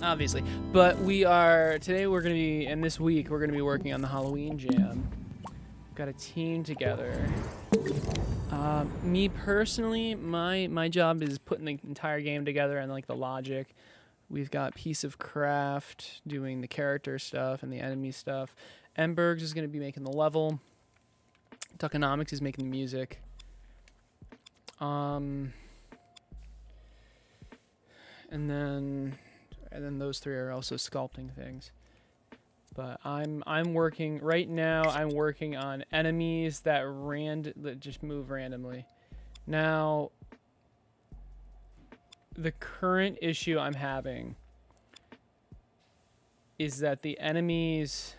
obviously. But we are today. We're gonna be, and this week we're gonna be working on the Halloween jam. Got a team together. Me personally, my job is putting the entire game together and like the logic. We've got Piece of Craft doing the character stuff and the enemy stuff. Embergs is gonna be making the level. Duckonomics is making the music. And then those three are also sculpting things. But I'm working right now. I'm working on enemies that just move randomly. Now, the current issue I'm having is that the enemies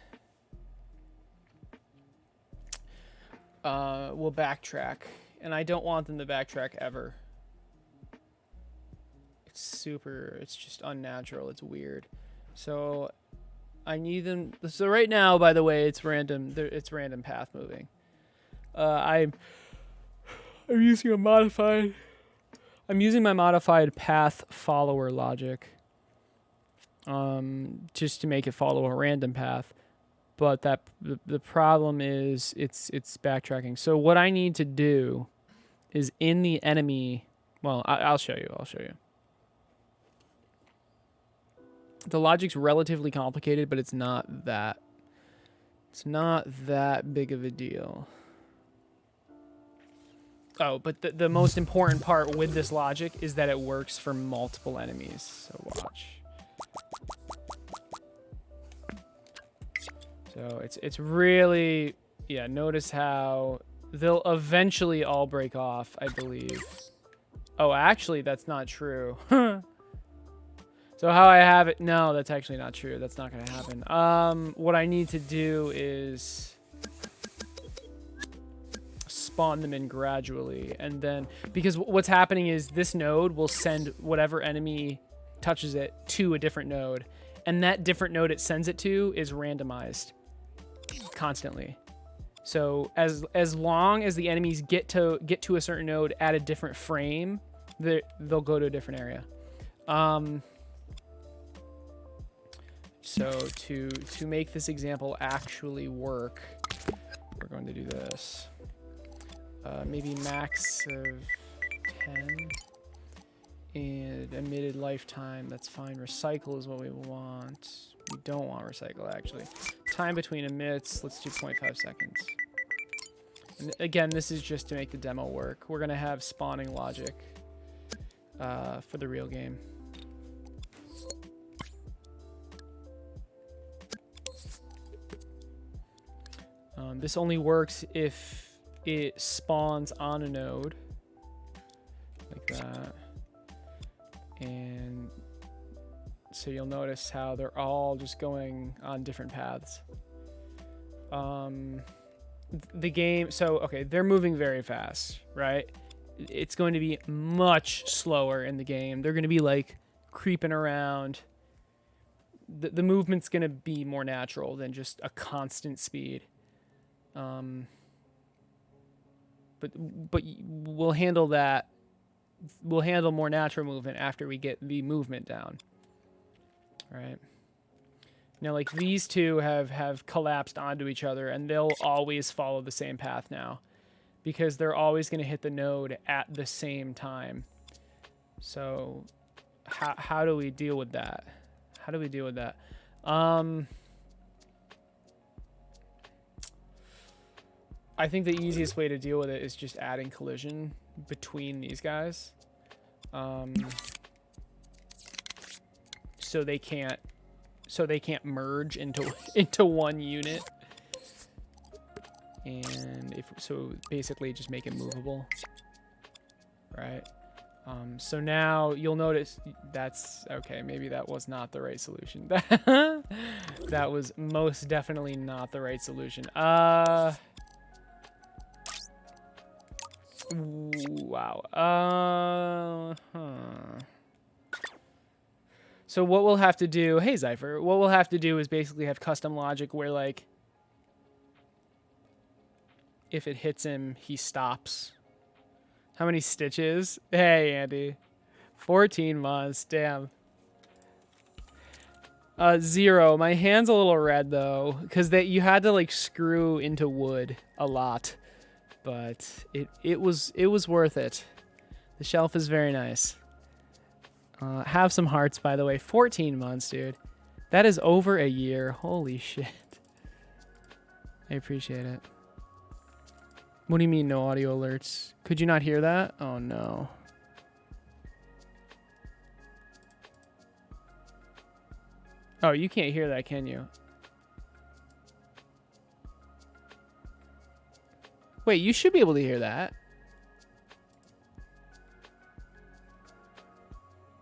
will backtrack, and I don't want them to backtrack ever. It's just unnatural. It's weird. So I need them. So right now, by the way, it's random. It's random path moving. I'm using a modified. I'm using my modified path follower logic. Just to make it follow a random path. But the problem is it's backtracking. So what I need to do is in the enemy. Well, I'll show you. The logic's relatively complicated, but it's not that big of a deal. Oh, but the most important part with this logic is that it works for multiple enemies. So watch. So it's really, yeah, notice how they'll eventually all break off, I believe. Oh, actually, that's not true. So how I have it, no, that's actually not true. That's not going to happen. What I need to do is spawn them in gradually. And then, because what's happening is this node will send whatever enemy touches it to a different node. And that different node it sends it to is randomized constantly. So as long as the enemies get to a certain node at a different frame, they'll go to a different area. So to make this example actually work, we're going to do this. Maybe max of 10 and emitted lifetime. That's fine. Recycle is what we want. We don't want recycle, actually. Time between emits, let's do 0.5 seconds. And again, this is just to make the demo work. We're going to have spawning logic for the real game. This only works if it spawns on a node, like that. And so you'll notice how they're all just going on different paths. The game, so, okay, they're moving very fast, right? It's going to be much slower in the game. They're going to be, like, creeping around. The movement's going to be more natural than just a constant speed. But we'll handle that. We'll handle more natural movement after we get the movement down. Right. Now, like, these two have collapsed onto each other, and they'll always follow the same path now, because they're always going to hit the node at the same time. So, how do we deal with that? How do we deal with that? I think the easiest way to deal with it is just adding collision between these guys. So they can't merge into one unit. And so basically just make it movable. Right? So now you'll notice that's okay, maybe that was not the right solution. That was most definitely not the right solution. Wow. So what we'll have to do, hey Zypher, what we'll have to do is basically have custom logic where, like, if it hits him, he stops. How many stitches? Hey, Andy. 14 months, damn. 0. My hand's a little red though, because you had to like screw into wood a lot, but it was worth it. The shelf is very nice. Have some hearts, by the way. 14 months, dude. That is over a year. Holy shit. I appreciate it. What do you mean no audio alerts? Could you not hear that? Oh no. Oh, you can't hear that, can you? Wait, you should be able to hear that.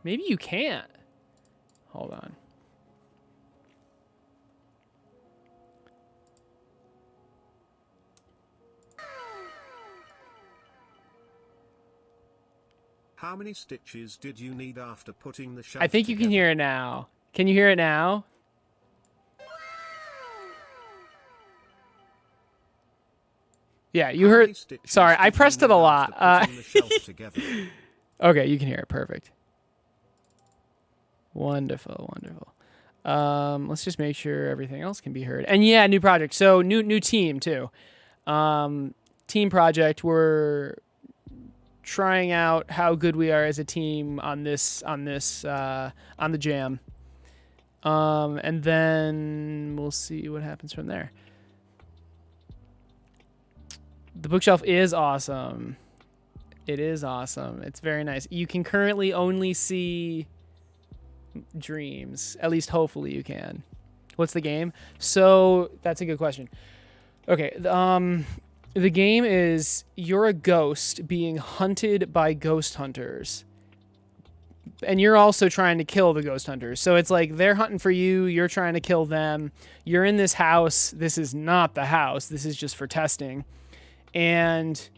Maybe you can't. Hold on. How many stitches did you need after putting the shelf I think you can hear it now. Can you hear it now? Yeah, you heard. Sorry, I pressed it a lot. Okay, you can hear it. Perfect. Wonderful, wonderful. Let's just make sure everything else can be heard. And yeah, new project. So new team too. Team project. We're trying out how good we are as a team on the jam. And then we'll see what happens from there. The bookshelf is awesome. It is awesome. It's very nice. You can currently only see dreams. At least hopefully you can. What's the game? So that's a good question. Okay. The game is you're a ghost being hunted by ghost hunters. And you're also trying to kill the ghost hunters. So it's like they're hunting for you. You're trying to kill them. You're in this house. This is not the house. This is just for testing. And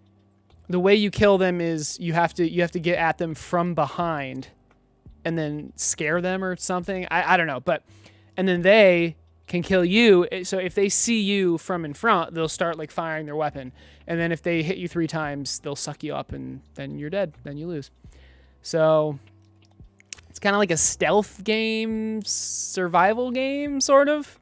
the way you kill them is you have to get at them from behind and then scare them or something. I don't know. And then they can kill you. So if they see you from in front, they'll start like firing their weapon. And then if they hit you 3 times, they'll suck you up and then you're dead. Then you lose. So it's kind of like a stealth game, survival game, sort of.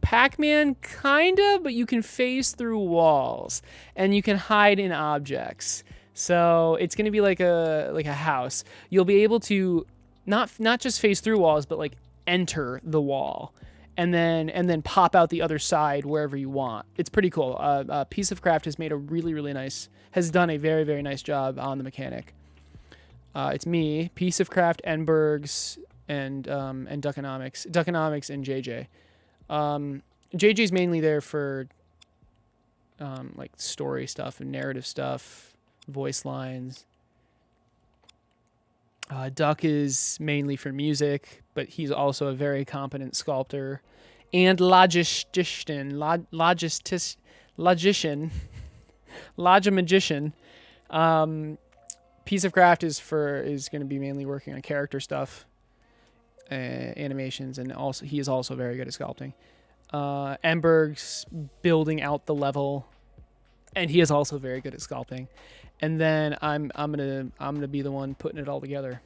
Pac-Man, kind of, but you can phase through walls and you can hide in objects. So it's going to be like a house. You'll be able to not just phase through walls, but like enter the wall and then pop out the other side wherever you want. It's pretty cool. Piece of Craft has made a really nice, has done a very, very nice job on the mechanic. It's me, Piece of Craft, Enbergs, and Duckonomics, and JJ. JJ's mainly there for like story stuff and narrative stuff, voice lines. Duck is mainly for music, but he's also a very competent sculptor and logistician. Piece of Craft is going to be mainly working on character stuff, animations, and also he is also very good at sculpting. Emberg's building out the level, and he is also very good at sculpting. And then I'm gonna be the one putting it all together.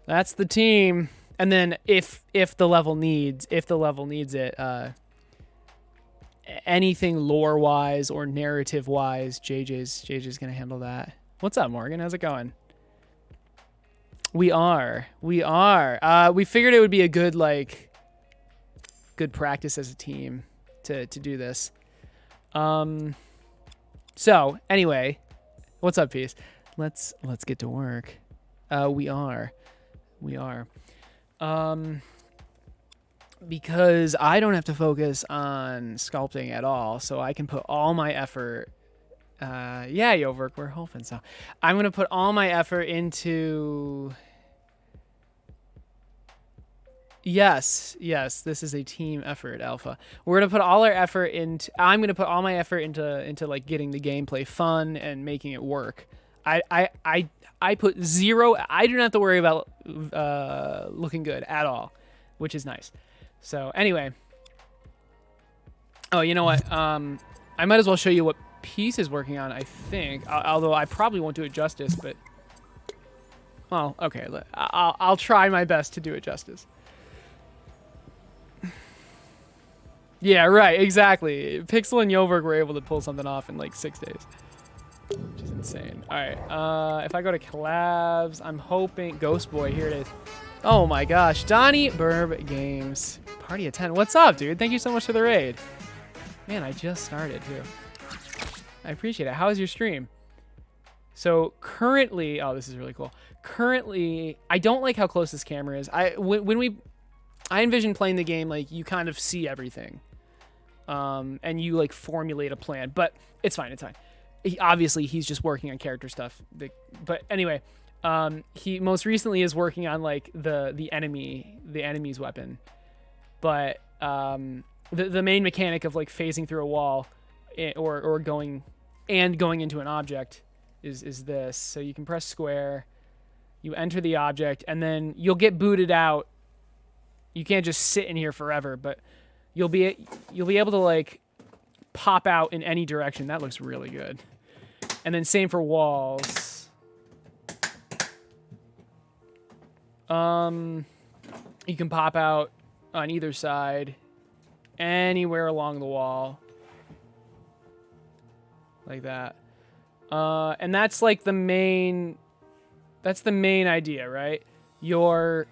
That's the team. And then if the level needs it, anything lore wise or narrative wise, JJ's gonna handle that. What's up, Morgan? How's it going? We are. We figured it would be a good practice as a team to do this. So anyway, what's up, Peace? Let's get to work. We are. Because I don't have to focus on sculpting at all, so I can put all my effort. Yeah, Yoverk, we're hoping so. I'm gonna put all my effort into. Yes, this is a team effort, Alpha. We're gonna put all our effort into. I'm gonna put all my effort into like getting the gameplay fun and making it work. I put 0. I do not have to worry about looking good at all, which is nice. So anyway. Oh, you know what? I might as well show you what Peace is working on. I think, although I probably won't do it justice, but well, okay. I'll try my best to do it justice. Yeah, right, exactly. Pixel and Yoverg were able to pull something off in like 6 days. Which is insane. Alright, if I go to collabs, I'm hoping... Ghost Boy, here it is. Oh my gosh, Donnie Burb Games. Party of 10. What's up, dude? Thank you so much for the raid. Man, I just started, too. I appreciate it. How is your stream? So, currently... Oh, this is really cool. Currently, I don't like how close this camera is. I envision playing the game like you kind of see everything. And you, like, formulate a plan. But it's fine, it's fine. Obviously, he's just working on character stuff. But anyway, he most recently is working on like the enemy's weapon. But the main mechanic of like phasing through a wall or going into an object is this. So you can press square, you enter the object, and then you'll get booted out. You can't just sit in here forever, but you'll be able to like pop out in any direction. That looks really good. And then same for walls. You can pop out on either side, anywhere along the wall. Like that. And that's like the main idea, right? You're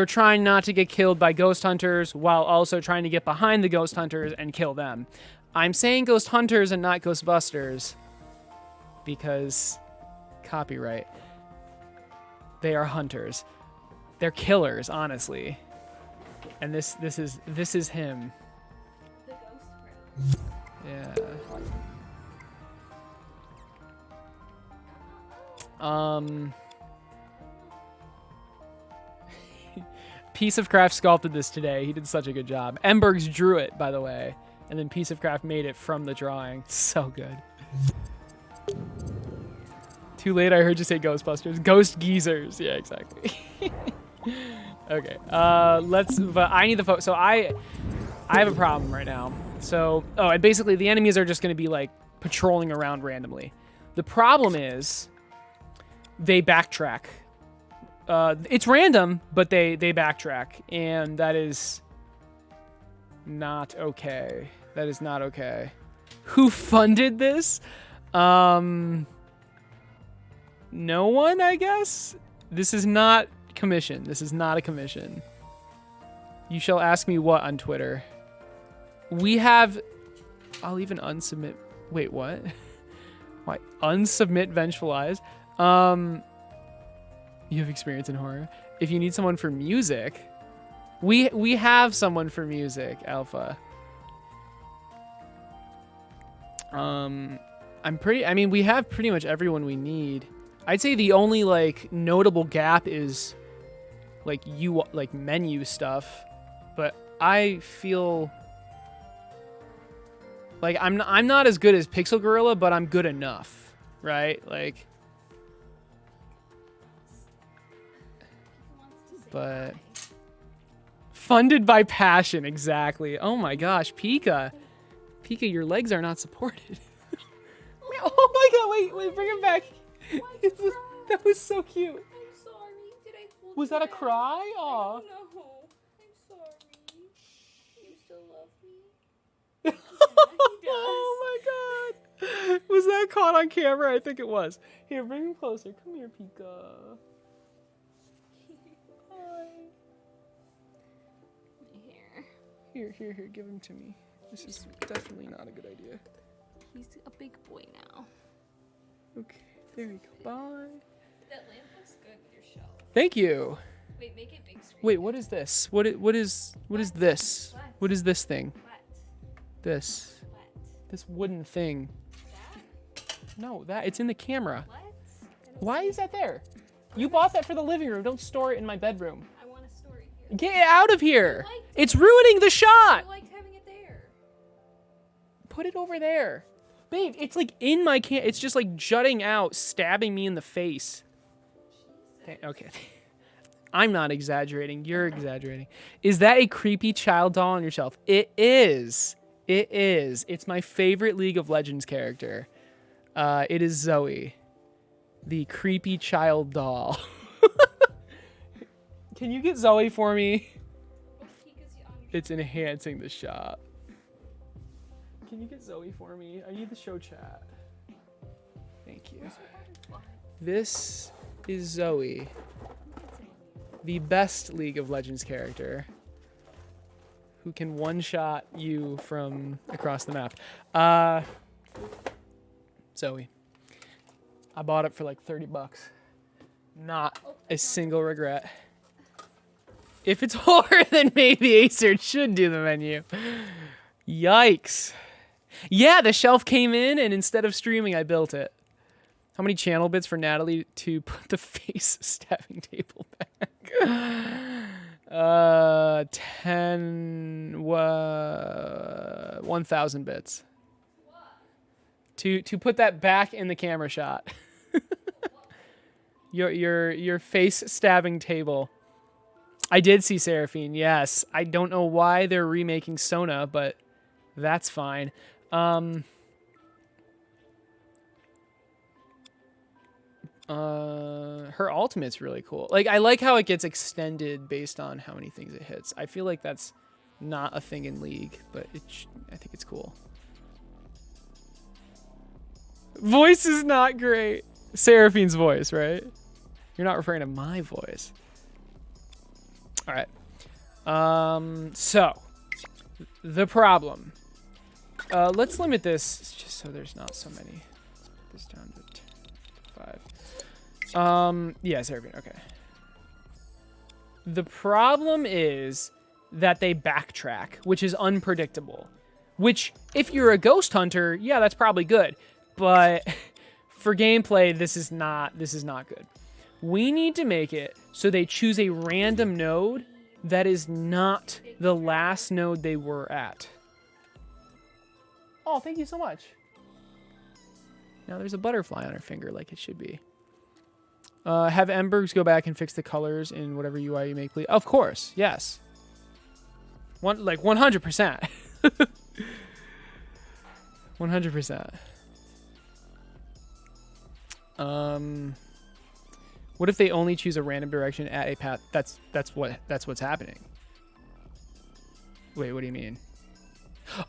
trying not to get killed by ghost hunters while also trying to get behind the ghost hunters and kill them. I'm saying ghost hunters and not ghostbusters because copyright. They are hunters. They're killers, honestly. And this is him. The ghost friend. Yeah. Piece of Craft sculpted this today. He did such a good job. Embergs drew it, by the way. And then Piece of Craft made it from the drawing. So good. Too late, I heard you say Ghostbusters. Ghost Geezers. Yeah, exactly. Okay. But I need the photo. So I have a problem right now. So, and basically the enemies are just going to be like patrolling around randomly. The problem is they backtrack. It's random, but they backtrack, and that is not okay. That is not okay. Who funded this? No one, I guess? This is not commission. This is not a commission. You shall ask me what on Twitter. We have... I'll even unsubmit... Wait, what? Why? Unsubmit Vengeful Eyes? You have experience in horror. If you need someone for music... We have someone for music, Alpha. We have pretty much everyone we need. I'd say the only like notable gap is like menu stuff, but I feel like I'm not as good as Pixel Gorilla, but I'm good enough, right? Like, but funded by passion, exactly. Oh my gosh, Pika, your legs are not supported. Oh my god, wait, bring him back. That was so cute. I'm sorry. Did I hold Was you that a down? cry? Aw. No. I'm sorry. You still love me? He does. Oh my god. Was that caught on camera? I think it was. Here, bring him closer. Come here, Pika. Hi. Here, give him to me. This is definitely not a good idea. He's a big boy now. Okay, there you go. Bye. That lamp looks good with your shelf. Thank you. Wait, make it big screen. Wait, what is this? What is this? What is this thing? What? This What? wooden thing. That? No, it's in the camera. What? Why is that there? You bought that for the living room. Don't store it in my bedroom. I want to store it here. Get it out of here. You liked It's ruining the shot. I liked having it there. Put it over there. Babe, it's like in my it's just like jutting out, stabbing me in the face. Okay. I'm not exaggerating. You're exaggerating. Is that a creepy child doll on your shelf? It is. It is. It's my favorite League of Legends character. It is Zoe. The creepy child doll. Can you get Zoe for me? Pika's on your It's enhancing the shot. Can you get Zoe for me? I need the show chat. Thank you. Where's your butterfly? This is Zoe, the best League of Legends character who can one-shot you from across the map. Zoe. I bought it for like 30 bucks. Not a single regret. If it's horror, then maybe Aecert should do the menu. Yikes. Yeah, the shelf came in, and instead of streaming, I built it. How many channel bits for Natalie to put the face stabbing table back? 1,000 bits. To put that back in the camera shot. your face stabbing table. I did see Seraphine, yes. I don't know why they're remaking Sona, but that's fine. Her ultimate's really cool. Like, I like how it gets extended based on how many things it hits. I feel like that's not a thing in League, but I think it's cool. Voice is not great. Seraphine's voice, right? You're not referring to my voice. All right. So the problem. Let's limit this just so there's not so many. Put this down to 5. Yeah, Seraphine. Okay. The problem is that they backtrack, which is unpredictable. Which, if you're a ghost hunter, yeah, that's probably good. But for gameplay, this is not good. We need to make it so they choose a random node that is not the last node they were at. Oh, thank you so much. Now there's a butterfly on her finger like it should be. Have Embers go back and fix the colors in whatever UI you make, please. Of course, yes. 100%. 100%. What if they only choose a random direction at a path? That's what's happening. Wait, what do you mean?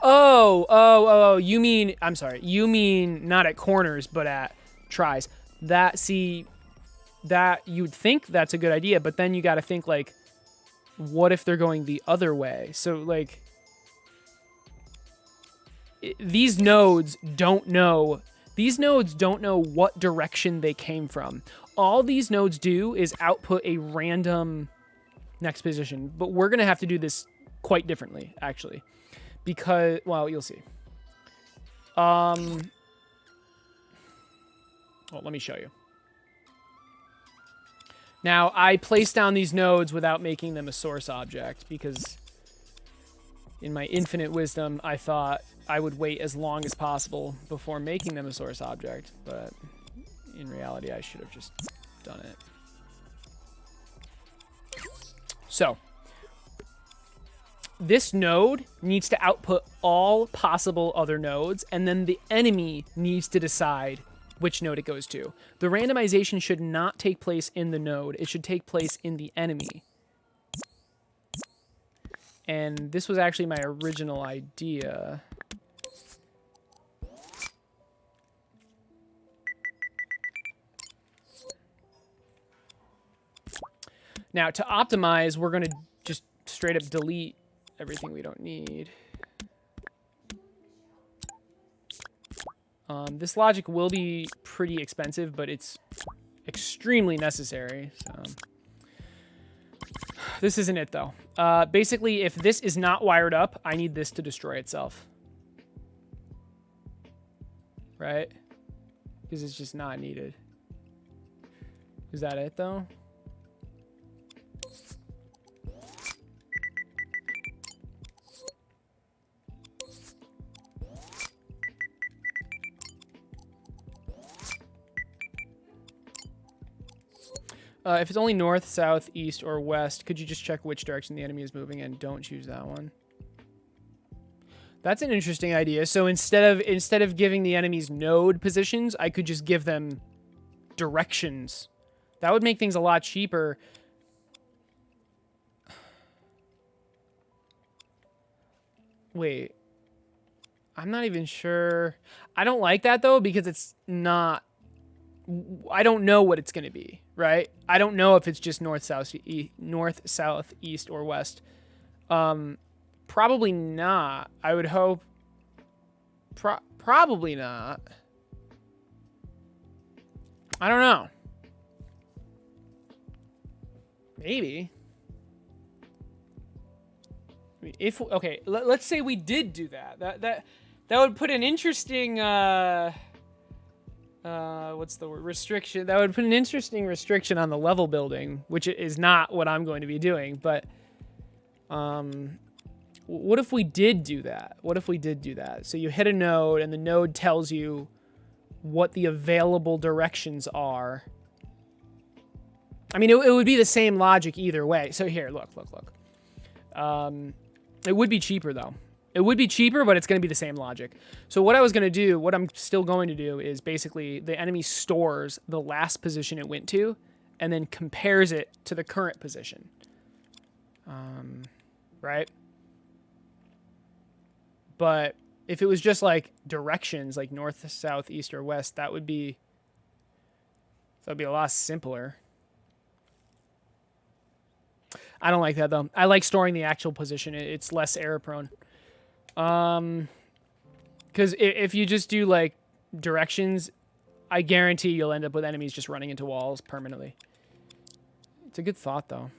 Oh, you mean, I'm sorry. You mean not at corners, but at tries. That you'd think that's a good idea, but then you got to think, like, what if they're going the other way? So, like, these nodes don't know what direction they came from. All these nodes do is output a random next position, but we're going to have to do this quite differently, actually, because, well, you'll see. Well, let me show you. Now, I placed down these nodes without making them a source object because in my infinite wisdom, I thought I would wait as long as possible before making them a source object, but in reality, I should have just done it. So, this node needs to output all possible other nodes, and then the enemy needs to decide which node it goes to. The randomization should not take place in the node. It should take place in the enemy. And this was actually my original idea. Now, to optimize, we're going to just straight up delete everything we don't need. This logic will be pretty expensive, but it's extremely necessary. So this isn't it, though. Basically, if this is not wired up, I need this to destroy itself. Right? Because it's just not needed. Is that it, though? If it's only north, south, east, or west, could you just check which direction the enemy is moving and don't choose that one? That's an interesting idea. So instead of giving the enemies node positions, I could just give them directions. That would make things a lot cheaper. Wait. I'm not even sure. I don't like that, though, because it's not... I don't know what it's going to be, right? I don't know if it's just north, south, east, or west. Probably not. I would hope... probably not. I don't know. Maybe. I mean, if okay, let's say we did do that. That would put an interesting what's the word? Restriction. That would put an interesting restriction on the level building, which is not what I'm going to be doing. But what if we did do that? What if we did do that? So you hit a node, and the node tells you what the available directions are. I mean, it would be the same logic either way. So here, look. It would be cheaper, though. It would be cheaper, but it's going to be the same logic. So what I'm still going to do is basically the enemy stores the last position it went to and then compares it to the current position. Right? But if it was just like directions, like north, south, east, or west, that would be a lot simpler. I don't like that, though. I like storing the actual position. It's less error prone. Because if you just do, like, directions, I guarantee you'll end up with enemies just running into walls permanently. It's a good thought, though.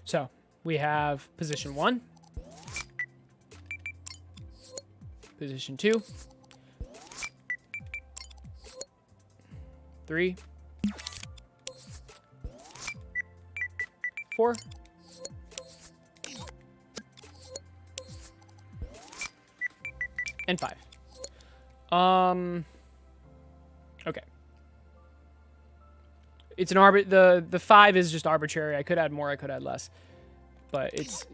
So, we have position 1. Position 2. 3, 4, and 5. Okay. It's an the 5 is just arbitrary. I could add more, I could add less. But it's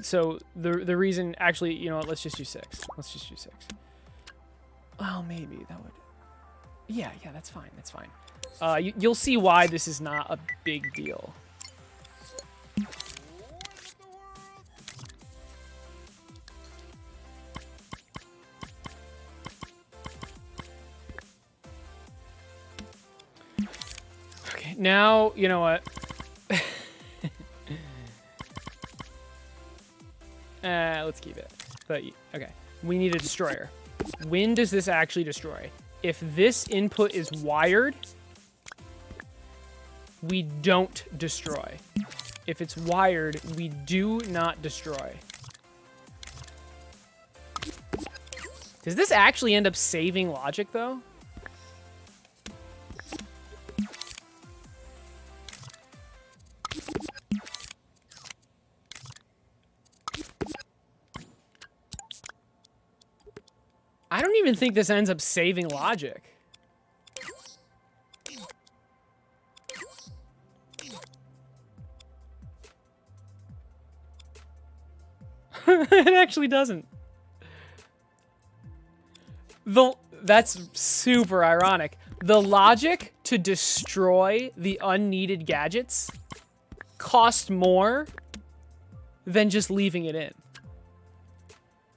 so the reason actually, you know what, let's just do 6. Let's just do 6. Well, maybe that would. Yeah, that's fine. That's fine. You'll see why this is not a big deal. Okay, now, you know what? Let's keep it. But, okay. We need a destroyer. When does this actually destroy? If this input is wired, we don't destroy. If it's wired, we do not destroy. Does this actually end up saving logic, though? I don't even think this ends up saving logic. It actually doesn't. That's super ironic. The logic to destroy the unneeded gadgets cost more than just leaving it in.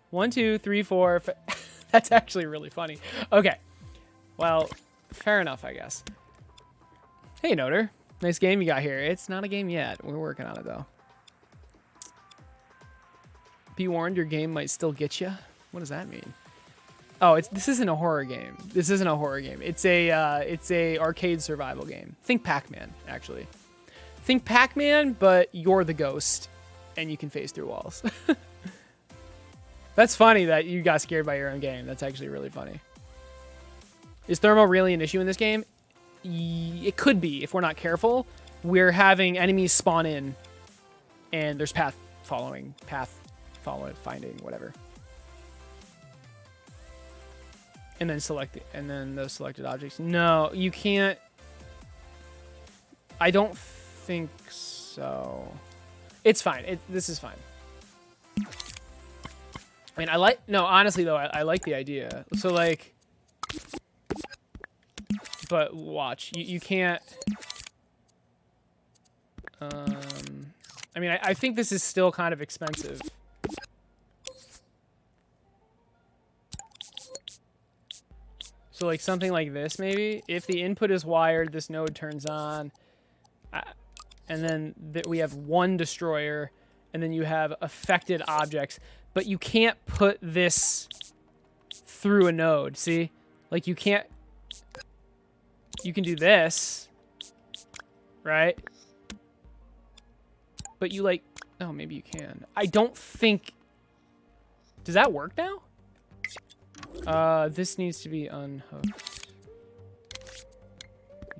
1, 2, 3, 4. That's actually really funny. Okay. Well, fair enough, I guess. Hey, Noter. Nice game you got here. It's not a game yet. We're working on it, though. Be warned, your game might still get you. What does that mean? Oh, this isn't a horror game. This isn't a horror game. It's a arcade survival game. Think Pac-Man, actually. Think Pac-Man, but you're the ghost, and you can phase through walls. That's funny that you got scared by your own game. That's actually really funny. Is thermal really an issue in this game? It could be if we're not careful. We're having enemies spawn in, and there's path finding, whatever. And then those selected objects. No, you can't. I don't think so. It's fine. This is fine. I mean, honestly, though, I like the idea. So, like, but watch. You can't... I mean, I think this is still kind of expensive. So like something like this, maybe. If the input is wired, this node turns on. And then we have one destroyer. And then you have affected objects. But you can't put this through a node, see? Like you can't... You can do this. Right? But you like... Oh, maybe you can. I don't think... Does that work now? This needs to be unhooked.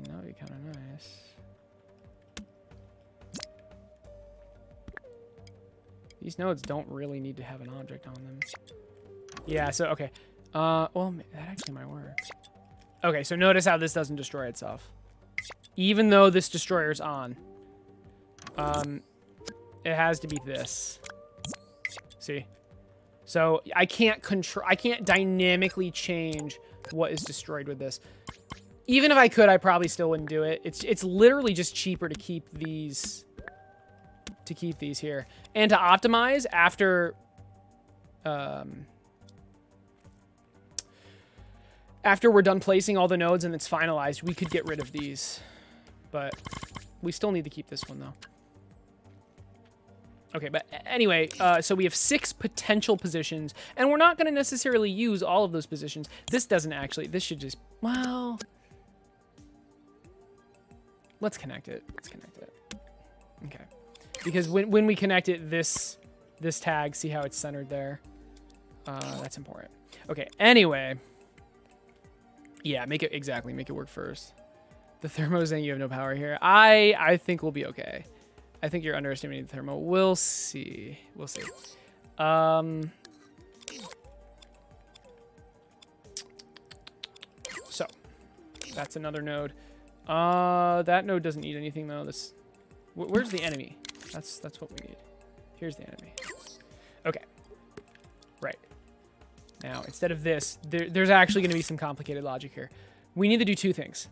That would be kind of nice. These nodes don't really need to have an object on them. Yeah, so, okay. Well, that actually might work. Okay, so notice how this doesn't destroy itself. Even though this destroyer's on. It has to be this. See? So I can't dynamically change what is destroyed with this. Even if I could, I probably still wouldn't do it. It's literally just cheaper to keep these here. And to optimize after we're done placing all the nodes and it's finalized, we could get rid of these. But we still need to keep this one though. Okay, but anyway, so we have 6 potential positions, and we're not going to necessarily use all of those positions. This doesn't actually, this should just, well, let's connect it. Let's connect it. Okay. Because when we connect it, this tag, see how it's centered there? That's important. Okay, anyway. Yeah, make it work first. The thermo saying you have no power here. I think we'll be okay. I think you're underestimating the thermo. We'll see. We'll see. So, that's another node. That node doesn't need anything though. This, where's the enemy? That's what we need. Here's the enemy. Okay. Right. Now, instead of this, there's actually going to be some complicated logic here. We need to do 2 things.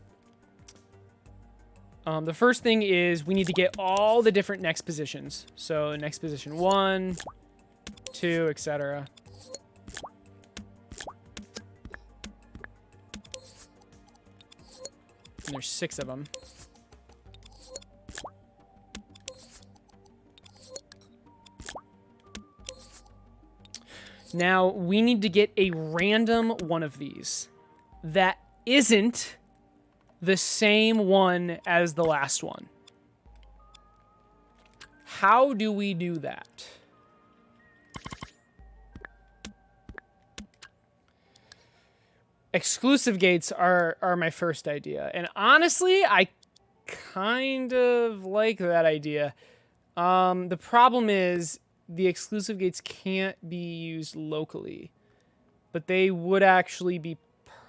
The first thing is we need to get all the different next positions. So next position 1, 2, etc. And there's 6 of them. Now we need to get a random one of these that isn't the same one as the last one. How do we do that? Exclusive gates are my first idea. And honestly, I kind of like that idea. The problem is the exclusive gates can't be used locally. But they would actually be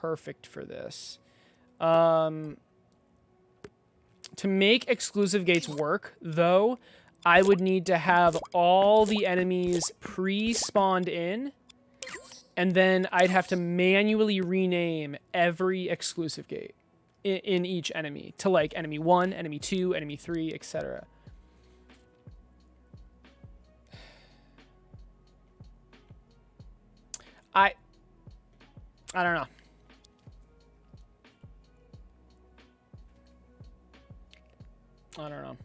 perfect for this. To make exclusive gates work, though, I would need to have all the enemies pre-spawned in, and then I'd have to manually rename every exclusive gate in each enemy to like enemy 1, enemy 2, enemy 3, etc. I don't know. I don't know.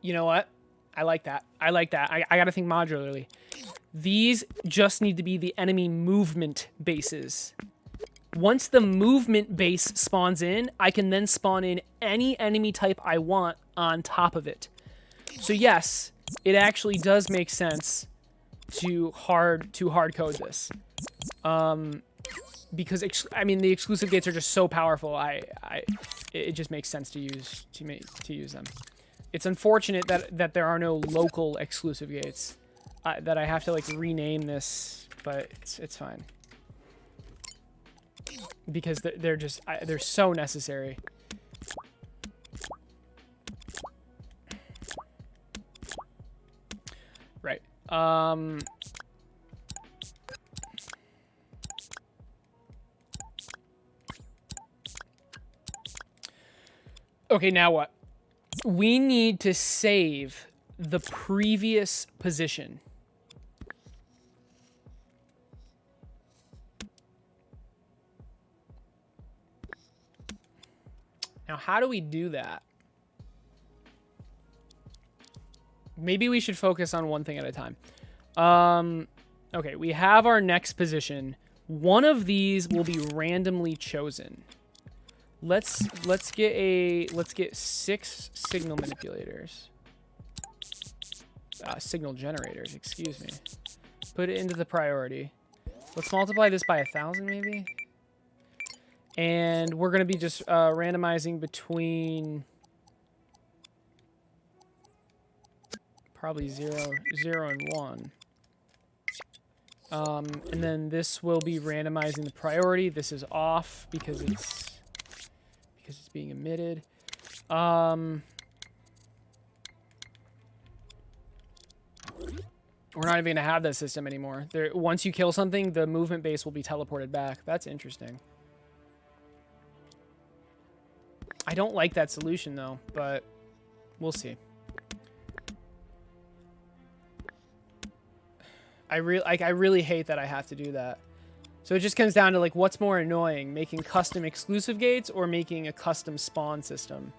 You know what? I like that. I like that. I gotta think modularly. These just need to be the enemy movement bases. Once the movement base spawns in, I can then spawn in any enemy type I want on top of it. So yes, it actually does make sense to hard code this. Because I mean the exclusive gates are just so powerful. It just makes sense to use them. It's unfortunate that there are no local exclusive gates. That I have to like rename this, but it's fine. Because they're so necessary. Right. Okay, now what? We need to save the previous position. Now, how do we do that? Maybe we should focus on one thing at a time. Okay, we have our next position. One of these will be randomly chosen. Let's get 6 signal manipulators. Signal generators, excuse me. Put it into the priority. Let's multiply this by 1,000 maybe. And we're gonna be just randomizing between probably 0 and 1. And then this will be randomizing the priority. This is off because it's being emitted. We're not even gonna have that system anymore. Once you kill something, the movement base will be teleported back. That's interesting. I don't like that solution though, but we'll see. I really hate that I have to do that. So it just comes down to like what's more annoying, making custom exclusive gates or making a custom spawn system.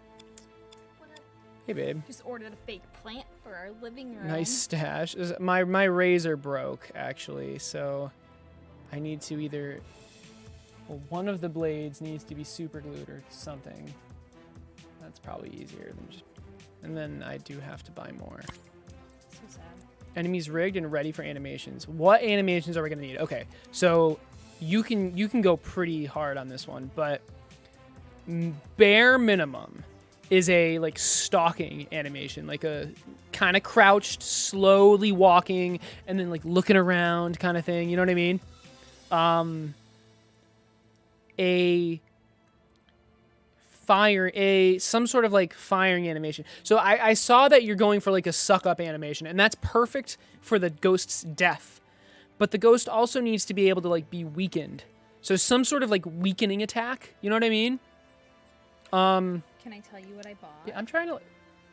Hey babe. Just ordered a fake plant for our living room. Nice stash. My razor broke actually, so I need to either one of the blades needs to be super glued or something. That's probably easier than just, and then I do have to buy more. So sad. Enemies rigged and ready for animations. What animations are we gonna need? Okay, so you can go pretty hard on this one, but bare minimum is a like stalking animation, like a kind of crouched, slowly walking, and then like looking around kind of thing. You know what I mean? Some sort of like firing animation. So I saw that you're going for like a suck up animation, and that's perfect for the ghost's death. But the ghost also needs to be able to like be weakened. So some sort of like weakening attack. You know what I mean? Can I tell you what I bought? Yeah, I'm trying to.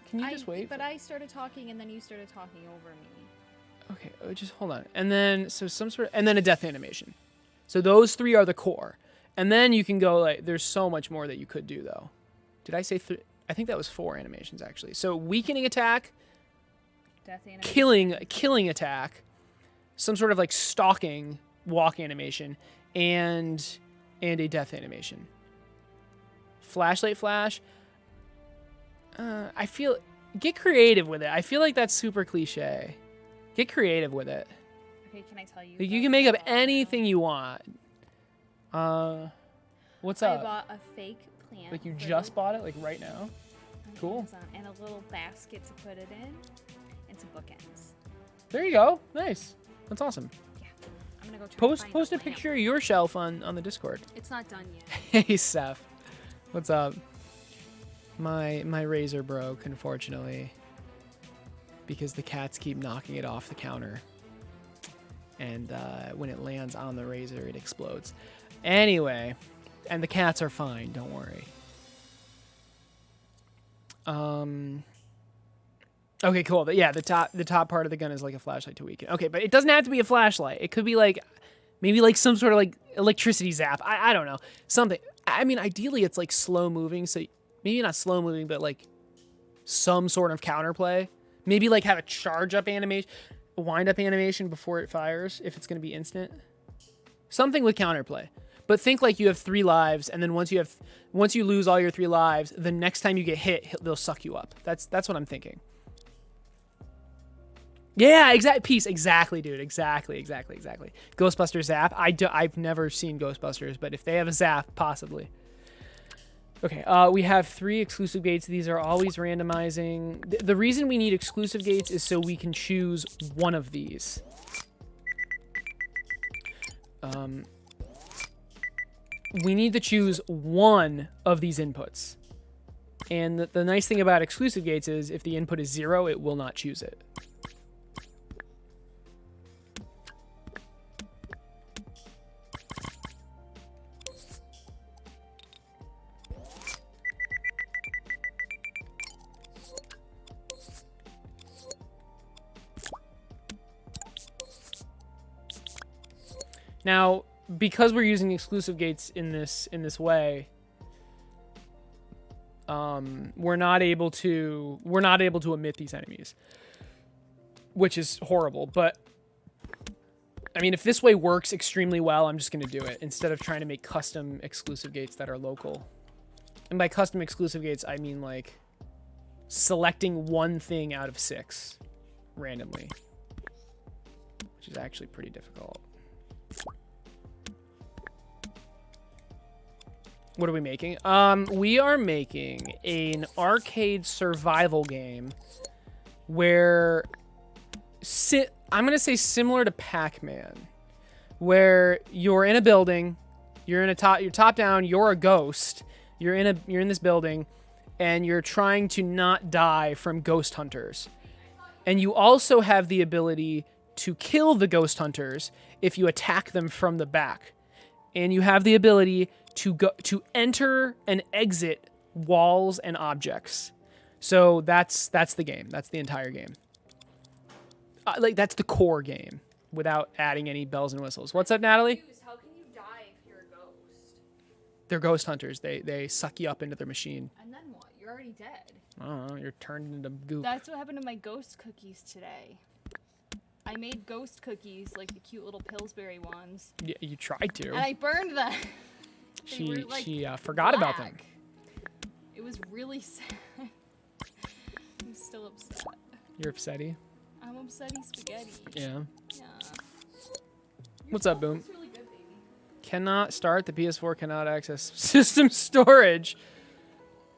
Can you just wait? But I started talking and then you started talking over me. Okay, just hold on. And then and then a death animation. So those 3 are the core. And then you can go like, there's so much more that you could do though. Did I say 3? I think that was 4 animations actually. So weakening attack, Death animation. killing attack, some sort of like stalking walk animation, and a death animation. Flashlight flash. I feel, get creative with it. I feel like that's super cliche. Get creative with it. Okay, can I tell you? Like, you can make up anything you want. What's up? I bought a fake plant. Like you just bought it, like right now? Cool. Amazon, and a little basket to put it in, and some bookends. There you go. Nice. That's awesome. Yeah, I'm gonna go try to find Post a plant. picture of your shelf on the Discord. It's not done yet. Hey Seth, what's up? My razor broke, unfortunately, because the cats keep knocking it off the counter, and when it lands on the razor, it explodes. Anyway, and the cats are fine. Don't worry. Okay, cool. But yeah, the top part of the gun is like a flashlight to weaken. Okay, but it doesn't have to be a flashlight. It could be like maybe like some sort of like electricity zap. I don't know. Something. I mean, ideally it's like slow moving, so maybe not slow moving, but like some sort of counterplay. Maybe like have a charge up animation, a wind up animation before it fires if it's going to be instant. Something with counterplay. But think like you have 3 lives, and then once you lose all your 3 lives, the next time you get hit, they'll suck you up. That's what I'm thinking. Yeah, exactly, dude. Exactly. Ghostbusters zap. I've never seen Ghostbusters, but if they have a zap, possibly. Okay, we have 3 exclusive gates. These are always randomizing. The reason we need exclusive gates is so we can choose one of these. We need to choose one of these inputs. And the nice thing about exclusive gates is if the input is 0, it will not choose it. Now, because we're using exclusive gates in this way, we're not able to omit these enemies, which is horrible. But I mean, if this way works extremely well, I'm just going to do it instead of trying to make custom exclusive gates that are local. And by custom exclusive gates, I mean like selecting one thing out of 6 randomly, which is actually pretty difficult. What are we making? We are making an arcade survival game where I'm going to say similar to Pac-Man, where you're in a building, you're top down, you're a ghost, you're in this building, and you're trying to not die from ghost hunters. And you also have the ability to kill the ghost hunters if you attack them from the back. And you have the ability to enter and exit walls and objects. So that's the game. That's the entire game. Like that's the core game without adding any bells and whistles. What's up, Natalie? How can you die if you're a ghost? They're ghost hunters. They suck you up into their machine. And then what? You're already dead. I don't know. You're turned into goop. That's what happened to my ghost cookies today. I made ghost cookies, like the cute little Pillsbury ones. Yeah, you tried to. And I burned them. She were, like, forgot about them. It was really sad. I'm still upset. You're upsetty. I'm upsetty spaghetti. Yeah. Yeah. What's up, Boom? Looks really good, baby. Cannot start. The PS4 cannot access system storage.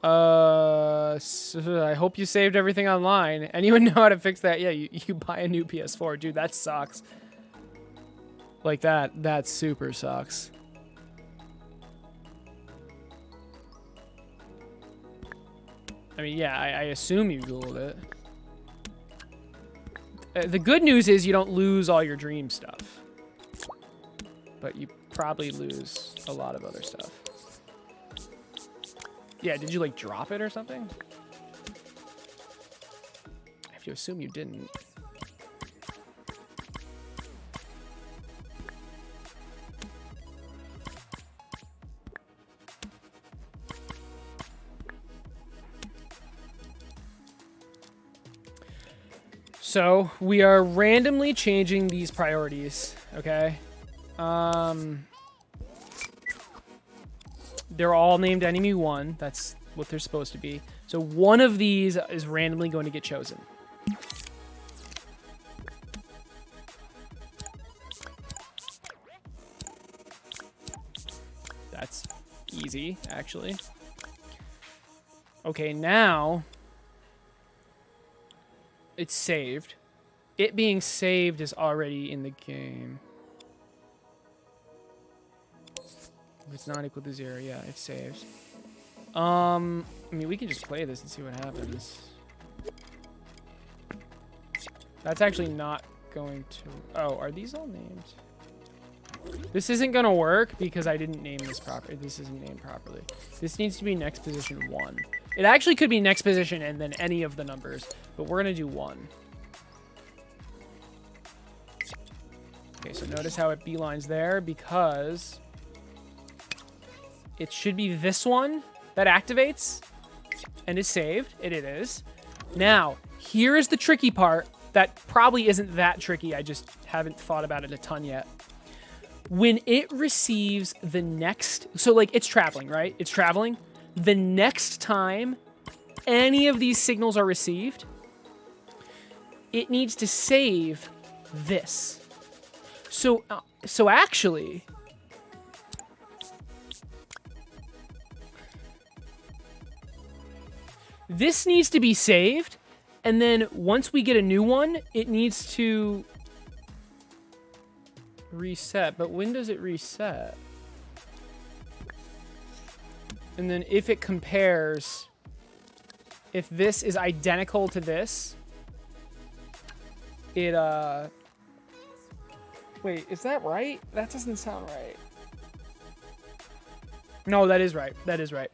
So I hope you saved everything online. Anyone know how to fix that? Yeah, you buy a new PS4. Dude, that sucks. Like that super sucks. I mean, yeah, I assume you Googled it. The good news is you don't lose all your dream stuff. But you probably lose a lot of other stuff. Yeah, did you like drop it or something? I have to assume you didn't. So we are randomly changing these priorities, okay? They're all named enemy 1. That's what they're supposed to be. So one of these is randomly going to get chosen. That's easy, actually. Okay, now it's saved. It being saved is already in the game. If it's not equal to 0, yeah, it's saved. I mean, we can just play this and see what happens. That's actually not going to... Oh, are these all named? This isn't going to work because I didn't name this properly. This isn't named properly. This needs to be next position 1. It actually could be next position and then any of the numbers, but we're going to do 1. Okay, so notice how it beelines there because it should be this one that activates and is saved. It is. Now, here is the tricky part that probably isn't that tricky. I just haven't thought about it a ton yet. When it receives the next... So, like, it's traveling, right? It's traveling. The next time any of these signals are received, it needs to save this. So actually... This needs to be saved, and then once we get a new one, it needs to reset. But when does it reset? And then if it compares, if this is identical to this, it, wait, is that right? That doesn't sound right. No, that is right. That is right.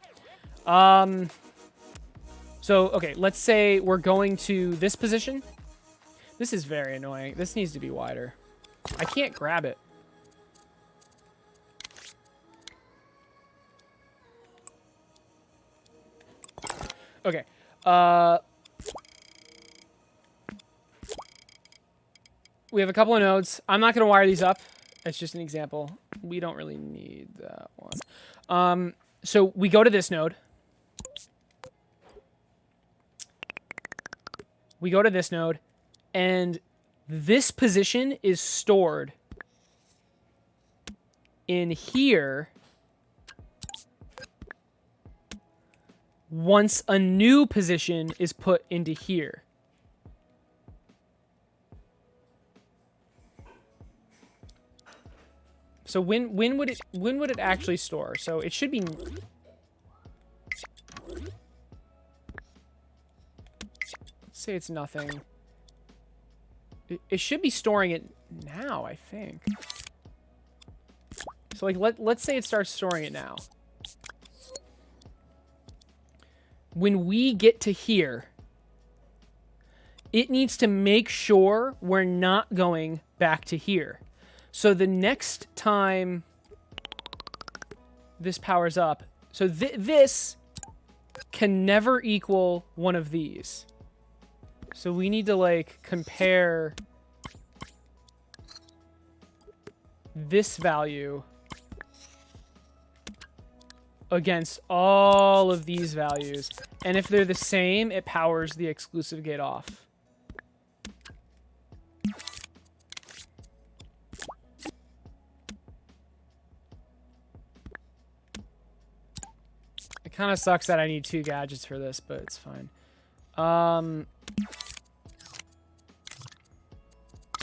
So, okay, let's say we're going to this position. This is very annoying. This needs to be wider. I can't grab it. Okay. We have a couple of nodes. I'm not going to wire these up. It's just an example. We don't really need that one. So we go to this node. We go to this node, and this position is stored in here once a new position is put into here. So when would it actually store? So it should be. Let's say it's nothing. It should be storing it now, I think. So like let's say it starts storing it now. When we get to here, it needs to make sure we're not going back to here. So the next time this powers up, so this can never equal one of these. So we need to like compare this value against all of these values. And if they're the same, it powers the exclusive gate off. It kind of sucks that I need 2 gadgets for this, but it's fine. So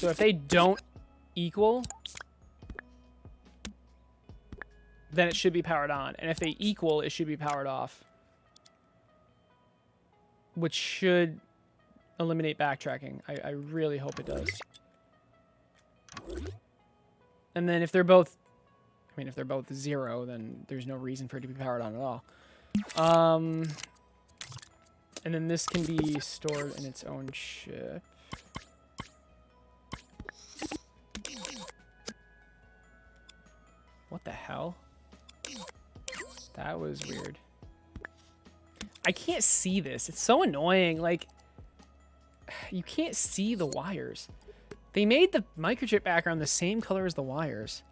if they don't equal, then it should be powered on. And if they equal, it should be powered off. Which should eliminate backtracking. I really hope it does. And then if they're both... I mean, if they're both 0, then there's no reason for it to be powered on at all. And then this can be stored in its own chip. What the hell? That was weird. I can't see this. It's so annoying. Like, you can't see the wires. They made the microchip background the same color as the wires.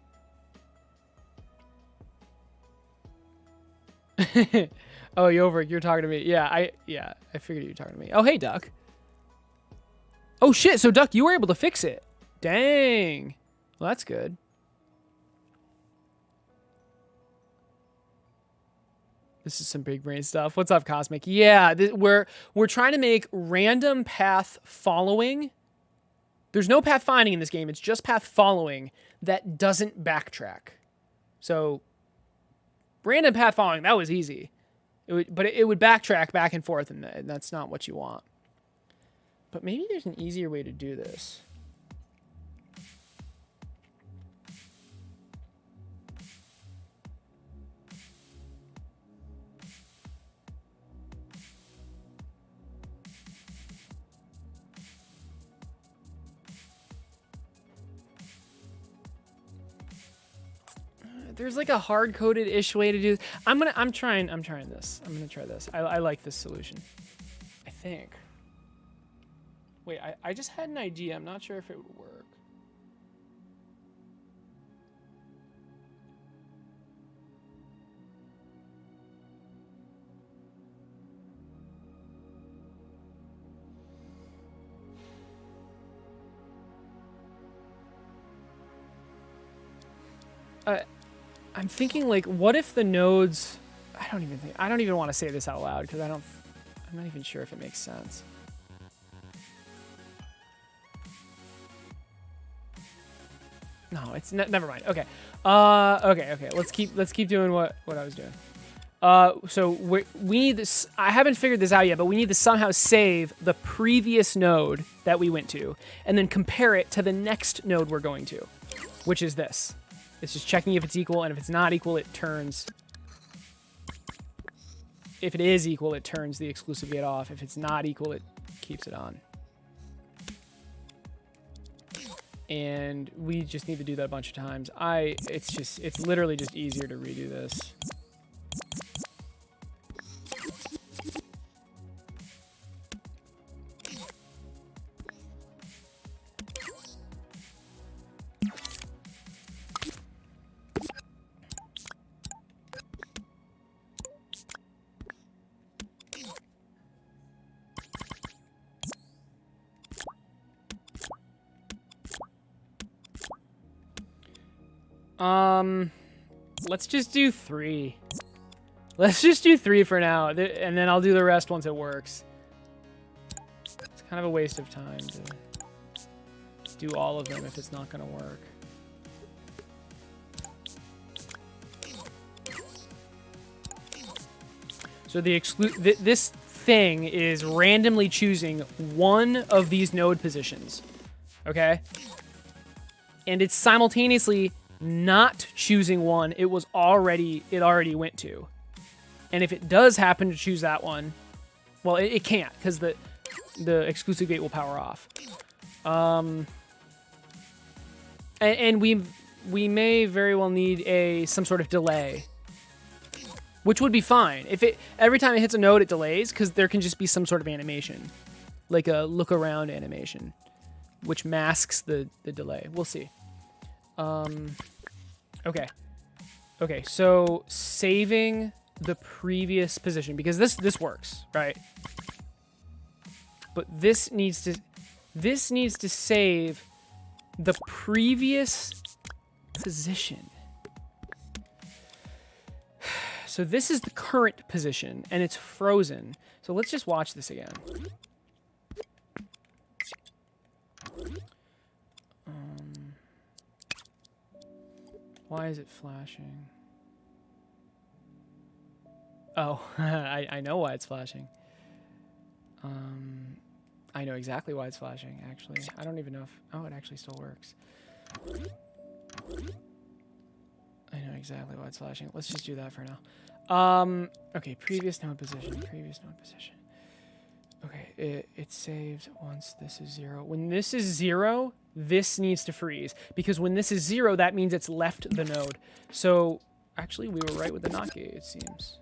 Oh, Yoverick, you're talking to me. Yeah, I figured you were talking to me. Oh, hey, Duck. Oh, shit. So, Duck, you were able to fix it. Dang. Well, that's good. This is some big brain stuff. What's up, Cosmic? Yeah, we're trying to make random path following. There's no path finding in this game. It's just path following that doesn't backtrack. So, random path following, that was easy. But it would backtrack back and forth, and that's not what you want. But maybe there's an easier way to do this. There's like a hard-coded-ish way to do this. I'm trying this. I'm gonna try this. I like this solution. I think. Wait, I just had an idea. I'm not sure if it would work. I'm thinking, like, what if the nodes... I don't even want to say this out loud because I'm not even sure if it makes sense. No, it's never mind. Okay. Okay. Let's keep doing what I was doing. So we need this. I haven't figured this out yet, but we need to somehow save the previous node that we went to and then compare it to the next node we're going to, which is this. It's just checking if it's equal, and if it's not equal, it turns... If it is equal, it turns the exclusive gate off. If it's not equal, it keeps it on. And we just need to do that a bunch of times. It's literally just easier to redo this. Let's just do 3. Let's just do 3 for now, and then I'll do the rest once it works. It's kind of a waste of time to do all of them if it's not going to work. So this thing is randomly choosing one of these node positions, okay? And it's simultaneously not choosing one it already went to. And if it does happen to choose that one, well, it can't because the exclusive gate will power off. And we may very well need some sort of delay, which would be fine if every time it hits a node it delays, because there can just be some sort of animation, like a look around animation, which masks the delay. We'll see. Okay. So saving the previous position, because this works, right? But this needs to save the previous position. So this is the current position, and it's frozen. So let's just watch this again. Why is it flashing? Oh, I know why it's flashing. I know exactly why it's flashing, actually. I don't even know if... Oh, it actually still works. I know exactly why it's flashing. Let's just do that for now. Okay, previous node position. Okay, it saved once this is 0. When this is 0, this needs to freeze. Because when this is 0, that means it's left the node. So, actually, we were right with the not gate, it seems.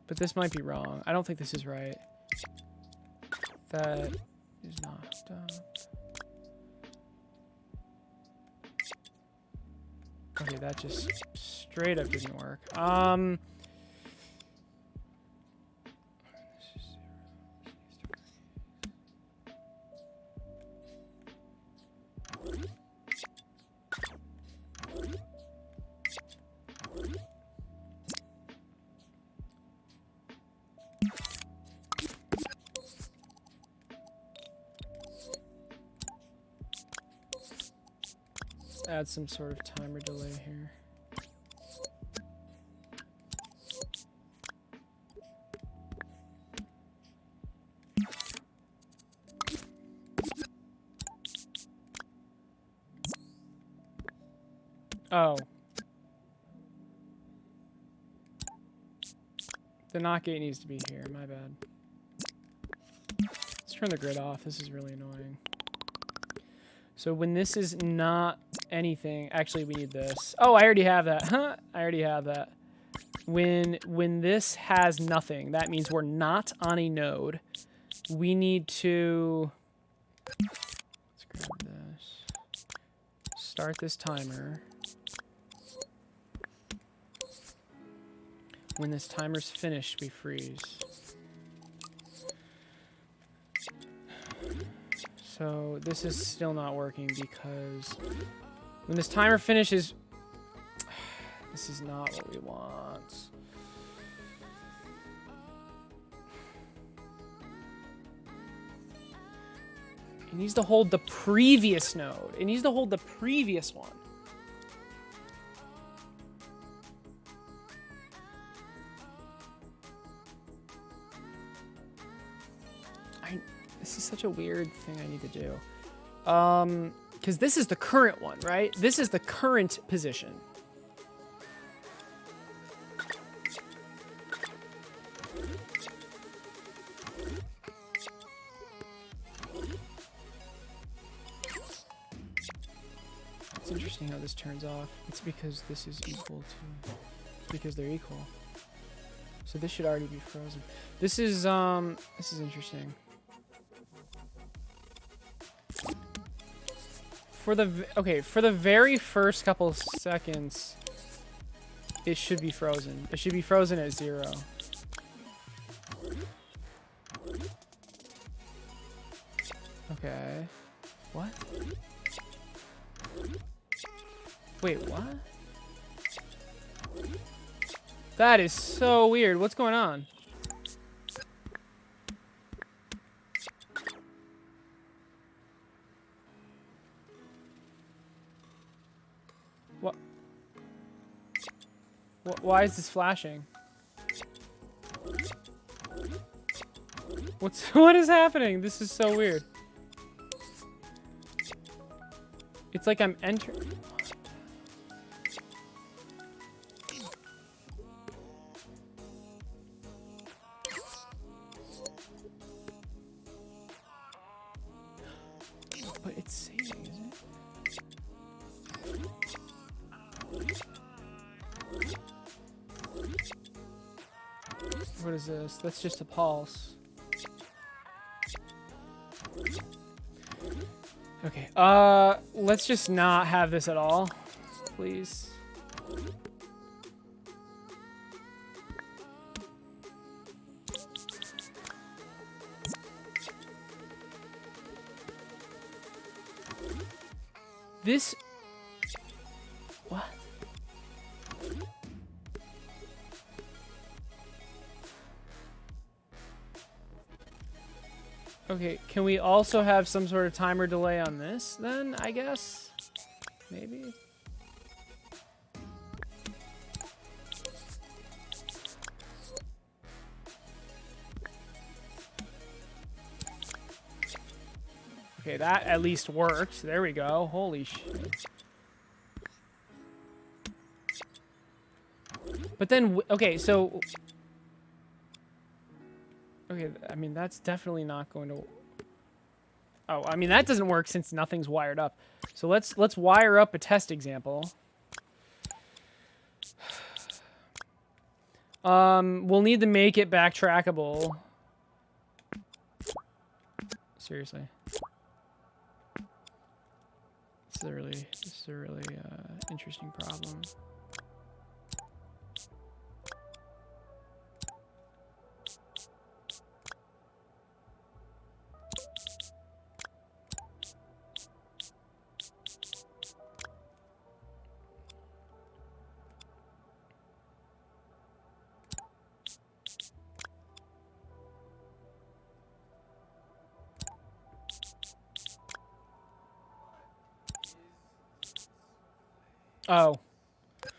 But this might be wrong. I don't think this is right. That is not done. Okay, that just straight up didn't work. Add some sort of timer delay here. Oh. The not gate needs to be here, my bad. Let's turn the grid off, this is really annoying. So when this is not anything, actually we need this. Oh, I already have that. Huh? I already have that. When this has nothing, that means we're not on a node. We need to... Let's grab this. Start this timer. When this timer's finished, we freeze. So this is still not working because when this timer finishes, this is not what we want. It needs to hold the previous node. It needs to hold the previous one. This is such a weird thing I need to do. Because this is the current one, right? This is the current position. It's interesting how this turns off. It's because this is equal to... It's because they're equal. So this should already be frozen. This is interesting. For the very first couple seconds, it should be frozen. It should be frozen at 0. Okay. What? Wait, what? That is so weird. What's going on? What? Why is this flashing? What is happening? This is so weird. It's like I'm entering. But it's saving, is it? What is this? That's just a pulse. Okay, let's just not have this at all, please. This... What? Okay, can we also have some sort of timer delay on this then, I guess? Maybe? Okay, that at least worked. There we go. Holy shit. But then, okay, so... Okay, I mean, that's definitely not going to... Oh, I mean, that doesn't work since nothing's wired up. So let's wire up a test example. We'll need to make it backtrackable. Seriously. This is a really interesting problem. Oh. It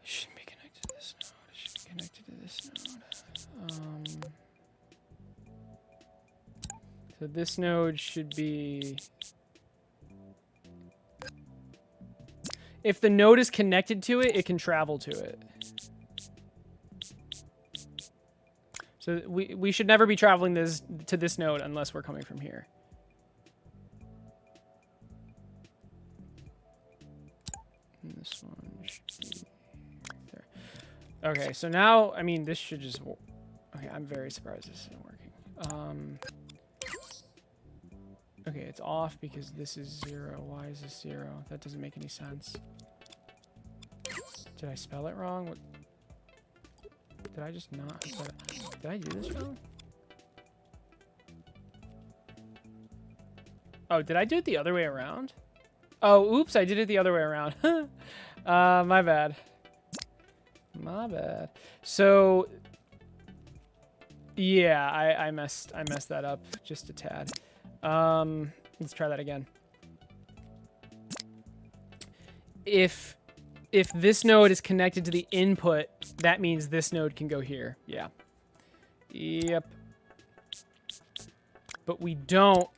shouldn't be connected to this node. It should be connected to this node. So this node should be... If the node is connected to it, it can travel to it. So we should never be traveling to this node unless we're coming from here. And this one should be there. Okay, so now, I mean, this should just... Okay, I'm very surprised this isn't working. Okay, it's off because this is 0. Why is this 0? That doesn't make any sense. Did I spell it wrong? What? Did I just not spell it? Did I do this wrong? Oh, did I do it the other way around? Oh, oops, I did it the other way around. My bad. My bad. So, yeah, I messed that up just a tad. Let's try that again. If this node is connected to the input, that means this node can go here. Yeah. Yep. But we don't...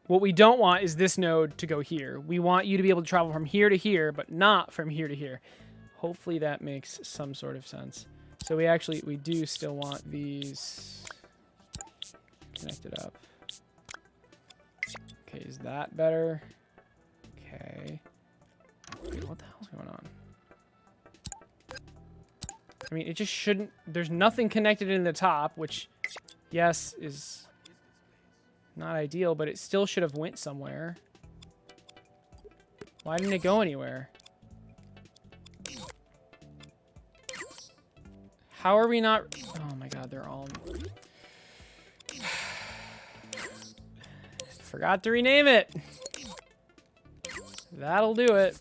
What we don't want is this node to go here. We want you to be able to travel from here to here, but not from here to here. Hopefully that makes some sort of sense. So we do still want these connected up. Okay, is that better? Okay. Wait, what the hell's going on? I mean, it just shouldn't... There's nothing connected in the top, which, yes, is not ideal, but it still should have went somewhere. Why didn't it go anywhere? How are we not... Oh my god, they're all... Forgot to rename it. That'll do it.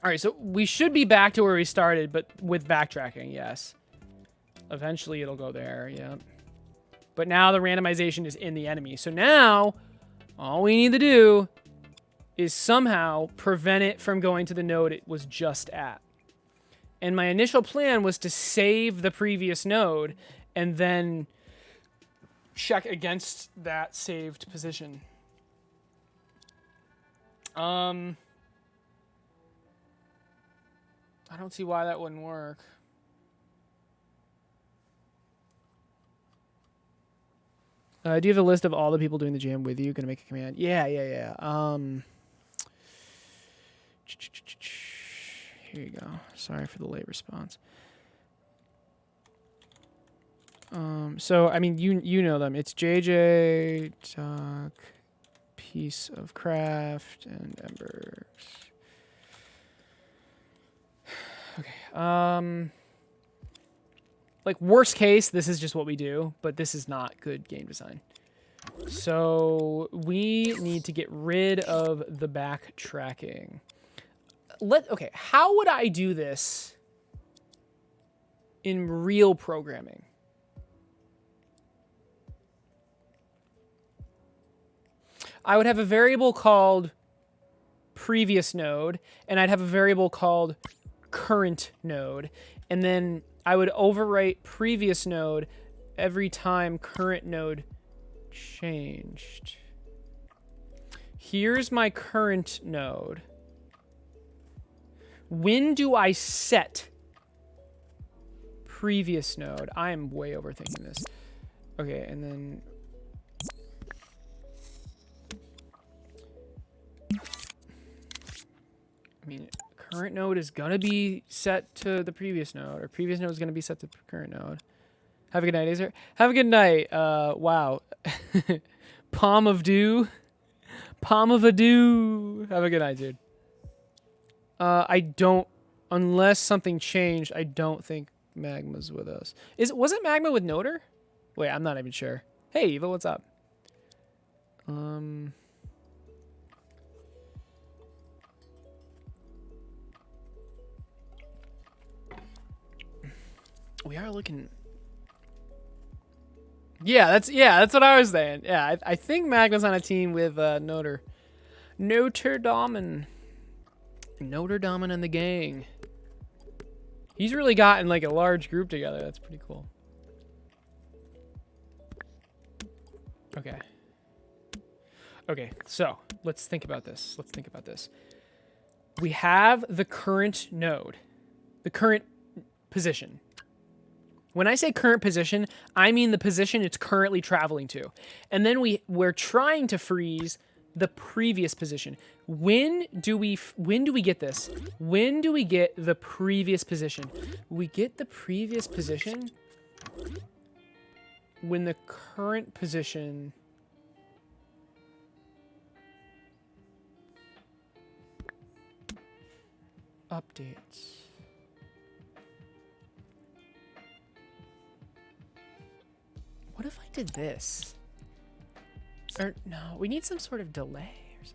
All right, so we should be back to where we started, but with backtracking, yes. Eventually it'll go there, yeah. But now the randomization is in the enemy. So now, all we need to do is somehow prevent it from going to the node it was just at. And my initial plan was to save the previous node and then check against that saved position. I don't see why that wouldn't work. Do you have a list of all the people doing the jam with you? Gonna make a command? Yeah. Here you go. Sorry for the late response. So I mean, you know them. It's JJ, Tuck, Piece of Craft, and Embers. Okay. Like, worst case, this is just what we do, but this is not good game design. So we need to get rid of the backtracking. Okay, how would I do this in real programming? I would have a variable called previous node, and I'd have a variable called current node, and then I would overwrite previous node every time current node changed. Here's my current node. When do I set previous node? I am way overthinking this. Okay, and then... I mean, current node is going to be set to the previous node, or previous node is going to be set to current node. Have a good night, Aecert. Have a good night. Wow. Palm of dew. Palm of a dew. Have a good night, dude. I don't, unless something changed, I don't think Magma's with us. Was it Magma with Noder? Wait, I'm not even sure. Hey, Eva, what's up? We are looking. Yeah, that's what I was saying. Yeah, I think Magma's on a team with Noder. Notre Dame and the gang. He's really gotten like a large group together. That's pretty cool. Okay. Okay, so let's think about this. We have the current node, the current position. When I say current position, I mean the position it's currently traveling to. And then we're trying to freeze the previous position. When do we get this? When do we get the previous position? We get the previous position when the current position updates. What if I did this? Or no, we need some sort of delay or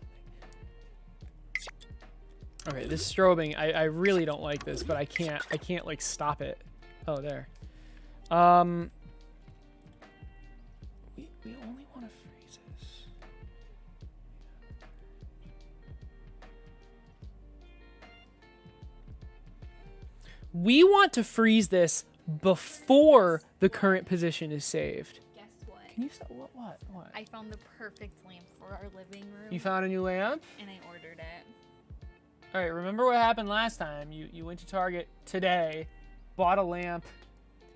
something. Okay, this strobing, I really don't like this, but I can't like stop it. Oh, there. We only want to freeze this. We want to freeze this before the current position is saved. Guess what? Can you what? I found the perfect lamp for our living room. You found a new lamp? And I ordered it. All right, remember what happened last time? You went to Target today, bought a lamp,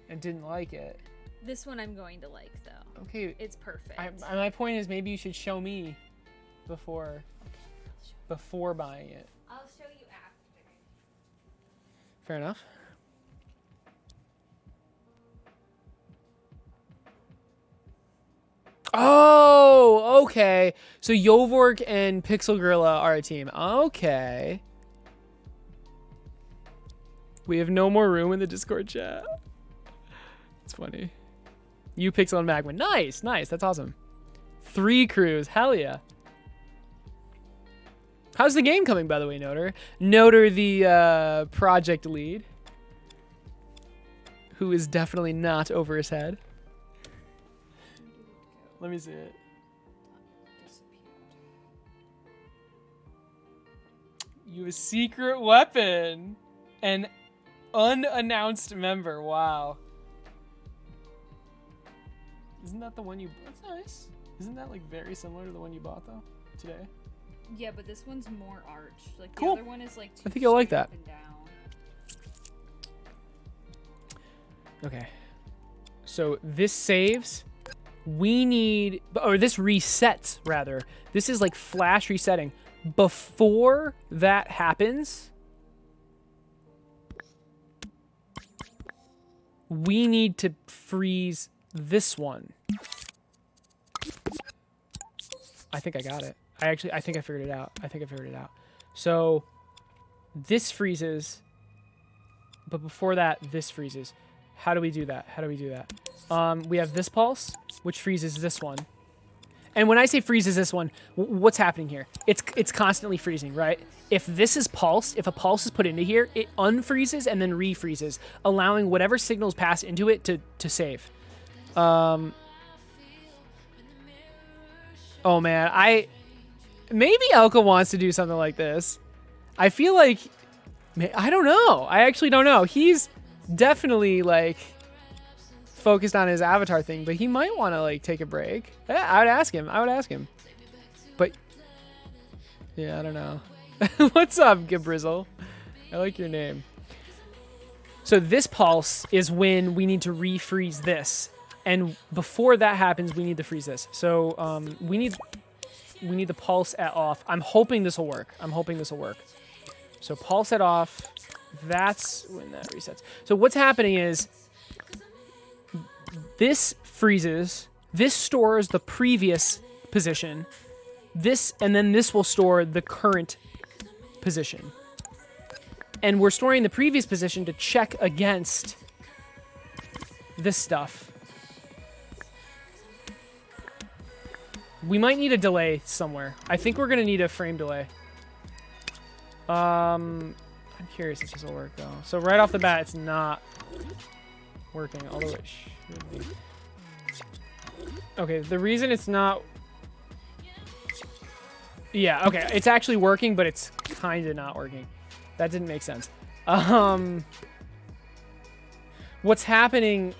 and didn't like it. This one I'm going to like, though. Okay. It's perfect. My point is maybe you should show me before buying it. I'll show you after. Fair enough. Oh, okay. So Yovork and Pixel Gorilla are a team. Okay. We have no more room in the Discord chat. It's funny. You, Pixel, and Magma. Nice. That's awesome. 3 crews. Hell yeah. How's the game coming, by the way, Noter? Noter, the project lead, who is definitely not over his head. Let me see it. You have a secret weapon. An unannounced member. Wow. Isn't that the one you... That's nice. Isn't that like very similar to the one you bought though today? Yeah, but this one's more arched. Like the Cool. other one is like too I think you'll like straight that. up and down. Okay. So this saves. We need... Or this resets, rather. This is like flash resetting. Before that happens... We need to freeze this one. I think I got it. I think I figured it out. So this freezes, but before that, this freezes. How do we do that? We have this pulse, which freezes this one. And when I say freezes this one, what's happening here? It's constantly freezing, right? If this is pulsed, if a pulse is put into here, it unfreezes and then refreezes, allowing whatever signals pass into it to save. Oh man, maybe Elka wants to do something like this. I feel like, I don't know. I actually don't know. He's definitely like focused on his avatar thing, but he might want to like take a break. Yeah, I would ask him. But yeah, I don't know. What's up, Gabrizzle? I like your name. So this pulse is when we need to refreeze this. And before that happens, we need to freeze this. So we need the pulse at off. I'm hoping this will work. So pulse at off. That's when that resets. So what's happening is this freezes. This stores the previous position. And then this will store the current position. And we're storing the previous position to check against this stuff. We might need a delay somewhere. I think we're going to need a frame delay. I'm curious if this will work, though. So right off the bat, it's not working, although it should be. Okay, the reason it's not... Yeah, okay, it's actually working, but it's kind of not working. That didn't make sense. What's happening...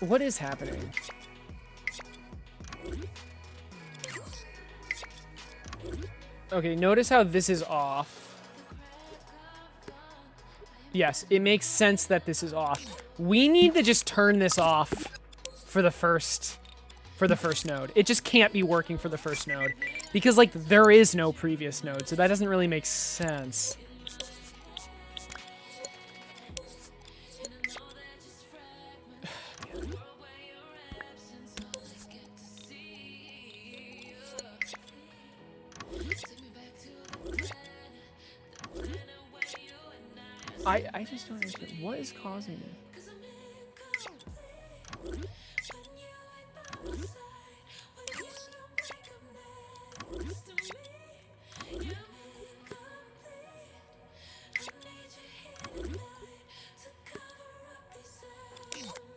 What is happening? Okay, notice how this is off. Yes, it makes sense that this is off. We need to just turn this off for the first node. It just can't be working for the first node because like there is no previous node, so that doesn't really make sense. I just don't understand. What is causing it?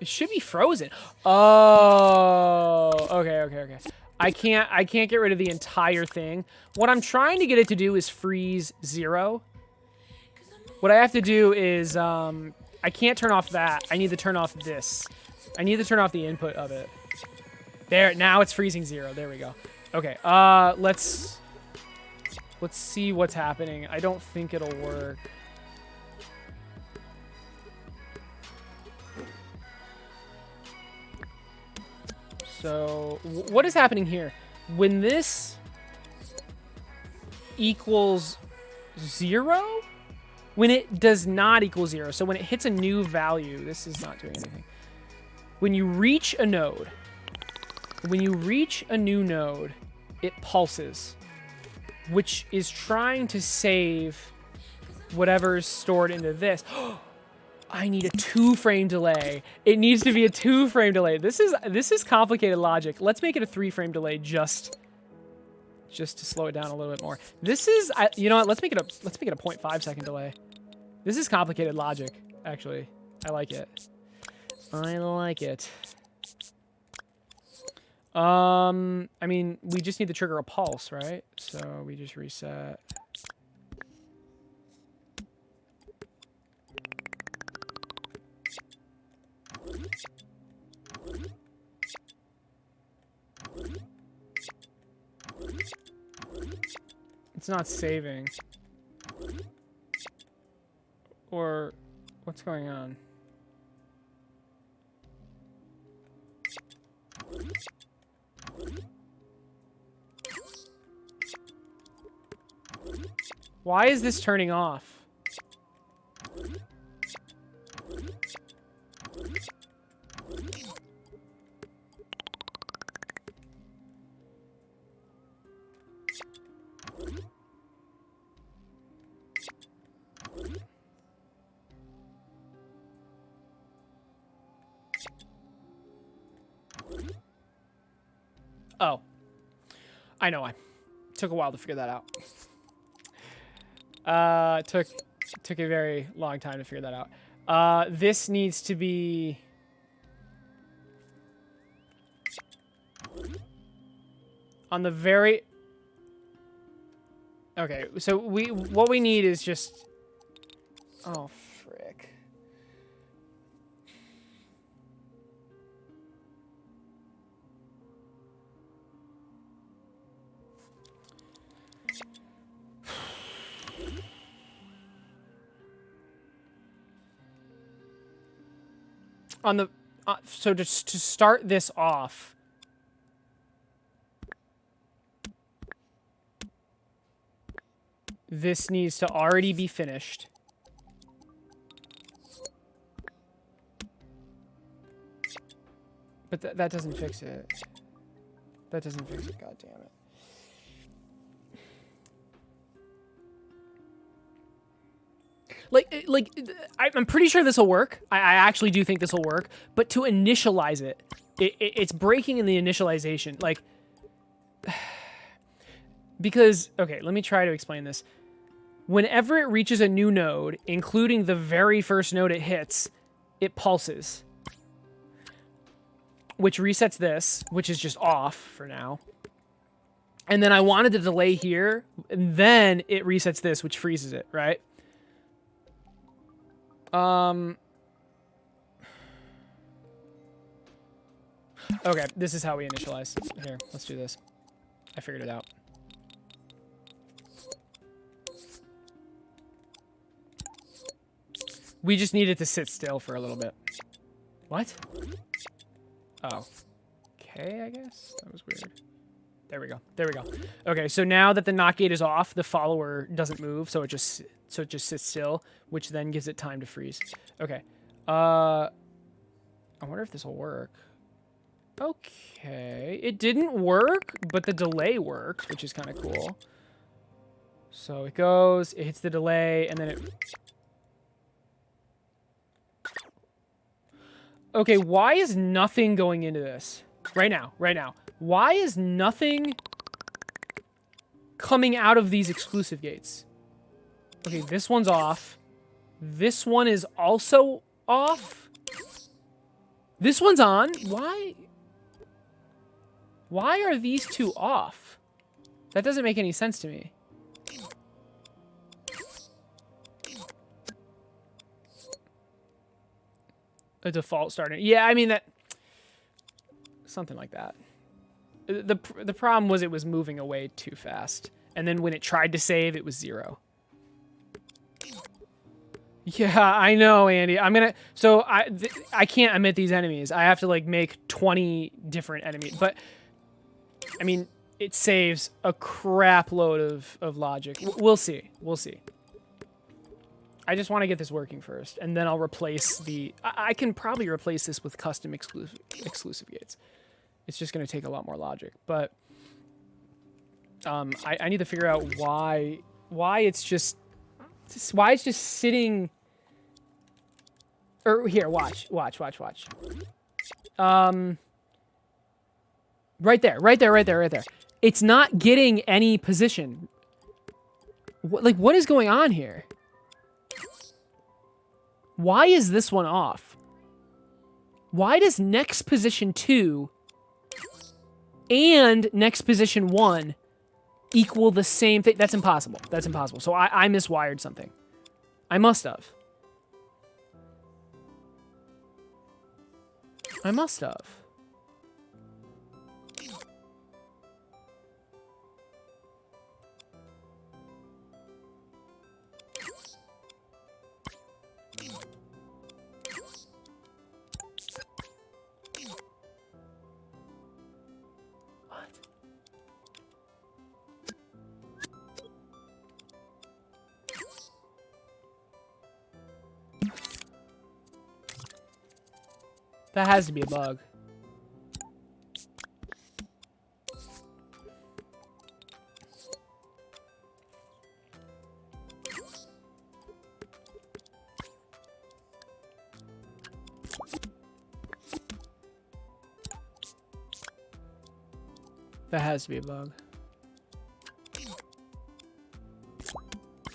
It should be frozen. Oh, okay. I can't get rid of the entire thing. What I'm trying to get it to do is freeze 0. What I have to do is, I can't turn off that. I need to turn off this. I need to turn off the input of it. There, now it's freezing 0. There we go. Okay, let's see what's happening. I don't think it'll work. So, what is happening here? When this equals 0? When it does not equal 0, so when it hits a new value, this is not doing anything. When you reach a node, it pulses, which is trying to save whatever's stored into this. I need a 2-frame delay. It needs to be a 2-frame delay. This is complicated logic. Let's make it a 3-frame delay just to slow it down a little bit more. This is, you know what? Let's make it a 0.5-second delay. This is complicated logic, actually. I like it. I like it. I mean, we just need to trigger a pulse, right? So we just reset. It's not saving. Or what's going on? Why is this turning off? Oh. I know why. Took a while to figure that out. Took a very long time to figure that out. This needs to be on the very... Okay, so what we need is just... Oh, frick. On the... so just to start this off... This needs to already be finished. But that doesn't fix it. That doesn't fix it, god damn it. I'm pretty sure this will work. I actually do think this will work. But to initialize it, it's breaking in the initialization. Like... Because, okay, let me try to explain this. Whenever it reaches a new node, including the very first node it hits, it pulses. Which resets this, which is just off for now. And then I wanted to delay here, and then it resets this, which freezes it, right? Okay, this is how we initialize. Here, let's do this. I figured it out. We just needed to sit still for a little bit. What? Oh. Okay, I guess? That was weird. There we go. There we go. Okay, so now that the not gate is off, the follower doesn't move, so it just sits still, which then gives it time to freeze. Okay. I wonder if this will work. Okay. It didn't work, but the delay works, which is kind of cool. So it goes, it hits the delay, and then it... Okay, why is nothing going into this? Right now, right now. Why is nothing coming out of these exclusive gates? Okay, this one's off. This one is also off. This one's on. Why? Why are these two off? That doesn't make any sense to me. A default starting. Yeah, I mean that. Something like that. The problem was it was moving away too fast, and then when it tried to save, it was 0. Yeah, I know, Andy. I'm gonna. So I can't emit these enemies. I have to like make 20 different enemies. But I mean, it saves a crap load of logic. We'll see. We'll see. I just want to get this working first, and then I'll replace the... I can probably replace this with custom exclusive gates. It's just going to take a lot more logic, but I need to figure out why it's just sitting Or here, watch. Right there. It's not getting any position. What is going on here? Why is this one off? Why does next position 2 and next position 1 equal the same thing? That's impossible. So I miswired something. I must have. That has to be a bug. That has to be a bug.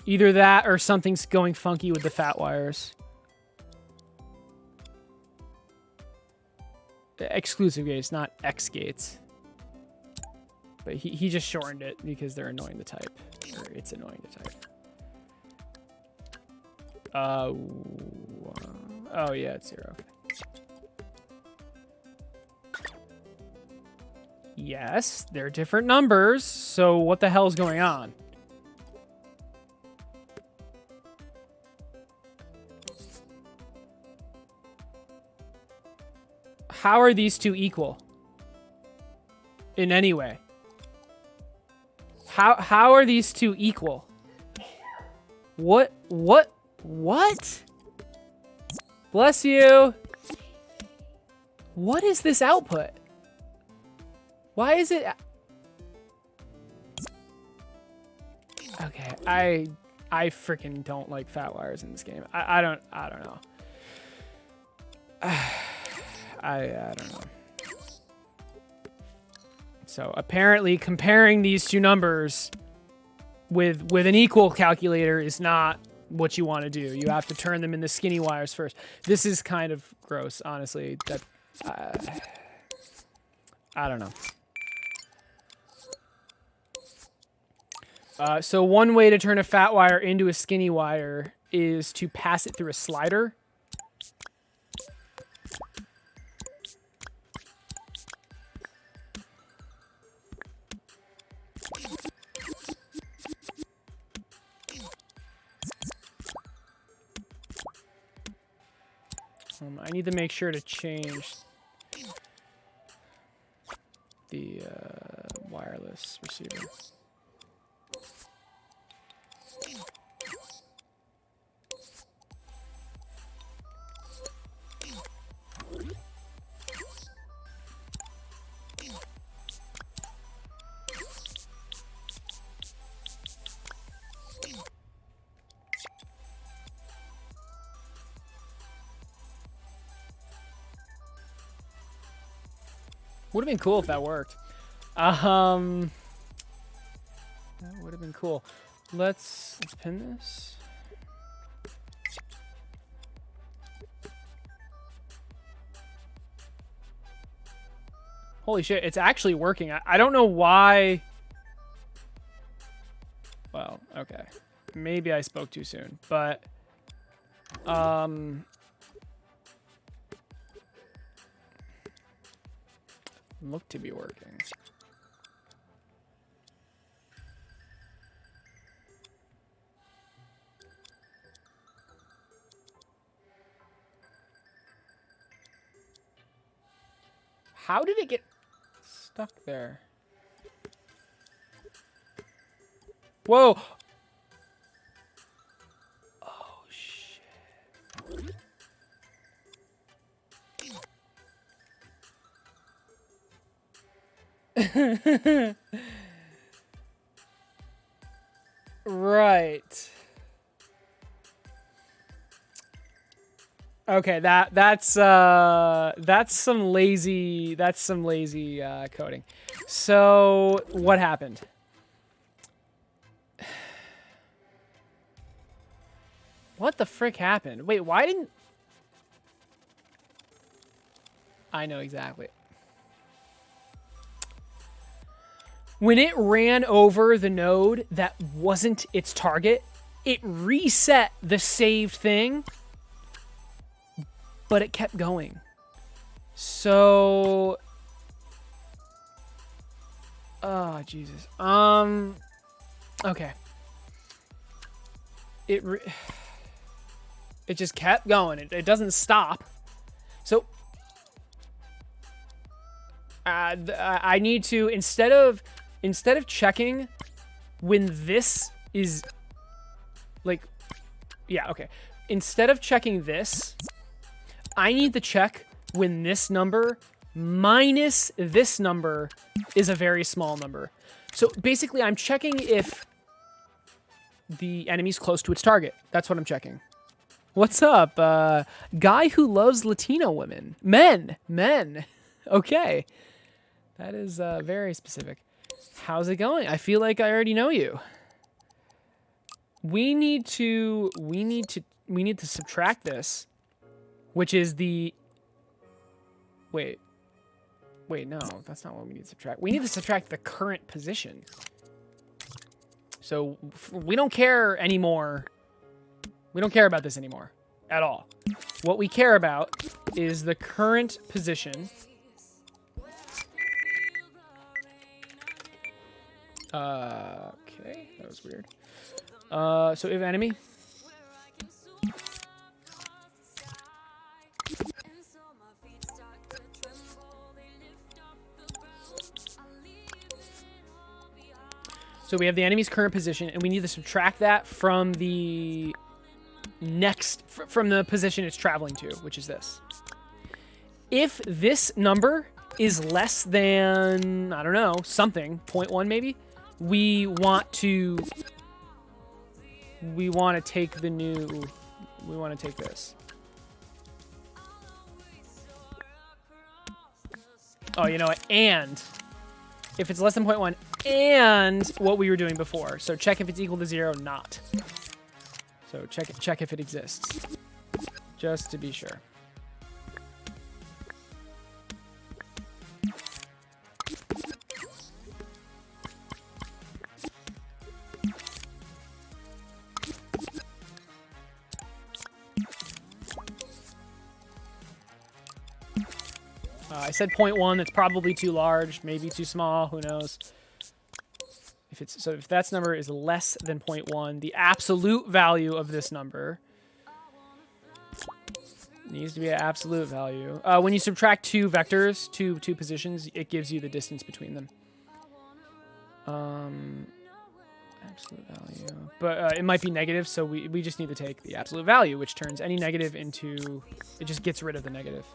Either that or something's going funky with the fat wires. Exclusive gates, not X gates. But he just shortened it because they're annoying to type. Or it's annoying to type. Oh yeah, it's 0. Okay. Yes, they're different numbers, so what the hell is going on? How are these two equal? In any way? How are these two equal? What? Bless you. What is this output? Why is it? Okay, I freaking don't like fat wires in this game. I don't know. I don't know. So apparently comparing these two numbers with an equal calculator is not what you want to do. You have to turn them into skinny wires first. This is kind of gross, honestly. That I don't know. So one way to turn a fat wire into a skinny wire is to pass it through a slider. I need to make sure to change the wireless receiver. Would have been cool if that worked. That would have been cool. Let's pin this. Holy shit, it's actually working. I don't know why. Well, okay. Maybe I spoke too soon, but look to be working. How did it get stuck there? Whoa! Oh, shit. Right. Okay, that's some lazy coding. So what happened? What the frick happened? Wait, why didn't I know exactly? When it ran over the node that wasn't its target, it reset the saved thing, but it kept going. So, oh Jesus. Okay. It just kept going. It doesn't stop. So, I need to instead of checking when this is like, yeah, okay. Instead of checking this, I need to check when this number minus this number is a very small number. So basically, I'm checking if the enemy's close to its target. That's what I'm checking. What's up? Guy who loves Latino women. Men. Okay. That is very specific. How's it going? I feel like I already know you. We need to subtract this, which is the wait, no, that's not what we need to subtract. We need to subtract the current position. So we don't care anymore. We don't care about this anymore at all. What we care about is the current position. Okay, that was weird. So if enemy. So we have the enemy's current position, and we need to subtract that from the from the position it's traveling to, which is this. If this number is less than, I don't know, something, 0.1 maybe, we want to take this. Oh, you know what? And if it's less than 0.1 and what we were doing before. So check if it's equal to 0, not. So check if it exists. Just to be sure. I said 0.1. That's probably too large, maybe too small. Who knows? If that number is less than 0.1, the absolute value of this number needs to be an absolute value. When you subtract two vectors, two positions, it gives you the distance between them. Absolute value, but it might be negative, so we just need to take the absolute value, which turns any negative into, it just gets rid of the negative.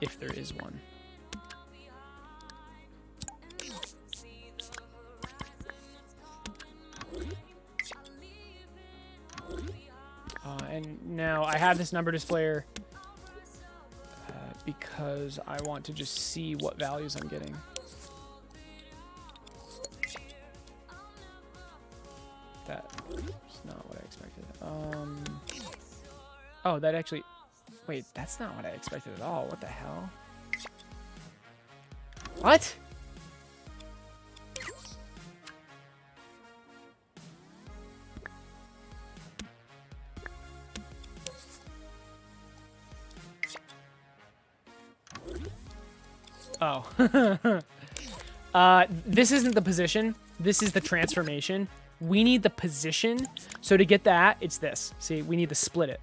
If there is one. And now I have this number displayer because I want to just see what values I'm getting. That's not what I expected. Oh, that actually... Wait, that's not what I expected at all. What the hell? What? Oh. This isn't the position. This is the transformation. We need the position. So to get that, it's this. See, we need to split it.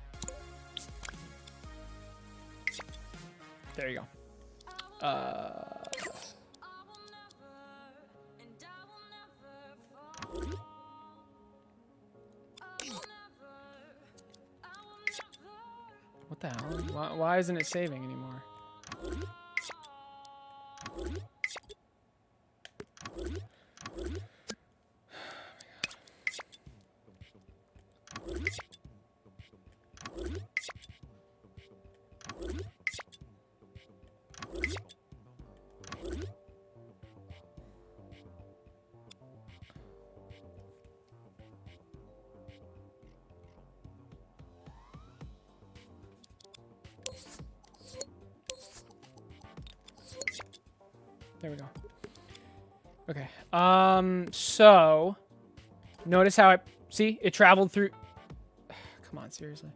There you go. What the hell? Why isn't it saving anymore? There we go. Okay. So notice how it traveled through. Come on, seriously.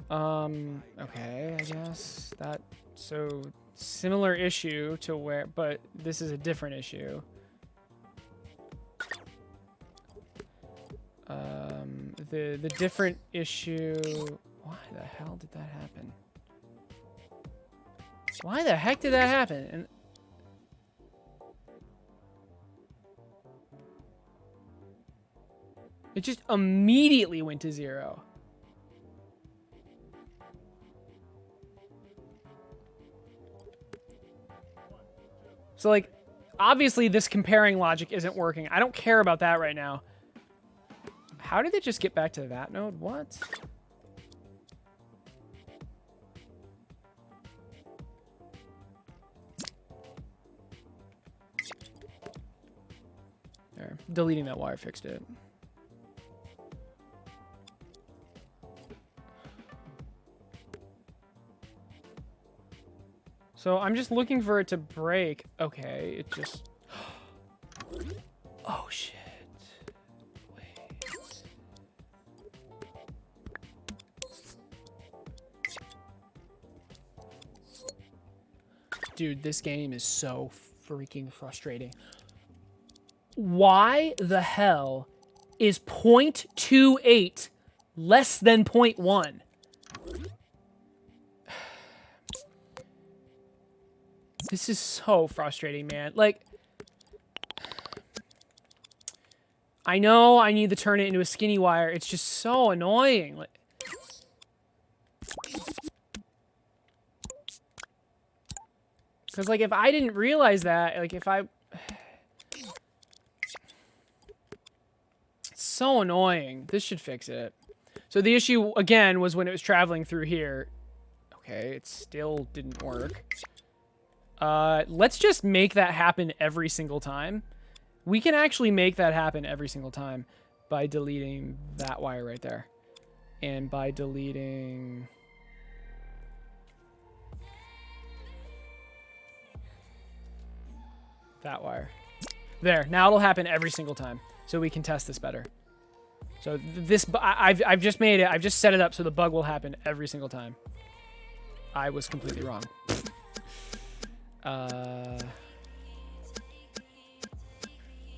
Okay, I guess that, so similar issue to where, but this is a different issue. The different issue, why the hell did that happen? Why the heck did that happen? And it just immediately went to 0. So, like, obviously this comparing logic isn't working. I don't care about that right now. How did it just get back to that node? What? There. Deleting that wire fixed it. So I'm just looking for it to break. Okay, it just... Oh, shit. Wait. Dude, this game is so freaking frustrating. Why the hell is 0.28 less than 0.1? This is so frustrating, man. Like, I know I need to turn it into a skinny wire. It's just so annoying. Like, because, like, if I didn't realize that, like, if I... It's so annoying. This should fix it. So the issue, again, was when it was traveling through here. Okay, it still didn't work. Let's just make that happen every single time. We can actually make that happen every single time by deleting that wire right there. And by deleting... that wire. There, now it'll happen every single time. So we can test this better. So this, I've just made it, I've just set it up so the bug will happen every single time. I was completely wrong. What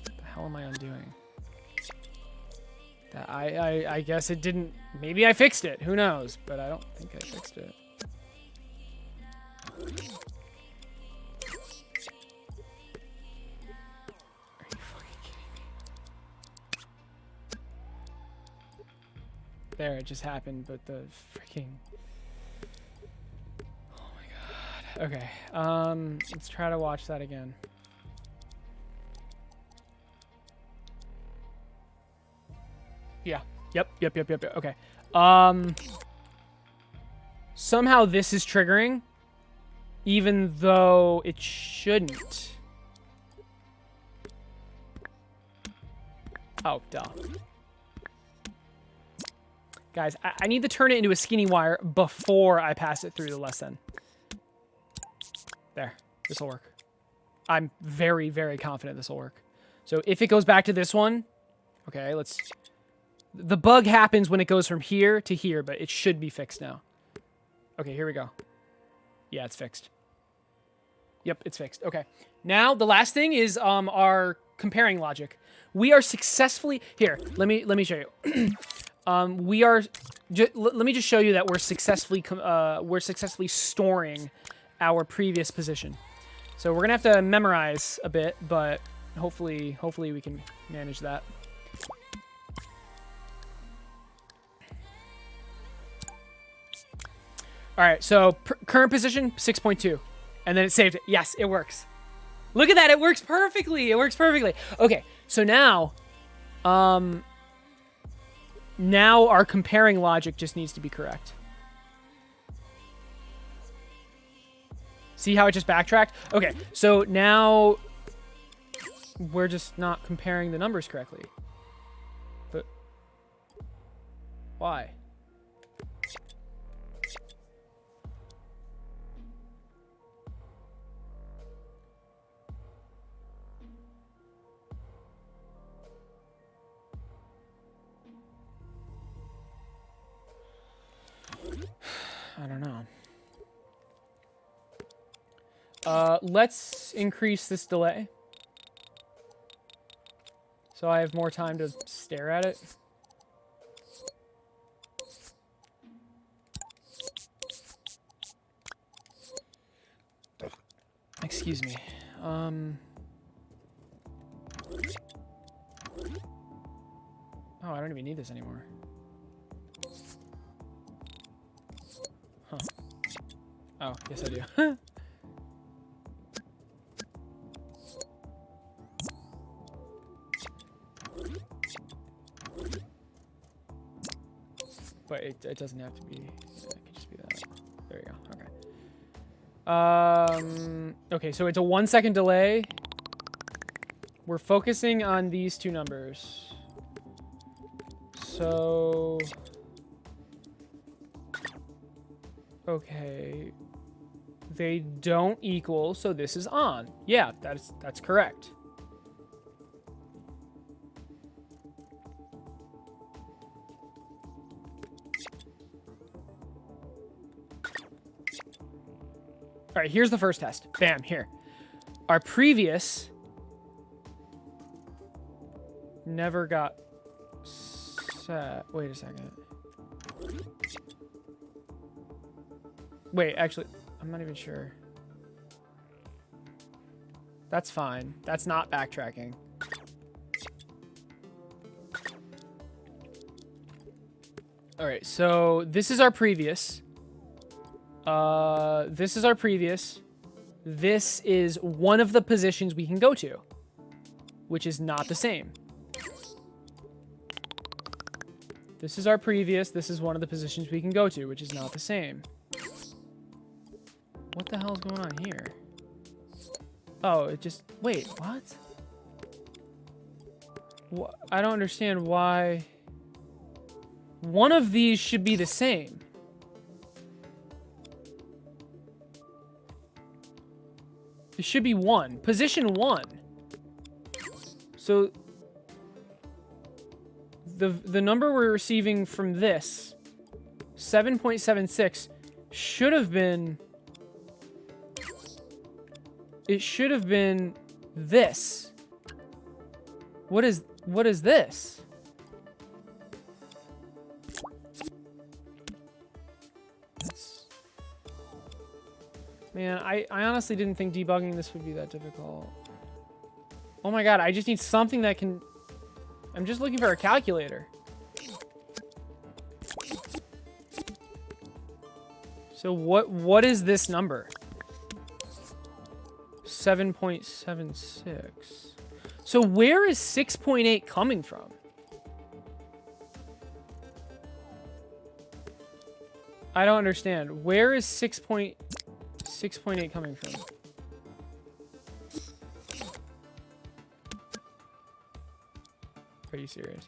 the hell am I undoing? That I guess it didn't, maybe I fixed it, who knows, but I don't think I fixed it. Are you fucking kidding me? There, it just happened, but the freaking... Okay, let's try to watch that again. Yeah, yep, okay. Somehow this is triggering, even though it shouldn't. Oh, duh. Guys, I need to turn it into a skinny wire before I pass it through the less than. There, this will work. I'm very, very confident this will work. So if it goes back to this one, okay, let's... The bug happens when it goes from here to here, but it should be fixed now. Okay, here we go. Yeah, it's fixed. Yep, it's fixed. Okay. Now, the last thing is our comparing logic. We are successfully... Here, let me show you. We are... let me just show you that we're successfully storing our previous position. So we're gonna have to memorize a bit, but hopefully we can manage that. All right, so current position 6.2, and then it saved it. Yes, it works. Look at that, it works perfectly. It works perfectly. Okay, so now, now our comparing logic just needs to be correct. See how it just backtracked? Okay, so now we're just not comparing the numbers correctly. But why? Let's increase this delay. So I have more time to stare at it. Excuse me. Oh, I don't even need this anymore. Huh. Oh, yes I do. But it doesn't have to be. Yeah, it could just be that. There you go. Okay. Okay, so it's a 1 second delay. We're focusing on these two numbers. So. Okay. They don't equal, so this is on. Yeah, that's correct. All right, here's the first test. Bam, here. Our previous never got set. Wait a second. Wait, actually, I'm not even sure. That's fine. That's not backtracking. All right, so this is our previous. This is our previous. This is one of the positions we can go to, which is not the same. This is our previous. This is one of the positions we can go to, which is not the same. What the hell is going on here? Oh, it just... Wait, what? I don't understand why... One of these should be the same. It should be 1. Position 1. So... The number we're receiving from this, 7.76, should have been... It should have been this. What is this? Man, I honestly didn't think debugging this would be that difficult. Oh my god, I just need something that can... I'm just looking for a calculator. So what is this number? 7.76. So where is 6.8 coming from? I don't understand. Where is 6.8 coming from? Are you serious?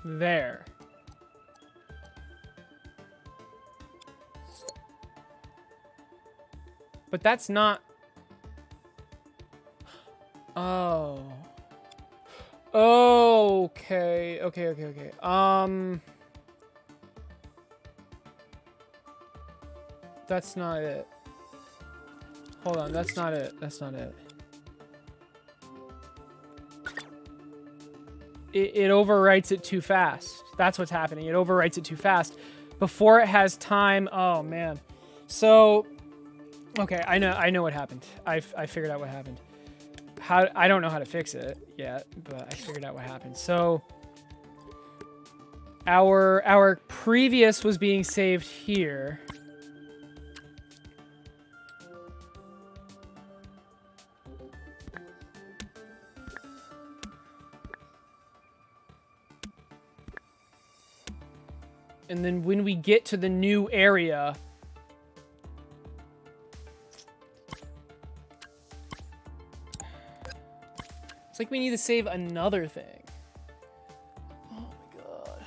There. But that's not... Oh. Okay. Okay. That's not it. Hold on, that's not it. That's not it. It overwrites it too fast. That's what's happening. It overwrites it too fast before it has time. Oh man. So, okay, I know what happened. I figured out what happened. I don't know how to fix it yet, but I figured out what happened. So, our previous was being saved here. And then when we get to the new area, it's like we need to save another thing. Oh my god.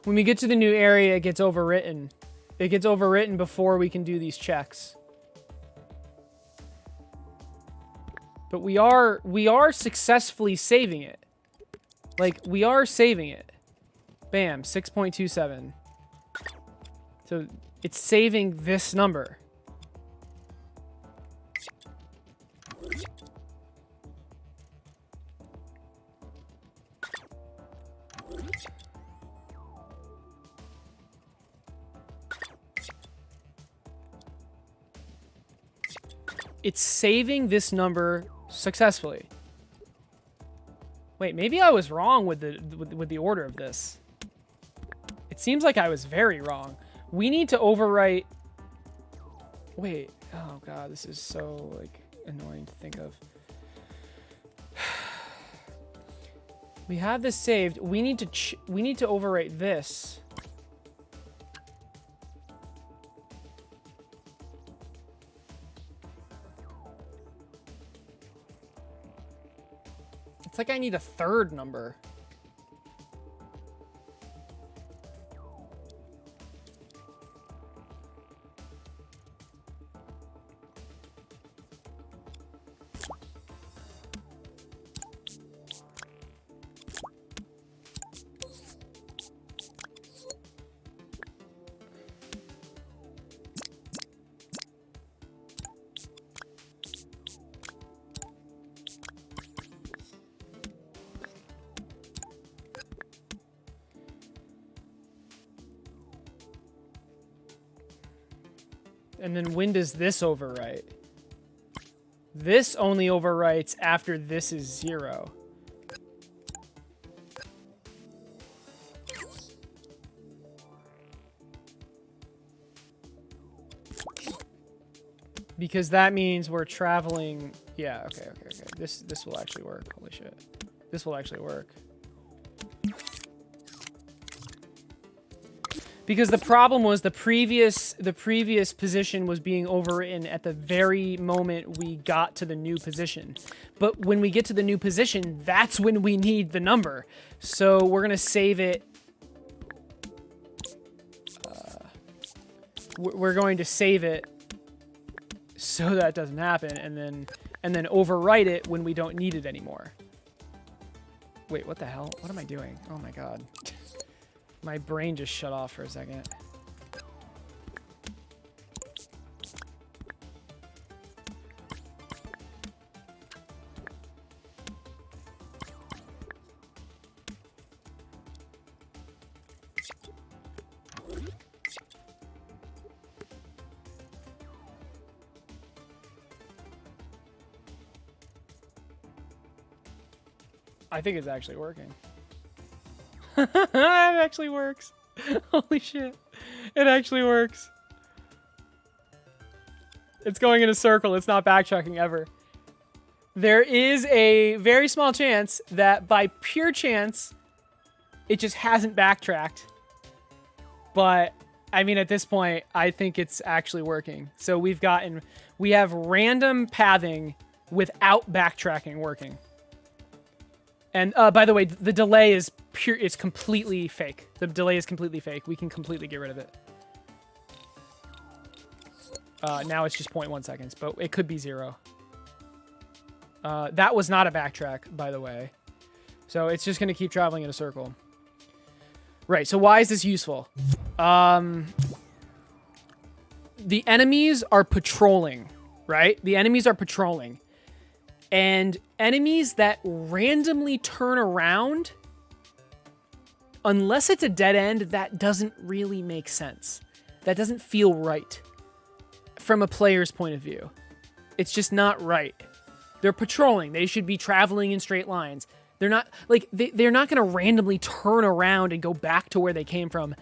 when we get to the new area, it gets overwritten. It gets overwritten before we can do these checks. But we are successfully saving it. Like, we are saving it. Bam, 6.27. So it's saving this number. It's saving this number successfully. Wait, maybe I was wrong with the order of this. It seems like I was very wrong. We need to overwrite. Wait. Oh god, this is so like annoying to think of. We have this saved. We need to overwrite this. It's like I need a third number. And then when does this overwrite? This only overwrites after this is 0. Because that means we're traveling. Yeah, okay. This will actually work. Holy shit. This will actually work. Because the problem was the previous position was being overwritten at the very moment we got to the new position. But when we get to the new position, that's when we need the number. So we're gonna save it. We're going to save it so that doesn't happen, and then overwrite it when we don't need it anymore. Wait, what the hell? What am I doing? Oh my god. My brain just shut off for a second. I think it's actually working. It actually works. Holy shit. It actually works. It's going in a circle. It's not backtracking ever. There is a very small chance that by pure chance, it just hasn't backtracked. But, I mean, at this point, I think it's actually working. So we have random pathing without backtracking working. And by the way, the delay is pure. It's completely fake. The delay is completely fake. We can completely get rid of it. Now it's just 0.1 seconds, but it could be 0. That was not a backtrack, by the way. So it's just going to keep traveling in a circle. Right, so why is this useful? The enemies are patrolling, right? The enemies are patrolling. And enemies that randomly turn around, unless it's a dead end, that doesn't really make sense. That doesn't feel right from a player's point of view. It's just not right. They're patrolling. They should be traveling in straight lines. They're not like they're not going to randomly turn around and go back to where they came from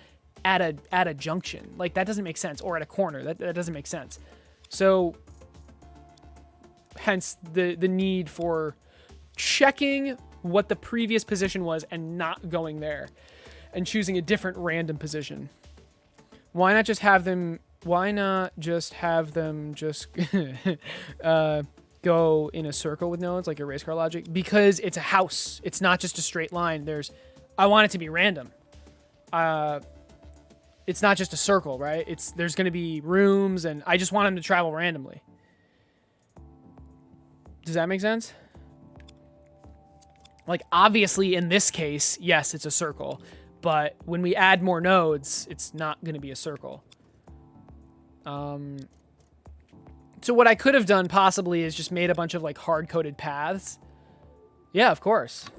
at a junction. Like that doesn't make sense, or at a corner. That doesn't make sense. So hence the need for checking what the previous position was and not going there and choosing a different random position. Why not just have them just go in a circle with nodes like your race car logic? Because it's a house. It's not just a straight line. I want it to be random. it's not just a circle, right? There's going to be rooms, and I just want them to travel randomly. Does that make sense? Like, obviously, in this case, yes, it's a circle. But when we add more nodes, it's not going to be a circle. So what I could have done, possibly, is just made a bunch of, like, hard-coded paths. Yeah, of course.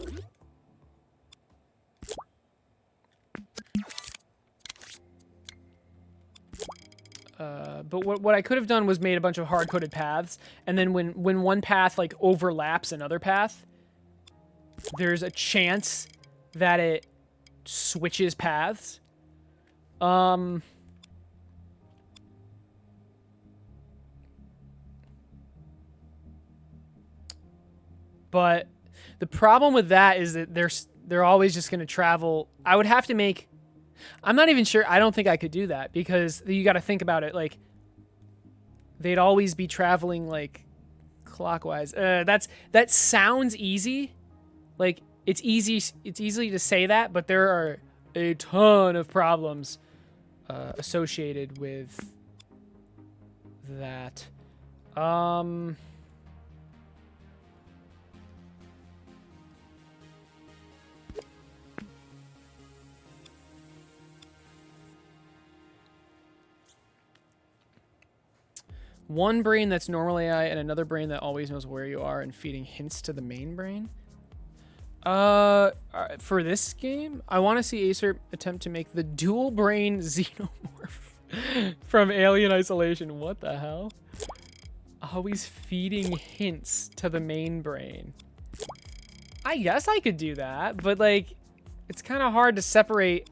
But what I could have done was made a bunch of hard-coded paths, and then when one path, like, overlaps another path, there's a chance that it switches paths. But the problem with that is that they're always just going to travel. I would have to make... I'm not even sure. I don't think I could do that because you got to think about it. Like, they'd always be traveling, like, clockwise. That sounds easy. Like, it's easy to say that, but there are a ton of problems associated with that. One brain that's normal AI and another brain that always knows where you are and feeding hints to the main brain. For this game, I want to see Aecert attempt to make the dual brain xenomorph from Alien Isolation. What the hell? Always feeding hints to the main brain. I guess I could do that, but like, it's kind of hard to separate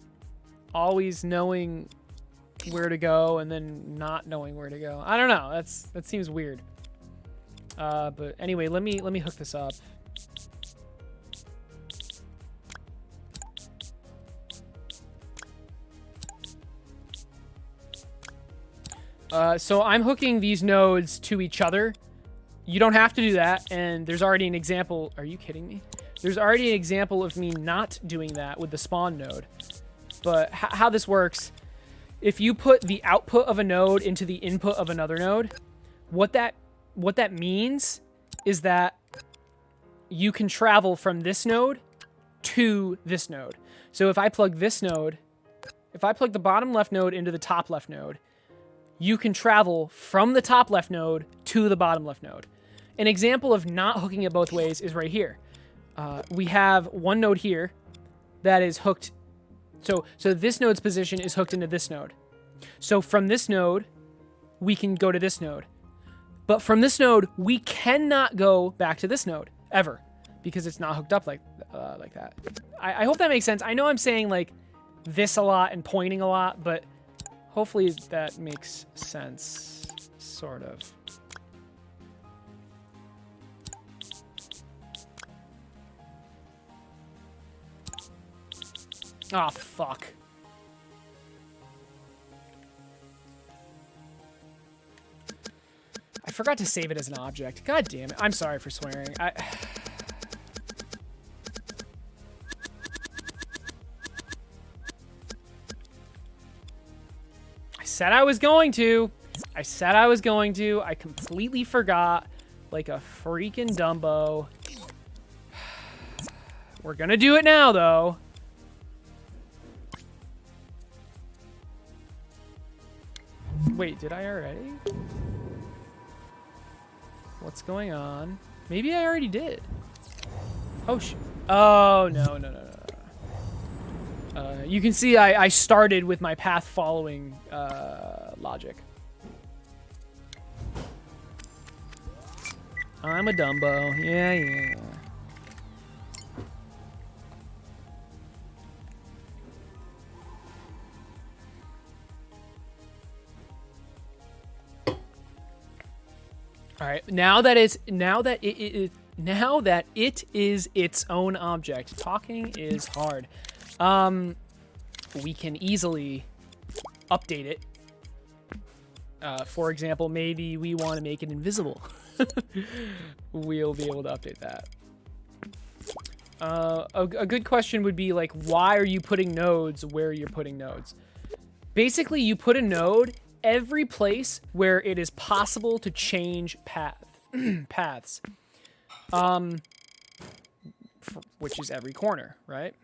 always knowing where to go and then not knowing where to go. I don't know. That seems weird. But anyway, let me hook this up. So I'm hooking these nodes to each other. You don't have to do that, and there's already an example. Are you kidding me? There's already an example of me not doing that with the spawn node. But how this works, if you put the output of a node into the input of another node, what that means is that you can travel from this node to this node. So if I plug this node, if I plug the bottom left node into the top left node, you can travel from the top left node to the bottom left node. An example of not hooking it both ways is right here. We have one node here that is hooked. So this node's position is hooked into this node. So from this node, we can go to this node. But from this node, we cannot go back to this node, ever. Because it's not hooked up like that. I hope that makes sense. I know I'm saying like this a lot and pointing a lot, but hopefully that makes sense, sort of. Oh, fuck. I forgot to save it as an object. God damn it. I'm sorry for swearing. I said I was going to. I said I was going to. I completely forgot. Like a freaking Dumbo. We're gonna do it now, though. Wait, did I already? What's going on? Maybe I already did. Oh, oh, no. You can see I started with my path following logic. I'm a Dumbo. Yeah. All right, now that it is its own object. Talking is hard. We can easily update it. For example, maybe we want to make it invisible. We'll be able to update that. A good question would be like, why are you putting nodes where you're putting nodes? Basically, you put a node every place where it is possible to change paths. Which is every corner, right?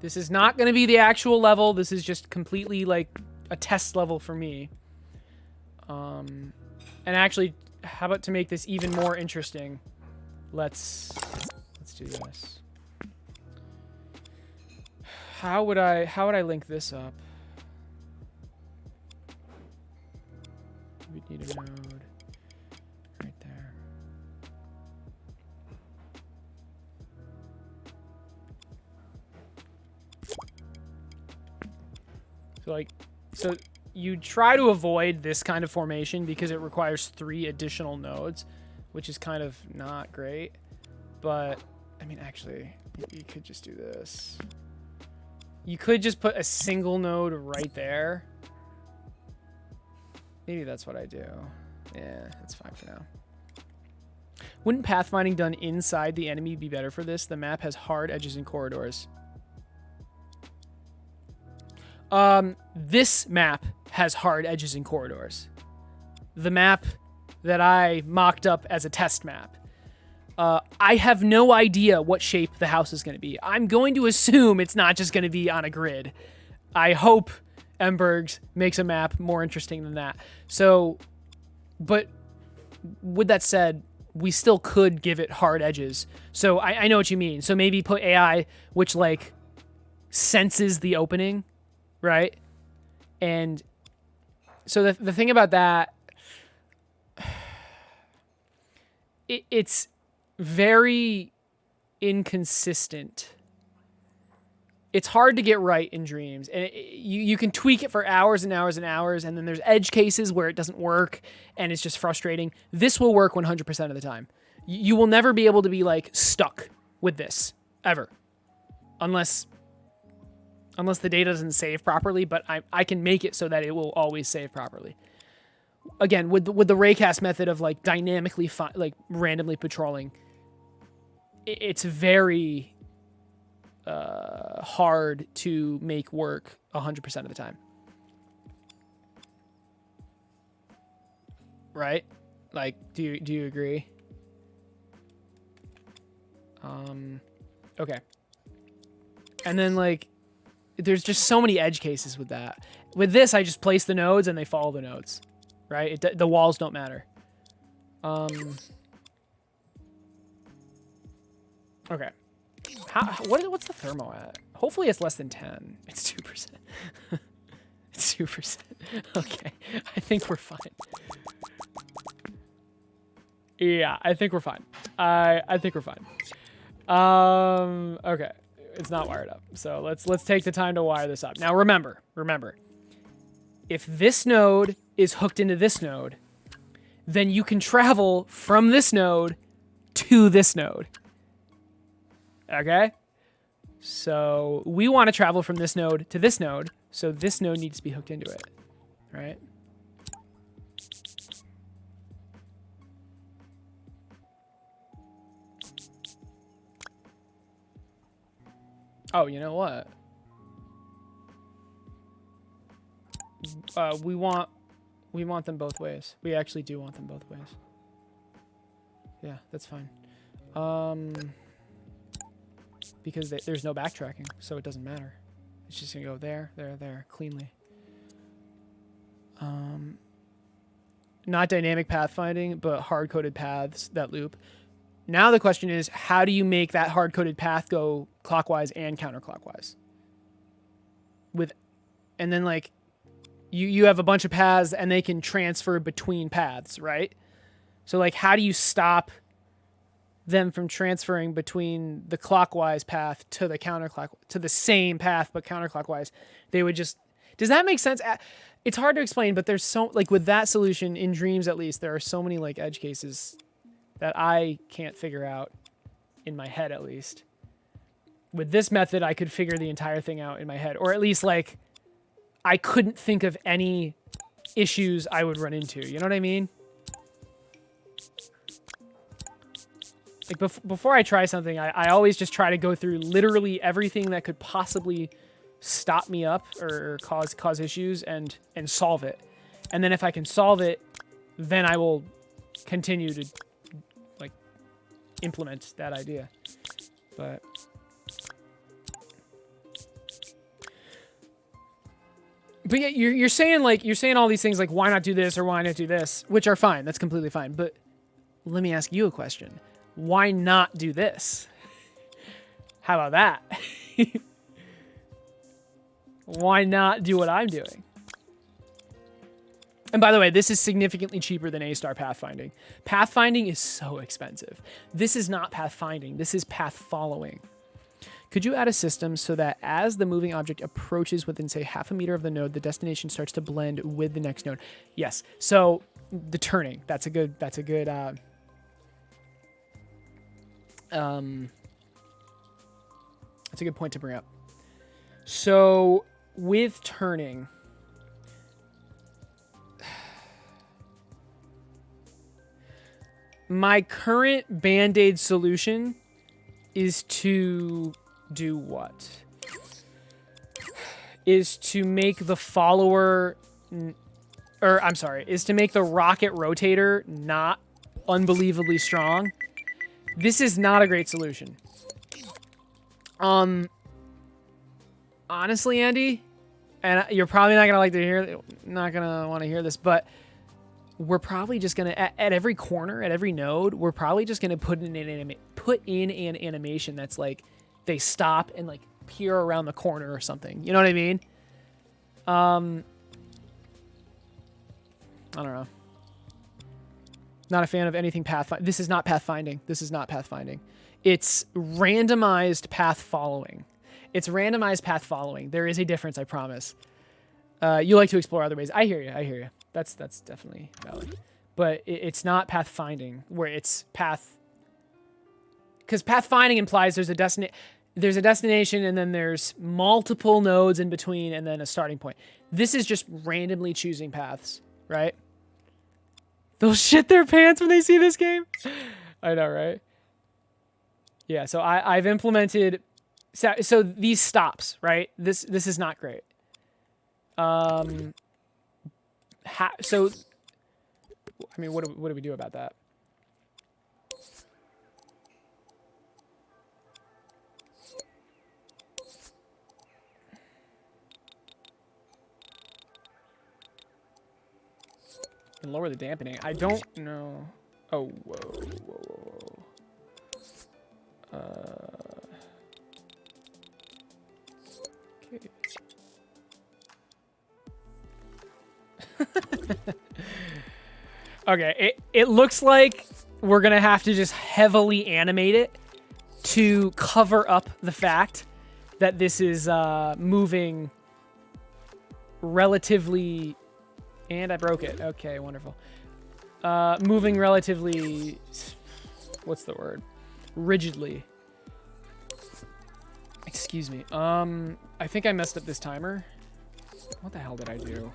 This is not going to be the actual level. This is just completely like a test level for me. And actually, how about to make this even more interesting? Let's do this. How would I link this up? We'd need a node right there. So you try to avoid this kind of formation because it requires 3 additional nodes, which is kind of not great. But I mean, actually, you could just do this. You could just put a single node right there. Maybe that's what I do. Yeah, that's fine for now. Wouldn't pathfinding done inside the enemy be better for this? The map has hard edges and corridors. This map has hard edges and corridors. The map that I mocked up as a test map. I have no idea what shape the house is going to be. I'm going to assume it's not just going to be on a grid. I hope Embergs makes a map more interesting than that. So, but with that said, we still could give it hard edges. So I know what you mean. So maybe put AI which like senses the opening, right? And so the thing about that, it's very inconsistent. It's hard to get right in Dreams, and you can tweak it for hours and hours and hours, and then there's edge cases where it doesn't work, and it's just frustrating. This will work 100% of the time. You will never be able to be like stuck with this ever, unless the data doesn't save properly. But I can make it so that it will always save properly. Again, with the raycast method of like dynamically like randomly patrolling, it's very hard to make work 100% of the time. Right? Like, do you agree? Okay. And then like, there's just so many edge cases with that. With this, I just place the nodes and they follow the nodes. Right? The walls don't matter. Okay. What's the thermo at? Hopefully it's less than 10. It's 2%. It's 2%. Okay. I think we're fine. Yeah, I think we're fine. I think we're fine. Okay. It's not wired up. So let's take the time to wire this up. Now remember. If this node is hooked into this node, then you can travel from this node to this node. Okay? So we want to travel from this node to this node, so this node needs to be hooked into it, right? Oh, you know what? We want them both ways. We actually do want them both ways. Yeah, that's fine. Because there's no backtracking, so it doesn't matter. It's just gonna go there, there, there, cleanly. Not dynamic pathfinding, but hard-coded paths that loop. Now the question is, how do you make that hard-coded path go clockwise and counterclockwise? And then like, you have a bunch of paths and they can transfer between paths, right? So like, how do you stop them from transferring between the clockwise path to the counterclockwise, to the same path but counterclockwise? They would just, does that make sense? It's hard to explain, but there's so, like with that solution in Dreams at least, there are so many like edge cases that I can't figure out in my head at least. With this method, I could figure the entire thing out in my head, or at least like I couldn't think of any issues I would run into. You know what I mean? Like before I try something, I always just try to go through literally everything that could possibly stop me up or cause issues and solve it. And then if I can solve it, then I will continue to like implement that idea. But yeah, you're saying all these things like why not do this or why not do this, which are fine. That's completely fine. But let me ask you a question. Why not do this? How about that? Why not do what I'm doing? And by the way, this is significantly cheaper than A-star pathfinding. Pathfinding is so expensive. This is not pathfinding. This is path following. Could you add a system so that as the moving object approaches within, say, half a meter of the node, the destination starts to blend with the next node? Yes. So the turning, that's a good point to bring up. So with turning, my current Band-Aid solution is to do what? Is to make the follower, is to make the rocket rotator not unbelievably strong. This is not a great solution. Honestly, Andy, and you're probably not gonna want to hear this, but we're probably just gonna at every corner, at every node, we're probably just gonna put in an animation that's like they stop and like peer around the corner or something. You know what I mean? I don't know. Not a fan of anything pathfinding. This is not pathfinding. This is not pathfinding. It's randomized path following. It's randomized path following. There is a difference, I promise. You like to explore other ways. I hear you. I hear you. That's definitely valid. But it's not pathfinding where it's path. Because pathfinding implies there's a destination and then there's multiple nodes in between and then a starting point. This is just randomly choosing paths, right? They'll shit their pants when they see this game. I know, right? Yeah, so I've implemented... So these stops, right? This is not great. So, I mean, what do we do about that? And lower the dampening. I don't know. Oh, whoa. Okay. Okay, it looks like we're gonna have to just heavily animate it to cover up the fact that this is moving relatively... And I broke it. Okay, wonderful. Moving relatively... What's the word? Rigidly. Excuse me. I think I messed up this timer. What the hell did I do?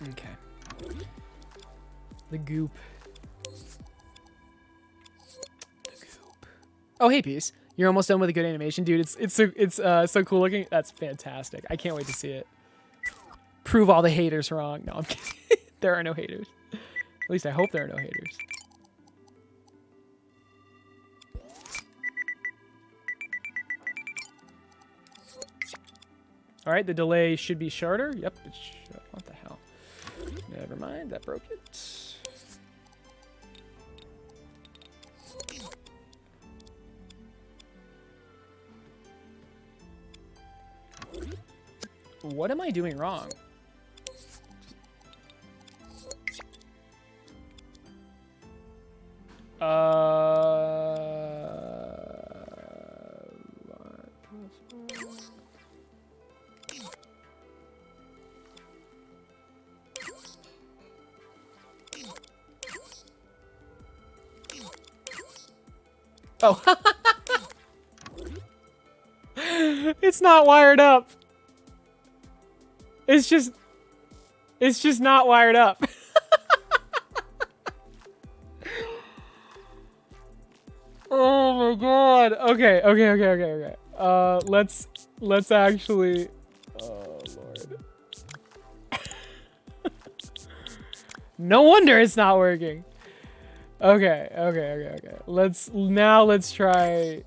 Okay. The goop. Oh, hey, Peace. You're almost done with a good animation, dude. It's so cool looking. That's fantastic. I can't wait to see it. Prove all the haters wrong. No, I'm kidding. There are no haters. At least I hope there are no haters. All right, the delay should be shorter. Yep. What the hell? Never mind. That broke it. What am I doing wrong? Oh. It's not wired up. It's just not wired up. Oh my god. Okay. Let's actually. Oh lord. No wonder it's not working. Okay. Let's try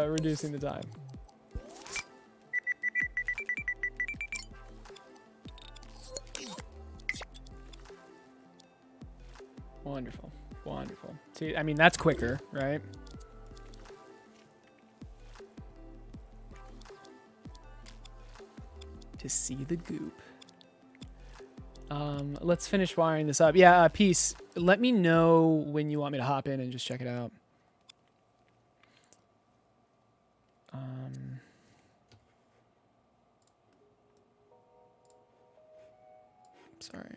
reducing the time. Wonderful. See, I mean, that's quicker, right? To see the goop. Let's finish wiring this up. Yeah, Peace. Let me know when you want me to hop in and just check it out. Sorry.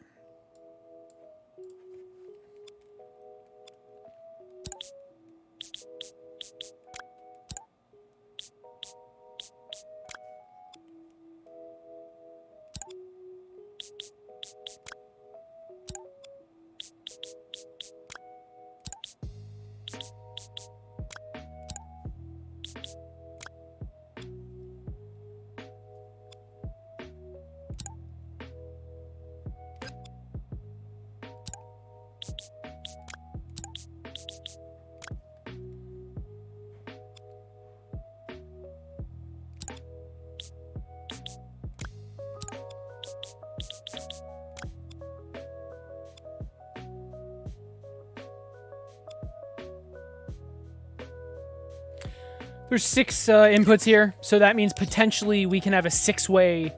There's 6 inputs here, so that means potentially we can have a 6-way...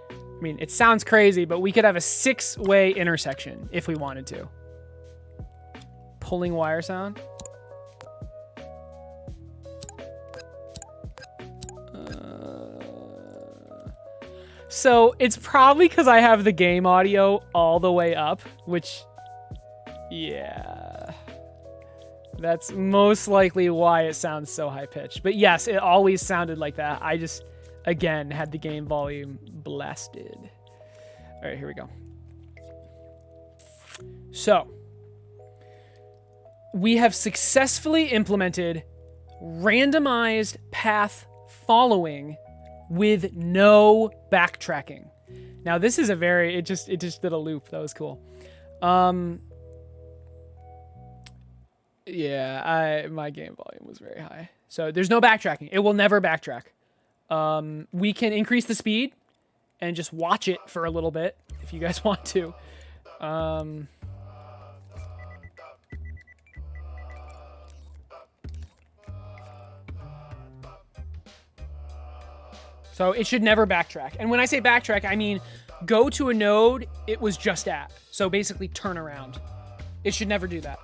I mean, it sounds crazy, but we could have a 6-way intersection if we wanted to. Pulling wire sound. So it's probably because I have the game audio all the way up, which... Yeah... That's most likely why it sounds so high-pitched. But yes, it always sounded like that. I just, again, had the game volume blasted. All right, here we go. So, we have successfully implemented randomized path following with no backtracking. Now, this is a very... It just did a loop. That was cool. Yeah, my game volume was very high. So there's no backtracking. It will never backtrack. We can increase the speed and just watch it for a little bit if you guys want to. So it should never backtrack. And when I say backtrack, I mean go to a node it was just at. So basically turn around. It should never do that.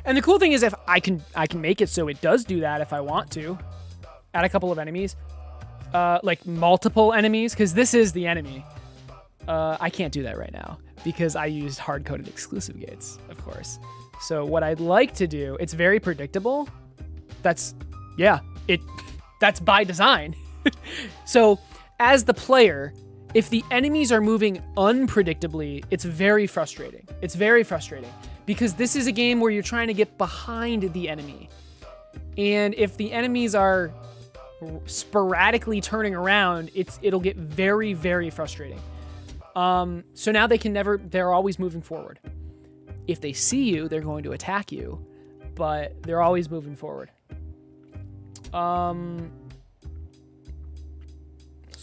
And the cool thing is if I can make it so it does do that if I want to. Add a couple of enemies. Like multiple enemies, because this is the enemy. I can't do that right now because I used hard-coded exclusive gates, of course. So what I'd like to do, it's very predictable. That's by design. So as the player, if the enemies are moving unpredictably, it's very frustrating. It's very frustrating. Because this is a game where you're trying to get behind the enemy. And if the enemies are sporadically turning around, it'll get very, very frustrating. So now they're always moving forward. If they see you, they're going to attack you, but they're always moving forward. So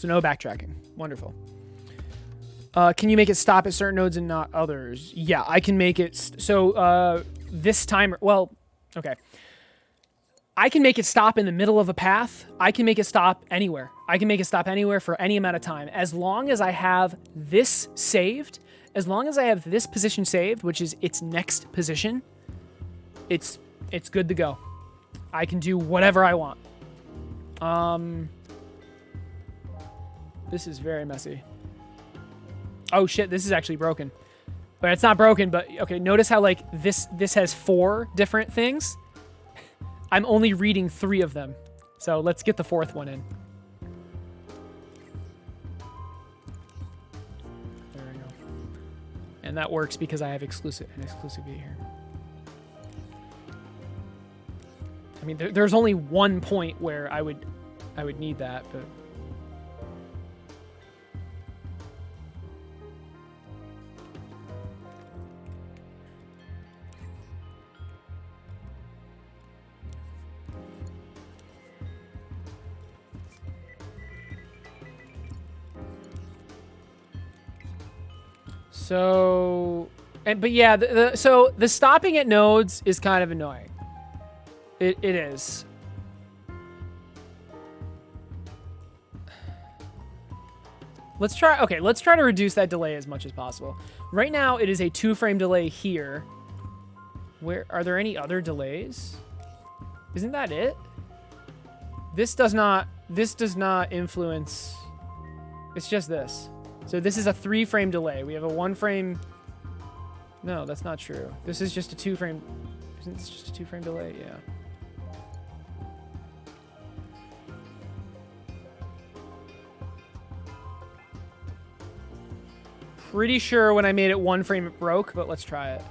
no backtracking. Wonderful. Can you make it stop at certain nodes and not others? Yeah, I can make it... this timer... Well, okay. I can make it stop in the middle of a path. I can make it stop anywhere. I can make it stop anywhere for any amount of time. As long as I have this saved, as long as I have this position saved, which is its next position, it's good to go. I can do whatever I want. This is very messy. Oh shit, this is actually broken. But it's not broken, but okay, notice how like this has 4 different things. I'm only reading 3 of them. So let's get the 4th one in. There we go. And that works because I have an exclusivity here. I mean, there's only one point where I would need that, but but yeah, so the stopping at nodes is kind of annoying. It is. Let's try to reduce that delay as much as possible. Right now it is a 2-frame delay here. Where are there any other delays? Isn't that it? This does not influence. It's just this. So this is a 3-frame delay. We have a 1-frame. No, that's not true. This is just a 2-frame. Isn't this just a 2-frame delay? Yeah. Pretty sure when I made it 1 frame it broke, but let's try it.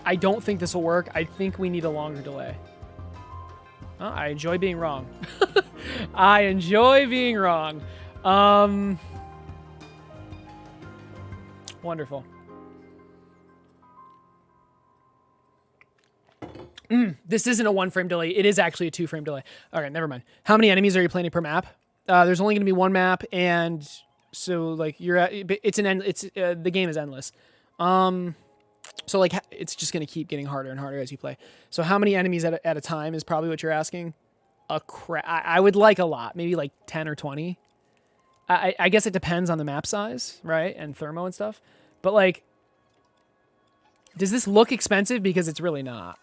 I don't think this will work. I think we need a longer delay. Oh, I enjoy being wrong. I enjoy being wrong. Wonderful. This isn't a 1-frame delay. It is actually a 2-frame delay. Okay, never mind. How many enemies are you planning per map? There's only going to be 1 map, and so like you're at, the game is endless. So like it's just going to keep getting harder and harder as you play. So how many enemies at a time is probably what you're asking. I would like a lot, maybe like 10 or 20. I guess it depends on the map size, right, and thermo and stuff. But like, does this look expensive? Because it's really not.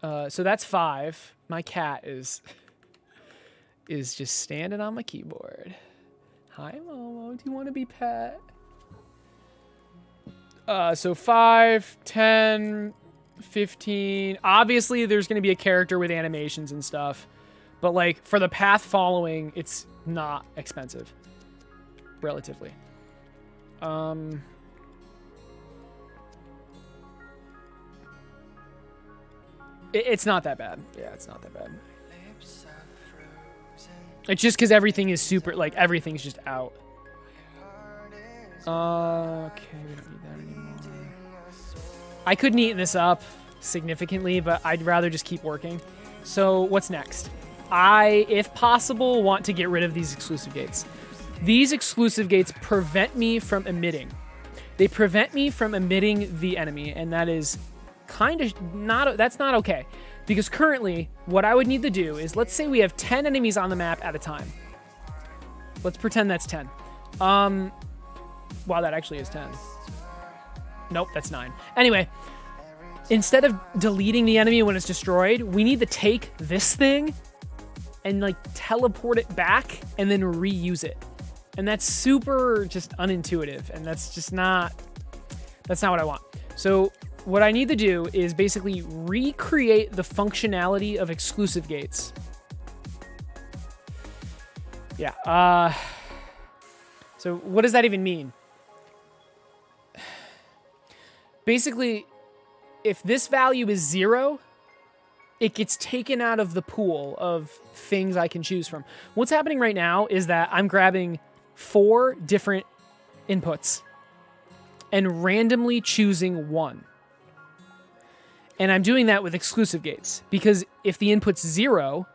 So that's 5. My cat is just standing on my keyboard. Hi, Momo. Do you want to be pet? So 5, 10, 15. Obviously, there's going to be a character with animations and stuff. But, like, for the path following, it's not expensive. Relatively. It's not that bad. Yeah, it's not that bad. It's just because everything is super, like, everything's just out. Okay, we don't need that anymore. I could neaten this up significantly, but I'd rather just keep working. So what's next? I, if possible, want to get rid of these exclusive gates. These exclusive gates prevent me from emitting. They prevent me from emitting the enemy, and that is kind of not, that's not okay. Because currently, what I would need to do is, let's say we have 10 enemies on the map at a time. Let's pretend that's 10. Wow, that actually is 10. Nope, that's 9. Anyway, instead of deleting the enemy when it's destroyed, we need to take this thing and like teleport it back and then reuse it. And that's super just unintuitive, and that's just not, that's not what I want. So what I need to do is basically recreate the functionality of exclusive gates. Yeah, so what does that even mean? Basically, if this value is 0, it gets taken out of the pool of things I can choose from. What's happening right now is that I'm grabbing 4 different inputs and randomly choosing one. And I'm doing that with exclusive gates, because if the input's 0,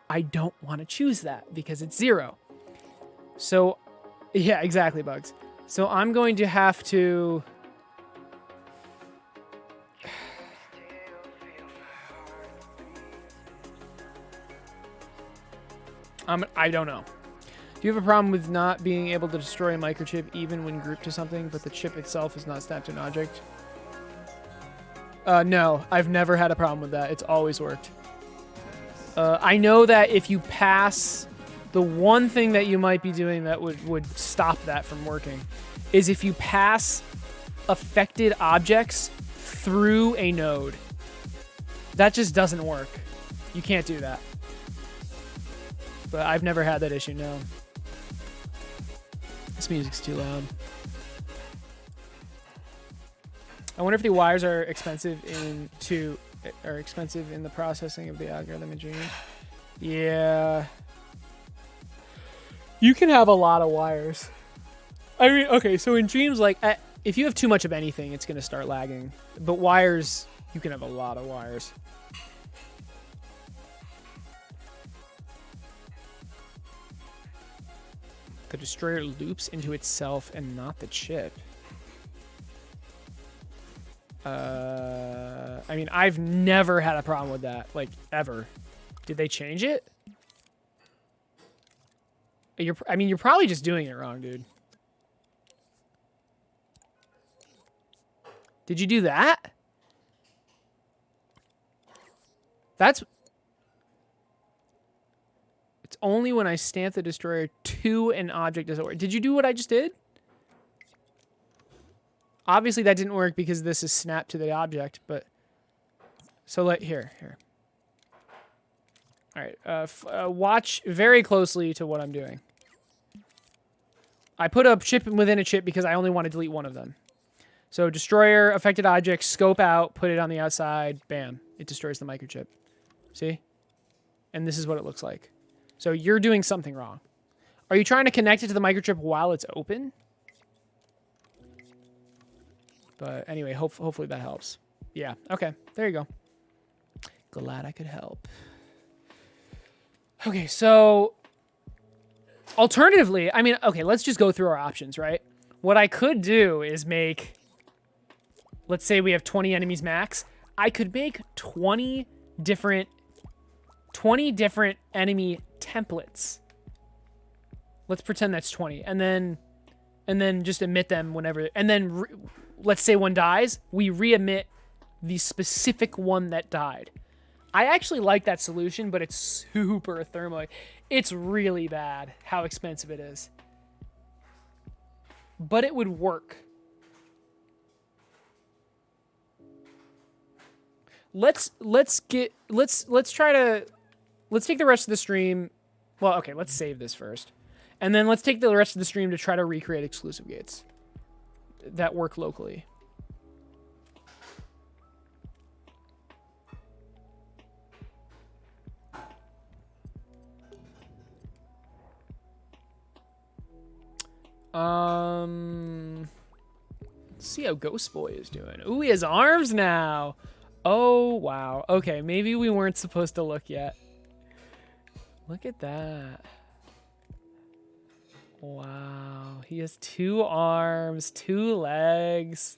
I don't want to choose that because it's 0. So, yeah, exactly, Bugs. So I'm going to have to... I don't know. Do you have a problem with not being able to destroy a microchip even when grouped to something, but the chip itself is not snapped to an object? No, I've never had a problem with that. It's always worked. I know that if you pass, the one thing that you might be doing that would stop that from working is if you pass affected objects through a node. That just doesn't work. You can't do that. But I've never had that issue, no. This music's too loud. I wonder if the wires are expensive in the processing of the algorithm in Dream. Yeah. You can have a lot of wires. I mean, okay, so in Dreams, like, if you have too much of anything, it's going to start lagging. But wires, you can have a lot of wires. The destroyer loops into itself and not the chip. I mean, I've never had a problem with that, like, ever. Did they change it? I mean, you're probably just doing it wrong, dude. Did you do that? It's only when I stamp the destroyer to an object does it work. Did you do what I just did? Obviously that didn't work because this is snapped to the object, but so here. All right, watch very closely to what I'm doing. I put a chip within a chip because I only want to delete one of them. So destroyer, affected object, scope out, put it on the outside, bam. It destroys the microchip. See? And this is what it looks like. So you're doing something wrong. Are you trying to connect it to the microchip while it's open? But anyway, hopefully that helps. Yeah, okay, there you go. Glad I could help. Okay, so alternatively, I mean, okay, let's just go through our options, right? What I could do is make, let's say we have 20 enemies max. I could make 20 different enemy templates. Let's pretend that's 20, and then just emit them whenever, and then let's say one dies, we re-emit the specific one that died. I actually like that solution, but it's super thermo. It's really bad how expensive it is. But it would work. Let's take the rest of the stream. Well, okay, let's save this first. And then let's take the rest of the stream to try to recreate exclusive gates that work locally. Let's see how Ghost Boy is doing. Ooh, he has arms now. Oh, wow. Okay, maybe we weren't supposed to look yet. Look at that. Wow, he has 2 arms, 2 legs.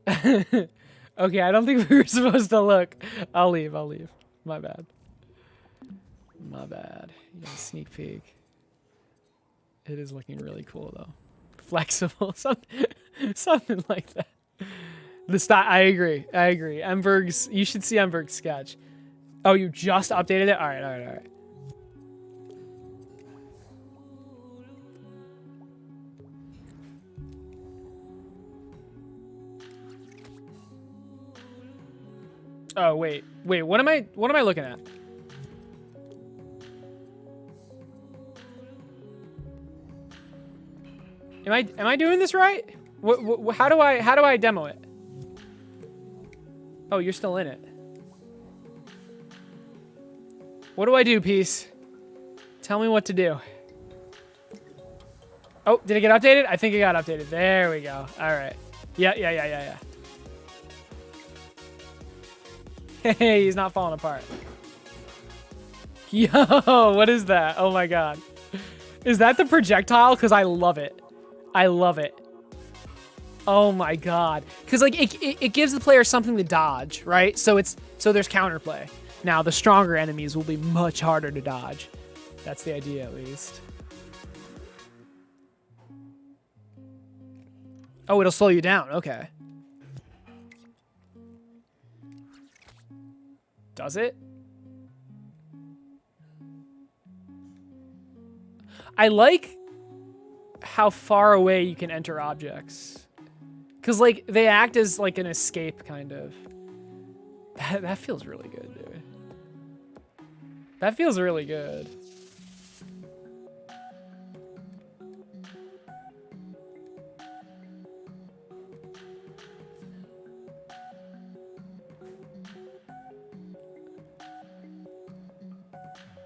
Okay, I don't think we were supposed to look. I'll leave. My bad. You got a sneak peek. It is looking really cool, though. Flexible, something like that. The style, I agree. You should see Emberg's sketch. Oh, you just updated it? All right. Oh, wait. What am I looking at? Am I doing this right? How do I demo it? Oh, you're still in it. What do I do, Peace? Tell me what to do. Oh, did it get updated? I think it got updated. There we go. All right. Yeah. Hey, he's not falling apart. Yo, what is that? Oh my god. Is that the projectile? Because I love it. Oh my god. Because like it gives the player something to dodge, right? So there's counterplay. Now the stronger enemies will be much harder to dodge. That's the idea, at least. Oh, it'll slow you down. Okay. Does it? I like how far away you can enter objects. Because, like, they act as, like, an escape, kind of. That feels really good, dude. That feels really good.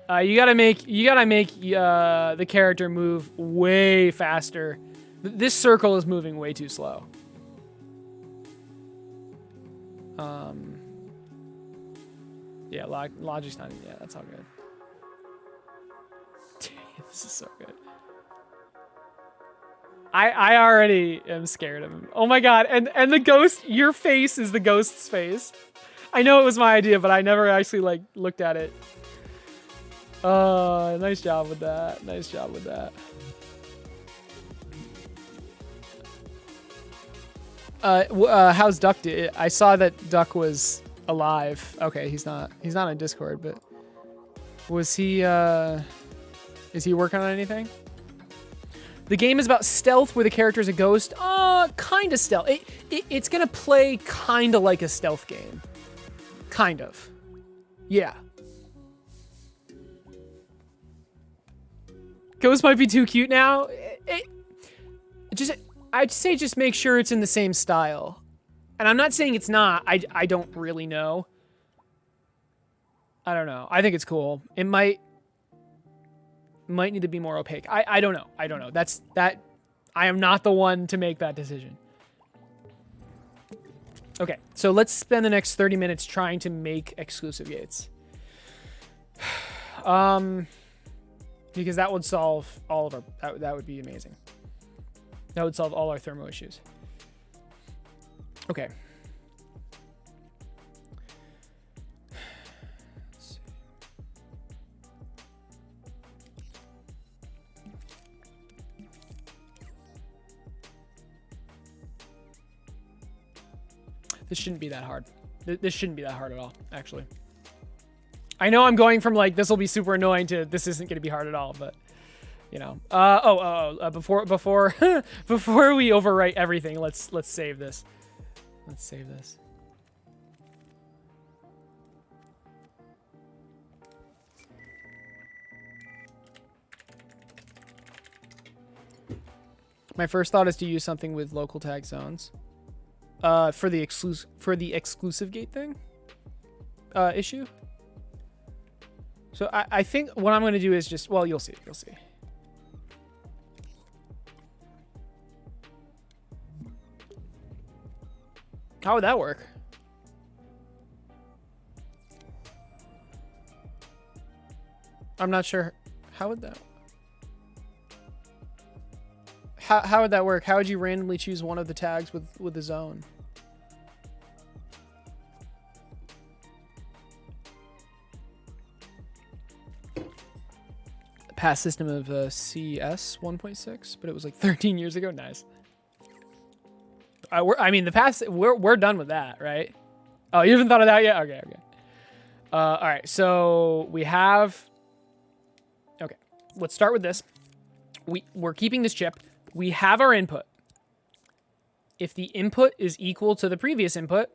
You gotta make the character move way faster. This circle is moving way too slow. Yeah, logic's not. Yeah, that's all good. This is so good. I already am scared of him. Oh my god! And the ghost, your face is the ghost's face. I know it was my idea, but I never actually like looked at it. Nice job with that. Nice job with that. How's Duck? I saw that Duck was alive. Okay, he's not on Discord, but was he? Is he working on anything? The game is about stealth, where the character is a ghost. Kind of stealth. It's gonna play kind of like a stealth game. Kind of. Yeah. Ghost might be too cute now. I'd say just make sure it's in the same style. And I'm not saying it's not. I don't really know. I don't know. I think it's cool. It might need to be more opaque. I don't know. I don't know. That. I am not the one to make that decision. Okay, so let's spend the next 30 minutes trying to make exclusive gates. Because that would solve all of our... That would be amazing. That would solve all our thermo issues. Okay. Let's see. This shouldn't be that hard. This shouldn't be that hard at all, actually. I know I'm going from like this will be super annoying to this isn't going to be hard at all, but you know. Before before we overwrite everything, let's save this. Let's save this. My first thought is to use something with local tag zones. For the exclusive gate thing issue. So I think what I'm going to do is just, well, you'll see. How would that work? I'm not sure. How would that? How would that work? How would you randomly choose one of the tags with the zone? Past system of CS 1.6, but it was like 13 years ago. Nice. I mean, the past, we're done with that, right? Oh, you haven't thought of that yet? Okay. All right, so we have... Okay, let's start with this. We're keeping this chip. We have our input. If the input is equal to the previous input,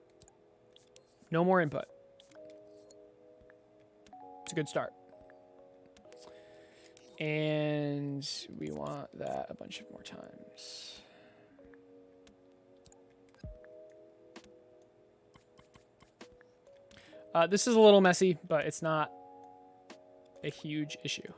no more input. It's a good start. And we want that a bunch of more times. This is a little messy, but it's not a huge issue.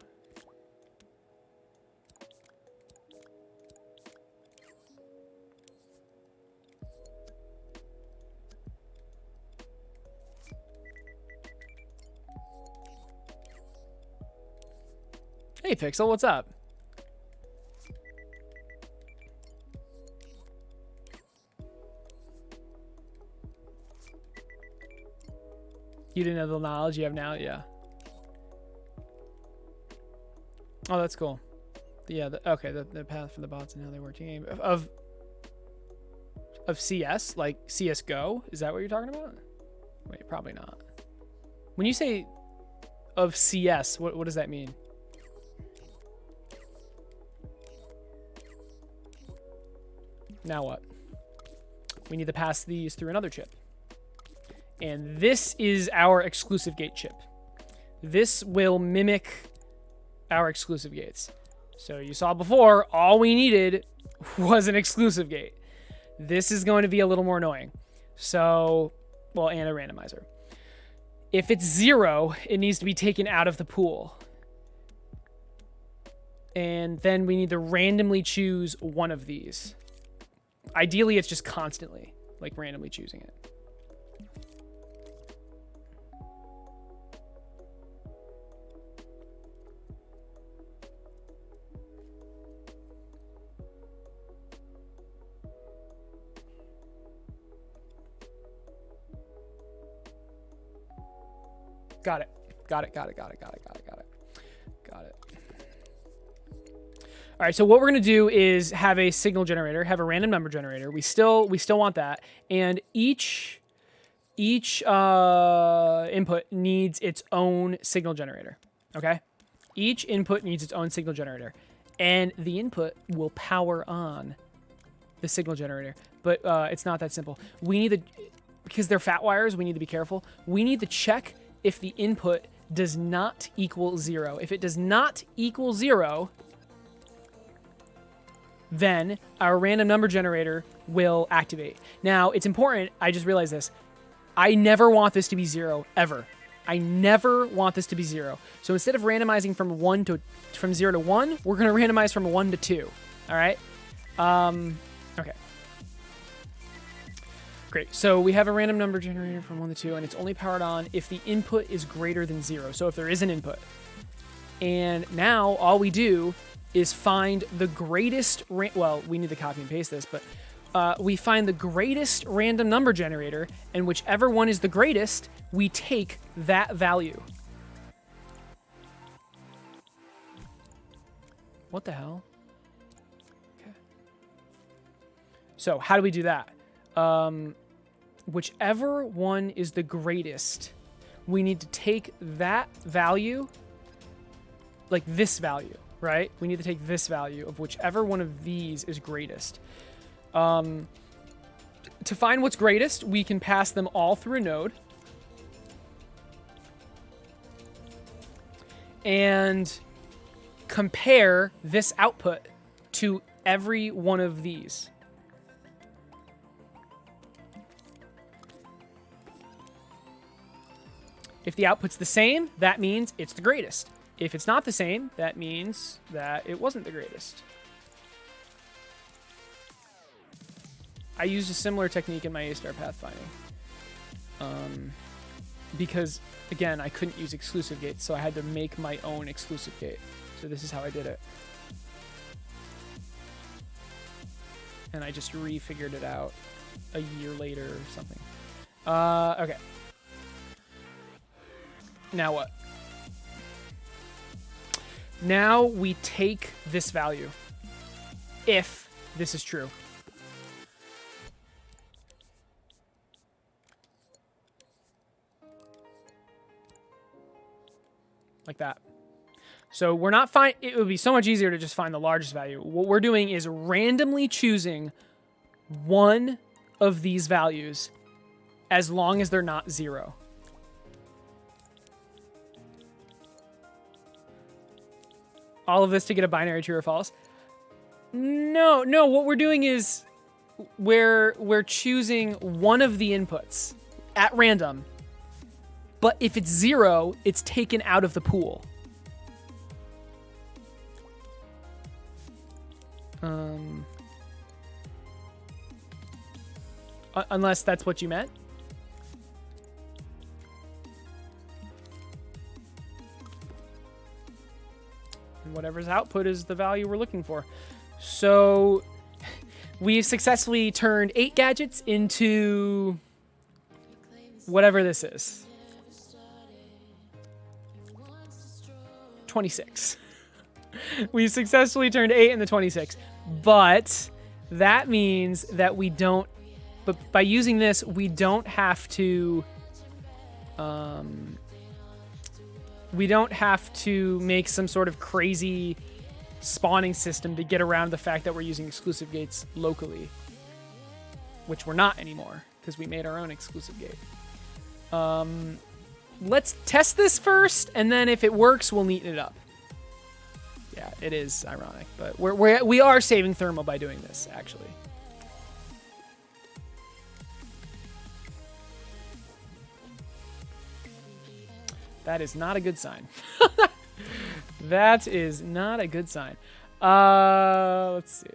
Hey, Pixel, what's up? You didn't have the knowledge you have now? Yeah. Oh, that's cool. Yeah, okay, the path for the bots and how they work in game. Of CS? Like CSGO? Is that what you're talking about? Wait, probably not. When you say of CS, what does that mean? Now what? We need to pass these through another chip. And this is our exclusive gate chip. This will mimic our exclusive gates. So you saw before, all we needed was an exclusive gate. This is going to be a little more annoying. So, well, and a randomizer. If it's 0, it needs to be taken out of the pool. And then we need to randomly choose one of these. Ideally, it's just constantly, like randomly choosing it. Got it. Got it. All right, so what we're going to do is have a signal generator, have a random number generator. We still want that. And each input needs its own signal generator, okay? Each input needs its own signal generator. And the input will power on the signal generator. But it's not that simple. We need to, because they're fat wires, we need to be careful. We need to check if the input does not equal 0. If it does not equal 0, then our random number generator will activate. Now, it's important, I just realized this. I never want this to be 0, ever. I never want this to be 0. So instead of randomizing from 0 to 1, we're going to randomize from 1 to 2. All right? Okay. Great. So we have a random number generator from 1 to 2, and it's only powered on if the input is greater than 0. So if there is an input. And now all we do is find the greatest, well, we need to copy and paste this, but we find the greatest random number generator, and whichever one is the greatest, we take that value. What the hell? Okay. So how do we do that? Whichever one is the greatest, we need to take that value, like this value, right? We need to take this value of whichever one of these is greatest. To find what's greatest, we can pass them all through a node. And compare this output to every one of these. If the output's the same, that means it's the greatest. If it's not the same, that means that it wasn't the greatest. I used a similar technique in my Aecert pathfinding. Because, again, I couldn't use exclusive gates, so I had to make my own exclusive gate. So this is how I did it. And I just refigured it out a year later or something. Okay. Now what? Now we take this value, if this is true. Like that. So we're not it would be so much easier to just find the largest value. What we're doing is randomly choosing one of these values as long as they're not 0. All of this to get a binary true or false? No, what we're doing is we're choosing one of the inputs at random. But if it's 0, it's taken out of the pool. Unless that's what you meant. And whatever's output is the value we're looking for. So we've successfully turned 8 gadgets into whatever this is. 26. We successfully turned 8 into 26. But that means that we don't, but by using this, we don't have to we don't have to make some sort of crazy spawning system to get around the fact that we're using exclusive gates locally, which we're not anymore because we made our own exclusive gate. Let's test this first, and then if it works, we'll neaten it up. Yeah, it is ironic, but we are saving thermal by doing this, actually. That is not a good sign. That is not a good sign. Let's see.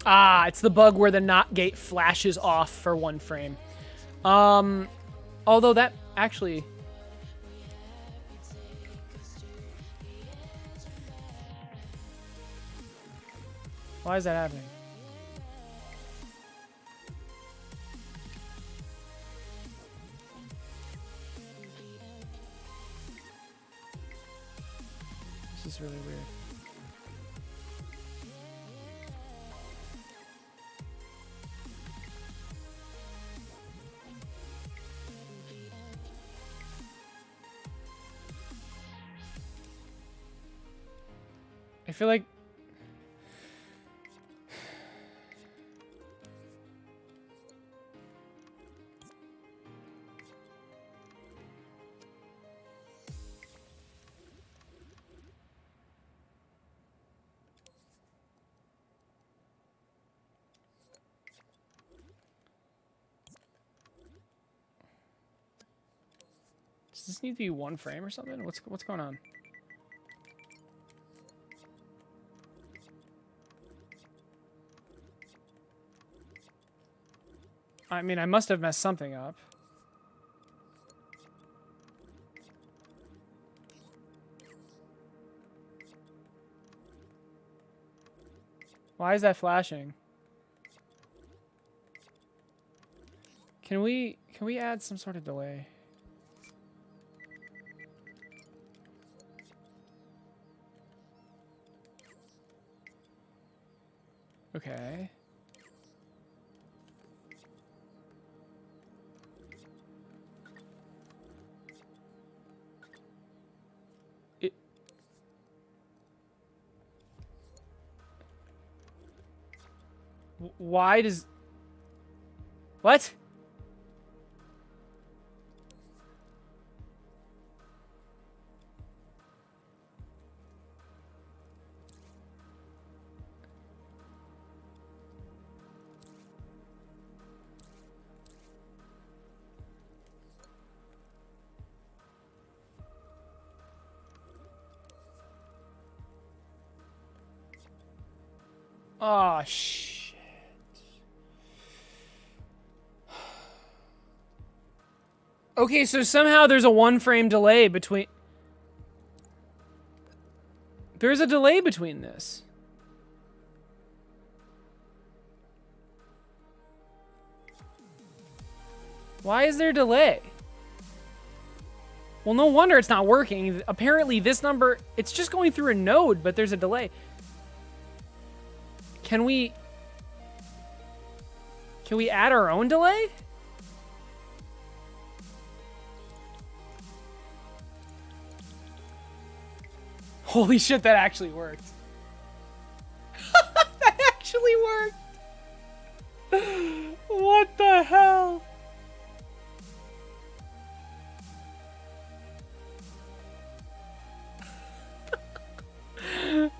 Ah, it's the bug where the not gate flashes off for 1 frame. Although that actually... Why is that happening? This is really weird. I feel like does this need to be 1 frame or something? What's going on? I mean, I must have messed something up. Why is that flashing? Can we add some sort of delay? Okay. Why does... What? Oh, shit. Okay, so somehow there's a 1 frame delay between... There's a delay between this. Why is there a delay? Well, no wonder it's not working. Apparently this number, it's just going through a node, but there's a delay. Can we add our own delay? Holy shit, that actually worked. That actually worked. What the hell?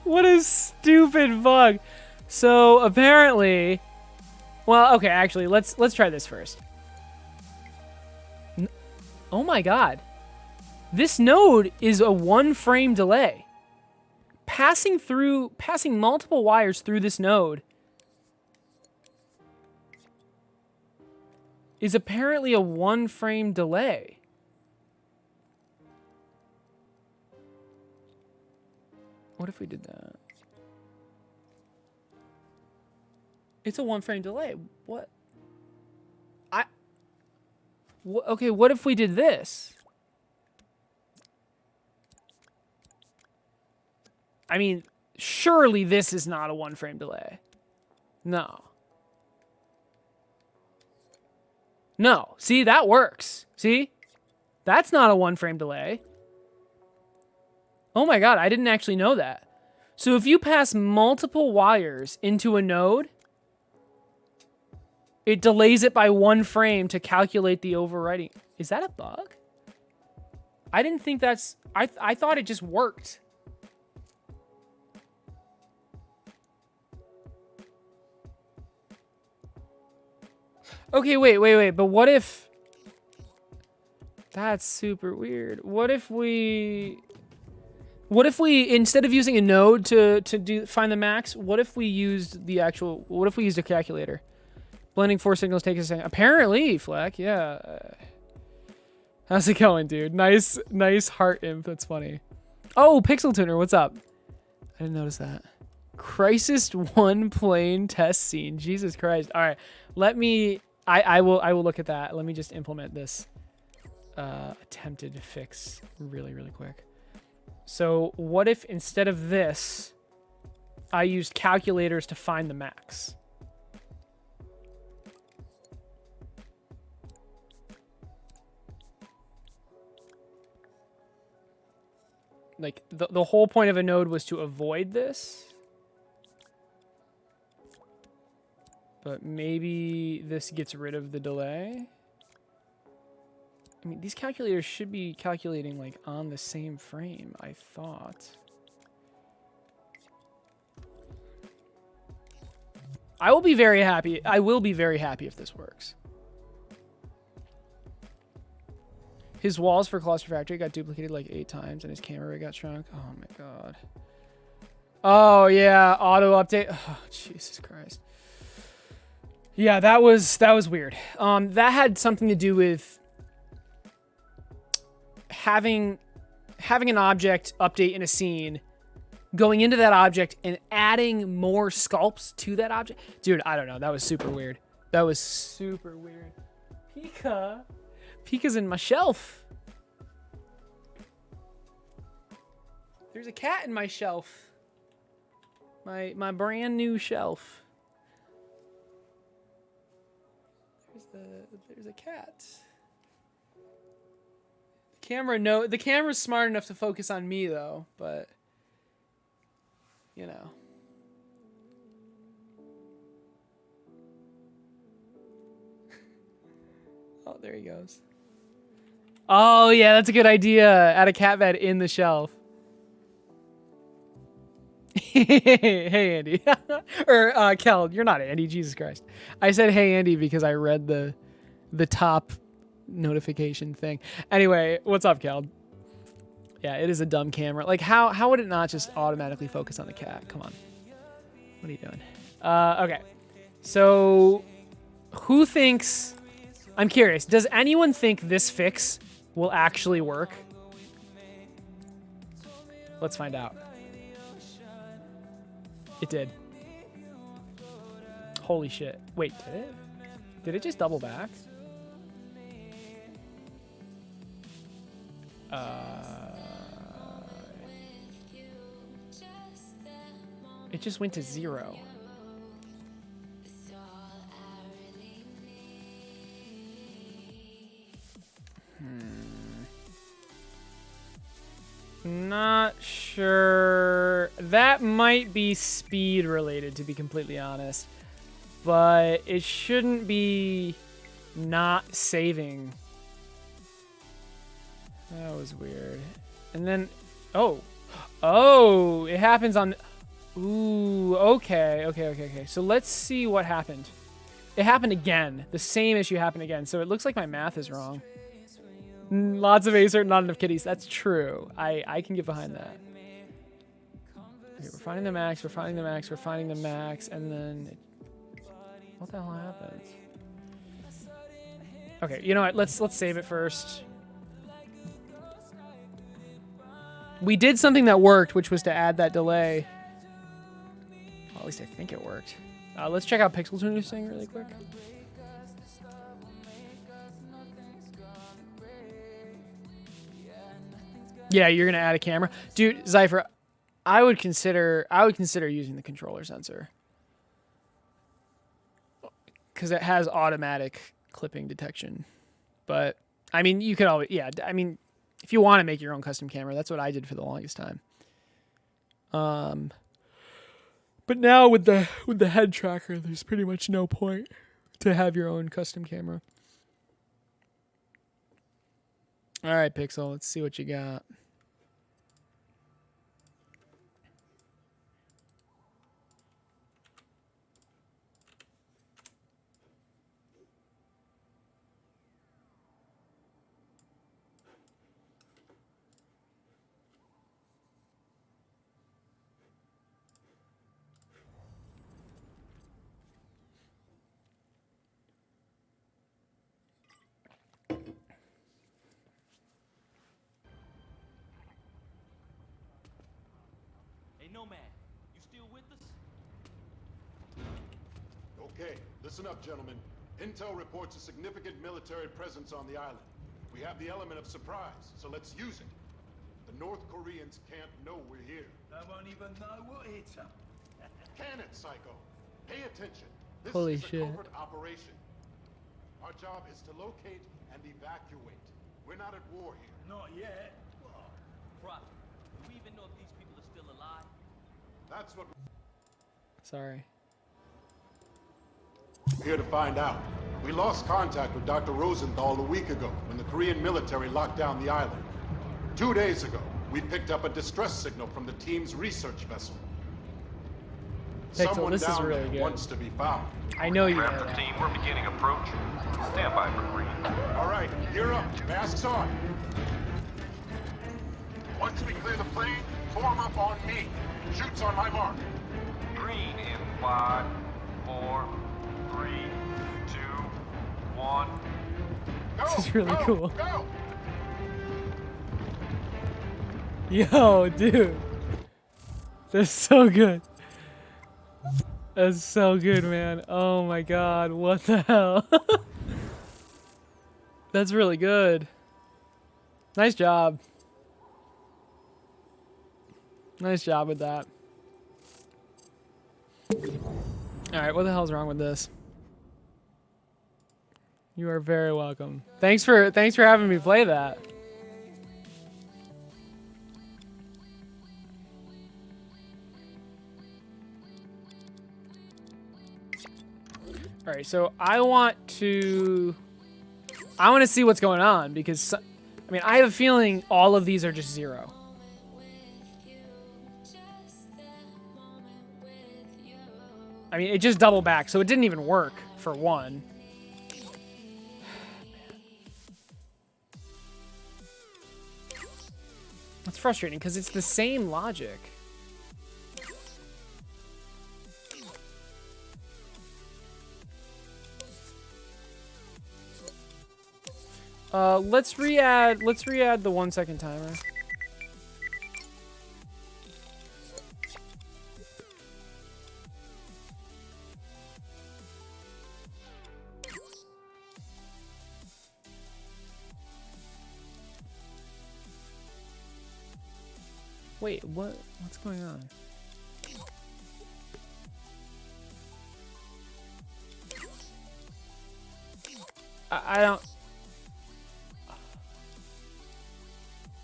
What a stupid bug. So apparently, well, okay, actually, let's try this first. Oh my god. This node is a 1 frame delay. Passing multiple wires through this node is apparently a 1 frame delay. What if we did that? It's a 1 frame delay. What? Okay, what if we did this? I mean, surely this is not a 1 frame delay. No. No. See, that works. See? That's not a 1 frame delay. Oh my god, I didn't actually know that. So if you pass multiple wires into a node, it delays it by 1 frame to calculate the overwriting. Is that a bug? I didn't think that's... I thought it just worked. Okay, wait. But what if... That's super weird. What if we, instead of using a node to find the max, what if we used a calculator? Blending 4 signals take a second. Apparently, Fleck, yeah. How's it going, dude? Nice heart imp. That's funny. Oh, Pixel Tuner, what's up? I didn't notice that. Crisis 1 plane test scene. Jesus Christ. All right, let me... I will look at that. Let me just implement this attempted fix really quick. So what if instead of this, I used calculators to find the max? Like the whole point of a node was to avoid this. But maybe this gets rid of the delay. I mean, these calculators should be calculating like on the same frame, I thought. I will be very happy. I will be very happy if this works. His walls for Colossal Factory got duplicated like 8 times and his camera got shrunk. Oh my god. Oh yeah, auto update. Oh, Jesus Christ. Yeah, that was weird. That had something to do with having an object update in a scene, going into that object and adding more sculpts to that object. Dude, I don't know. That was super weird. That was super weird. Pika's in my shelf. There's a cat in my shelf. My brand new shelf. There's a cat. The camera's smart enough to focus on me though, but you know. Oh, there he goes. Oh yeah, that's a good idea. Add a cat bed in the shelf. Hey Andy. Or Kel, you're not Andy, Jesus Christ. I said hey Andy because I read the top notification thing. Anyway, what's up, Kel? Yeah, it is a dumb camera. Like how would it not just automatically focus on the cat? Come on. What are you doing? Okay. So who thinks... I'm curious, does anyone think this fix will actually work? Let's find out. It did. Holy shit. Wait, did it? Did it just double back? It just went to 0. Not sure. That might be speed related, to be completely honest. But it shouldn't be not saving. That was weird. And then, oh, it happens on, ooh, okay. So let's see what happened. It happened again. The same issue happened again. So it looks like my math is wrong. Lots of Aecert, not enough kitties. That's true. I can get behind that. Okay, we're finding the max, and then what the hell happens? Okay, you know what? Let's save it first. We did something that worked, which was to add that delay. Well, at least I think it worked. Let's check out Pixel Tuner's thing really quick. Yeah, you're gonna add a camera, dude. Zypher, I would consider using the controller sensor because it has automatic clipping detection. But I mean, you could always, yeah. I mean, if you want to make your own custom camera, that's what I did for the longest time. But now with the head tracker, there's pretty much no point to have your own custom camera. All right, Pixel, let's see what you got. Nomad, you still with us? Okay, listen up, gentlemen. Intel reports a significant military presence on the island. We have the element of surprise, so let's use it. The North Koreans can't know we're here. I won't even know we're here. Can it, Psycho? Pay attention. This Holy is shit. a covert operation. Our job is to locate and evacuate. We're not at war here. Not yet. Prophet, do we even know if these people are still alive? That's what Sorry. we're here to find out. We lost contact with Dr. Rosenthal a week ago when the Korean military locked down the island. 2 days ago, we picked up a distress signal from the team's research vessel. Pixel, Someone this is down really there good. wants to be found. I know you know Raptor that. team, we're beginning approach. Stand by for green. All right, gear up. Masks on. Once we clear the plane, form up on me. Shoots on my mark. Green in 5, 4, 3, 2, 1. Go, This is really go, cool. Go. Yo, dude. That's so good. That's so good, man. Oh my god, what the hell? That's really good. Nice job. Nice job with that. Alright, what the hell's wrong with this? You are very welcome. Thanks for having me play that. All right, so I want to see what's going on because I mean, I have a feeling all of these are just 0. I mean, it just doubled back, so it didn't even work for one. That's frustrating because it's the same logic. Let's re-add the 1 second timer. Wait, what's going on? I don't...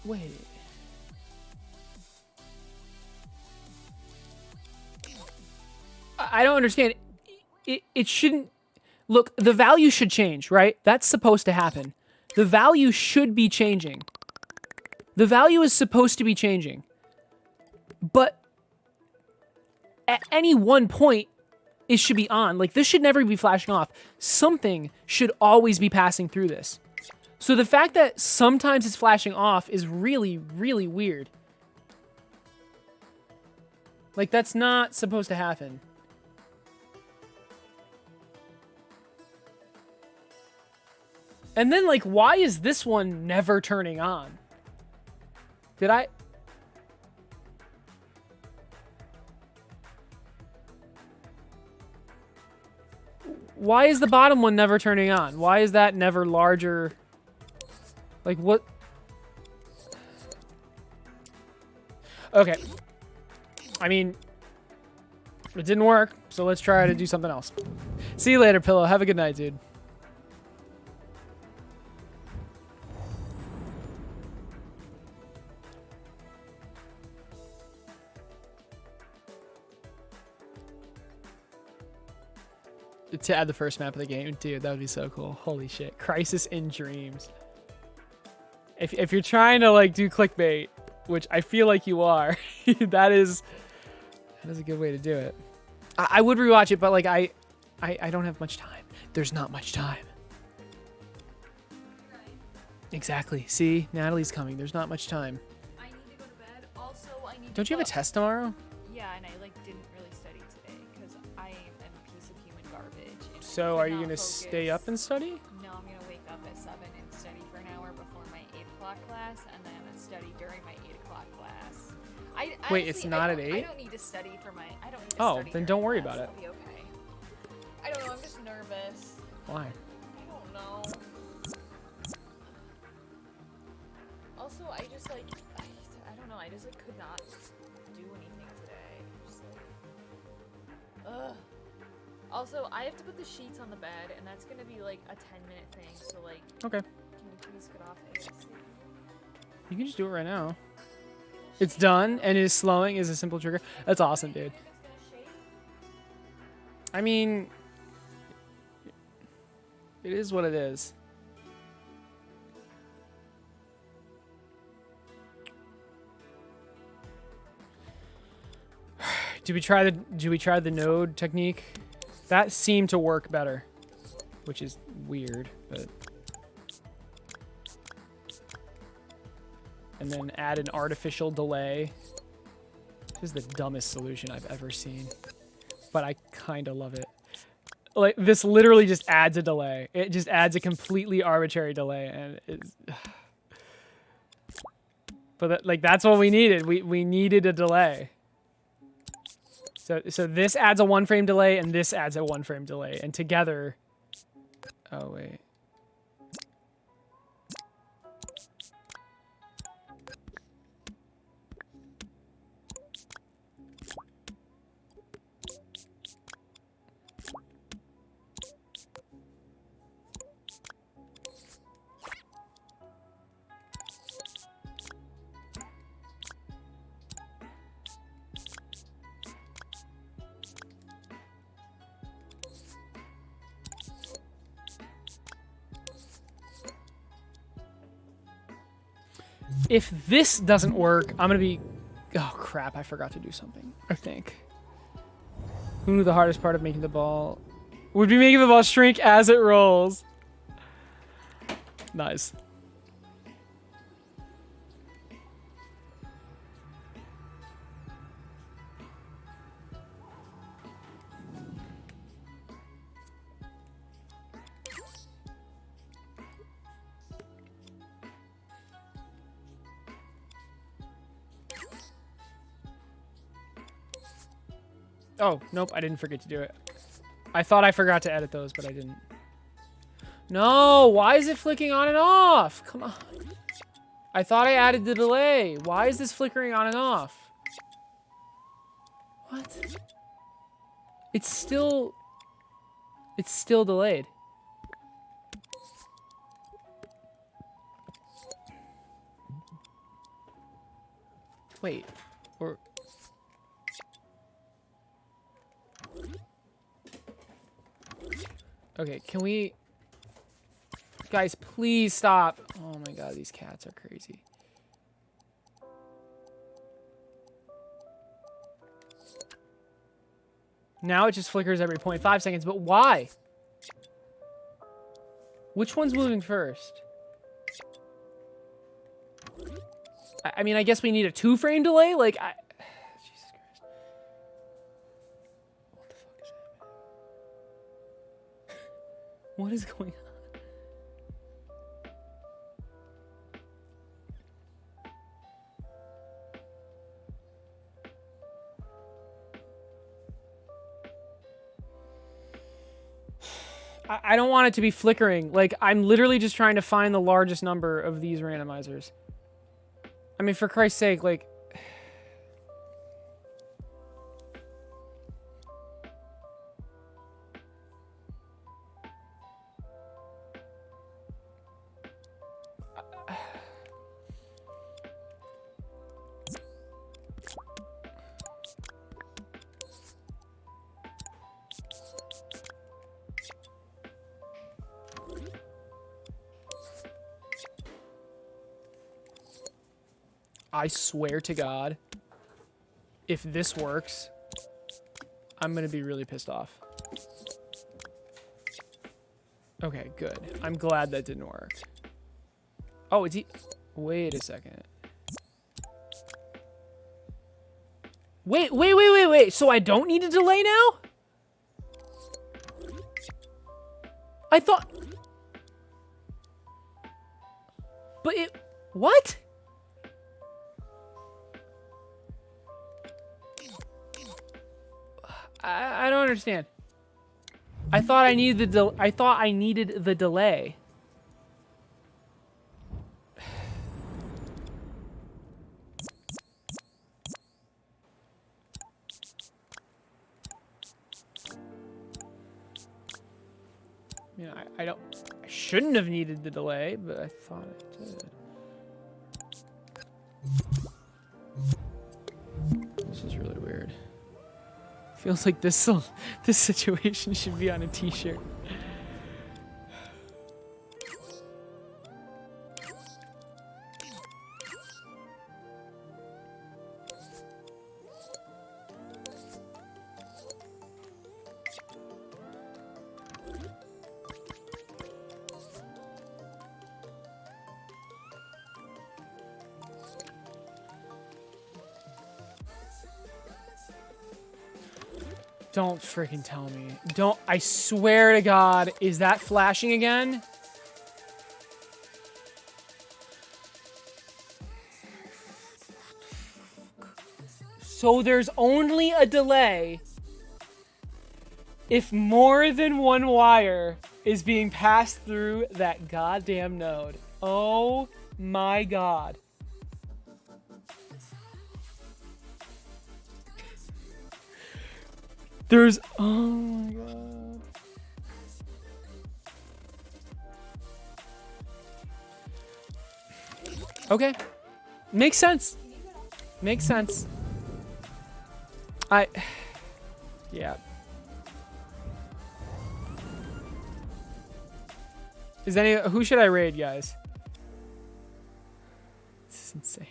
Wait. I don't understand. It shouldn't... Look, the value should change, right? That's supposed to happen. The value should be changing. The value is supposed to be changing. But at any one point, it should be on. Like, this should never be flashing off. Something should always be passing through this. So the fact that sometimes it's flashing off is really, really weird. Like, that's not supposed to happen. And then, like, why is this one never turning on? Did I... Why is the bottom one never turning on? Why is that never larger? Like, what? Okay. I mean, it didn't work, so let's try to do something else. See you later, Pillow. Have a good night, dude. To add the first map of the game, dude, that would be so cool. Holy shit. Crisis in Dreams. If you're trying to like do clickbait, which I feel like you are, that is a good way to do it. I would rewatch it, but like I don't have much time. There's not much time. Exactly. See, Natalie's coming. There's not much time. I need to go to bed. Also, I need. Don't you have a test tomorrow? Yeah, and I like didn't really study today because I am a piece of human garbage. And I So could are you not gonna focus. stay up and study? No, I'm gonna wake up at 7 and study for an hour before my 8 o'clock class, and then study during my 8 o'clock class. Wait, it's not at 8? I don't need to study for my. I don't need to Oh, study then during don't worry class, about it. I'll be okay. I don't know. I'm just nervous. Why? I don't know. Also, I just like. I don't know. I just like could not do anything today. Just like. Ugh. Also, I have to put the sheets on the bed, and that's gonna be like a 10-minute thing. So like. Okay. Can you please get off ASC? You can just do it right now. It's done, and is slowing is a simple trigger. That's awesome, dude. I mean, it is what it is. Do we try the node technique? That seemed to work better, which is weird, but. And then add an artificial delay. This is the dumbest solution I've ever seen, but I kind of love it. Like, this literally just adds a delay. It just adds a completely arbitrary delay, and it's. But that, like, that's what we needed. We needed a delay. So this adds a 1 frame delay, and this adds a 1 frame delay, and together. Oh wait. If this doesn't work, I'm gonna be... Oh crap, I forgot to do something, I think. Who knew the hardest part of making the ball would be making the ball shrink as it rolls? Nice. Oh, nope, I didn't forget to do it. I thought I forgot to edit those, but I didn't. No, why is it flicking on and off? Come on. I thought I added the delay. Why is this flickering on and off? What? It's still delayed. Wait, or... Okay, can we... Guys, please stop. Oh my god, these cats are crazy. Now it just flickers every 0.5 seconds, but why? Which one's moving first? I mean, I guess we need a 2 frame delay? Like, Jesus Christ. What the fuck is happening? What is going on? I don't want it to be flickering. Like, I'm literally just trying to find the largest number of these randomizers. I mean, for Christ's sake, like... I swear to God, if this works, I'm going to be really pissed off. Okay, good. I'm glad that didn't work. Oh, it's... Wait a second. Wait. So I don't need a delay now? I thought... But it... What? I don't understand. I thought I needed the delay. You know, I shouldn't have needed the delay, but I thought I did. This is really weird. Feels like this situation should be on a t-shirt. Don't freaking tell me. Don't, I swear to God, is that flashing again? So there's only a delay if more than one wire is being passed through that goddamn node. Oh my God. There's... Oh my God. Okay. Makes sense. Makes sense. Yeah. Who should I raid, guys? This is insane.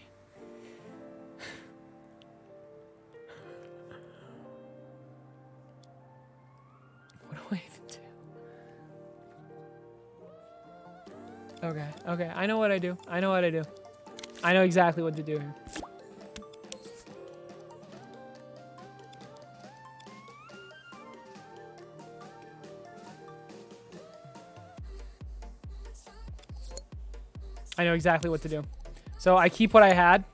Okay, I know what I do. I know exactly what to do here. I know exactly what to do. So I keep what I had,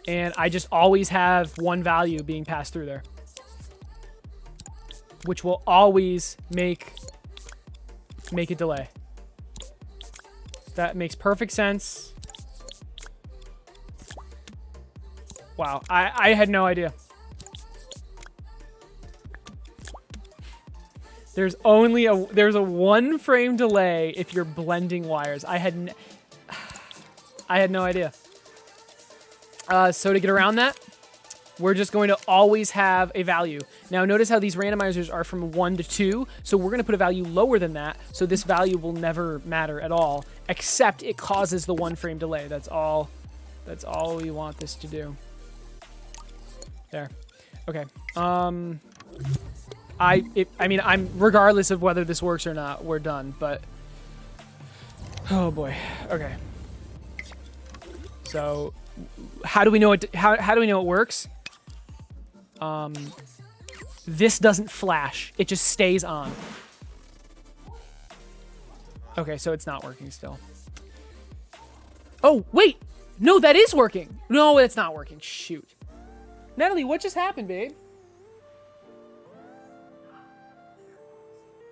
and I just always have one value being passed through there, which will always make a delay. That makes perfect sense. Wow, I had no idea. There's a 1 frame delay if you're blending wires. I had no idea. So to get around that, we're just going to always have a value. Now notice how these randomizers are from 1 to 2, so we're going to put a value lower than that, so this value will never matter at all, except it causes the 1 frame delay. That's all we want this to do. There. Okay. I mean, I'm regardless of whether this works or not, we're done, but oh boy. Okay. So how do we know it how do we know it works? This doesn't flash. It just stays on. Okay, so it's not working still. Oh, wait. No, that is working. No, it's not working. Shoot. Natalie, what just happened, babe?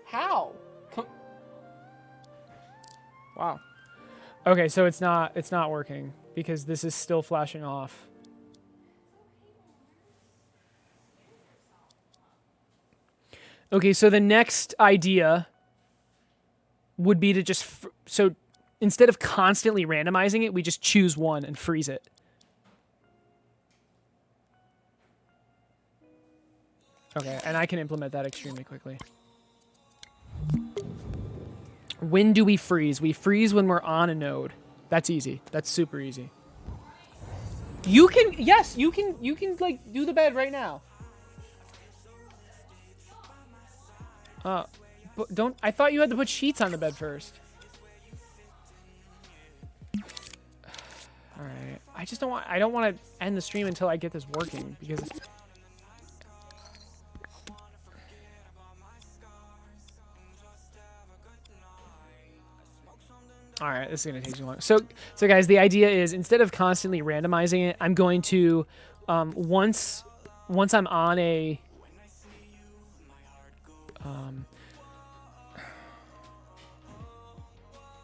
How? Wow. Okay, so it's not working because this is still flashing off. Okay, so the next idea would be to just so instead of constantly randomizing it, we just choose one and freeze it. Okay, and I can implement that extremely quickly. When do we freeze? We freeze when we're on a node. That's easy. That's super easy. You can, yes, you can like do the bed right now. But don't, I thought you had to put sheets on the bed first. All right. I don't want to end the stream until I get this working because all right, this is going to take too long. So guys, the idea is instead of constantly randomizing it, I'm going to once I'm on a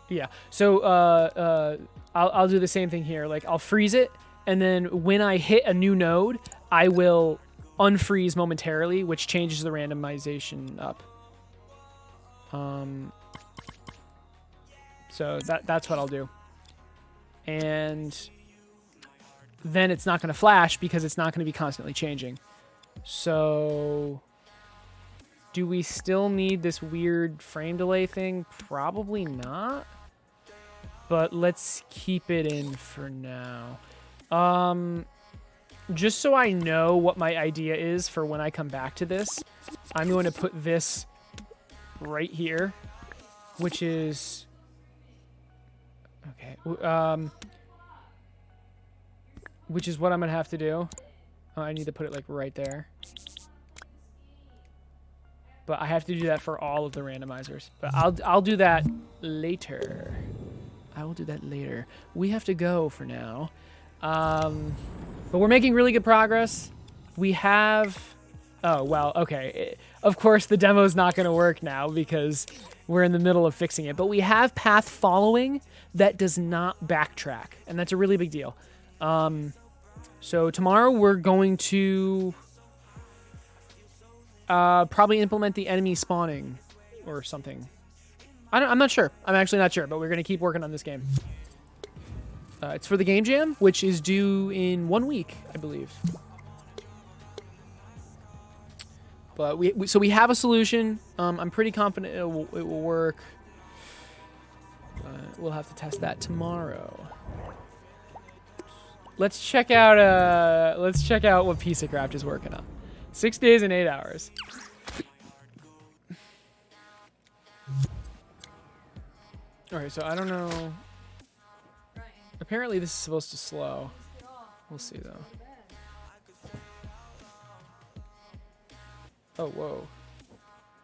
yeah. So I'll do the same thing here. Like I'll freeze it, and then when I hit a new node, I will unfreeze momentarily, which changes the randomization up. So that's what I'll do. And then it's not going to flash because it's not going to be constantly changing. So do we still need this weird frame delay thing? Probably not. But let's keep it in for now. Just so I know what my idea is for when I come back to this, I'm going to put this right here, which is... Okay, which is what I'm going to have to do. Oh, I need to put it like right there. But I have to do that for all of the randomizers. But I'll do that later. I will do that later. We have to go for now. But we're making really good progress. We have... Oh, well, okay. Of course, the demo's not going to work now because we're in the middle of fixing it. But we have path following that does not backtrack. And that's a really big deal. So tomorrow we're going to probably implement the enemy spawning or something. I'm not sure. I'm actually not sure, but we're going to keep working on this game. It's for the Game Jam, which is due in 1 week, I believe. But so we have a solution. I'm pretty confident it will work. We'll have to test that tomorrow. Let's check out what Piece of Craft is working on. 6 days and 8 hours. Okay, so I don't know. Apparently this is supposed to slow. We'll see though. Oh, whoa.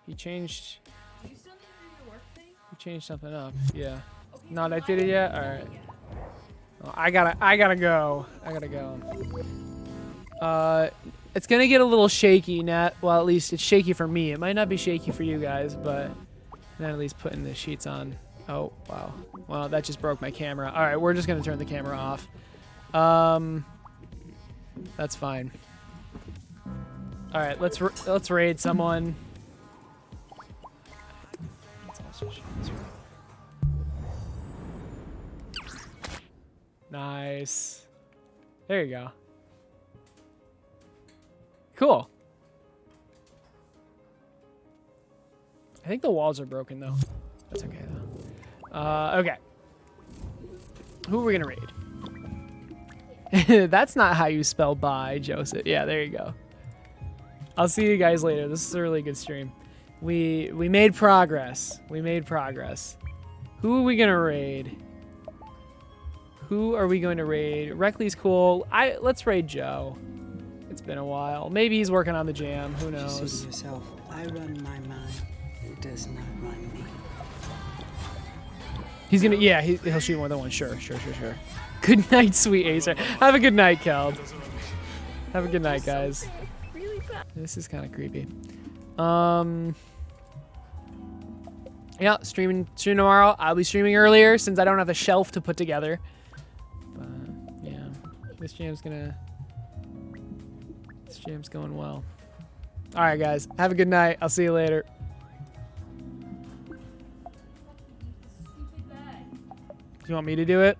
He changed... Do you still need to do your work thing? He changed something up. Yeah. Okay, Not so I did it yet? Alright. Yeah. Oh, I gotta go. It's gonna get a little shaky, Nat. Well, at least it's shaky for me. It might not be shaky for you guys, but then at least putting the sheets on. Oh, wow. Well, that just broke my camera. All right, we're just gonna turn the camera off. That's fine. All right, let's raid someone. Nice. There you go. Cool. I think the walls are broken though. That's okay though. Okay. Who are we gonna raid? That's not how you spell bye, Joseph. Yeah, there you go. I'll see you guys later. This is a really good stream. We made progress. We made progress. Who are we gonna raid? Who are we going to raid? Reckley's cool. Let's raid Joe. It's been a while. Maybe he's working on the jam. Who knows? You see yourself, I run my mind. It does not run me. He's gonna, yeah, he'll shoot more than one. Sure. Good night, sweet Acer. Have a good night, Keld. Have a good night, guys. Really bad. This is kind of creepy. Yeah, stream tomorrow. I'll be streaming earlier since I don't have a shelf to put together. But yeah, this jam's going well. All right, guys. Have a good night. I'll see you later. Do you want me to do it?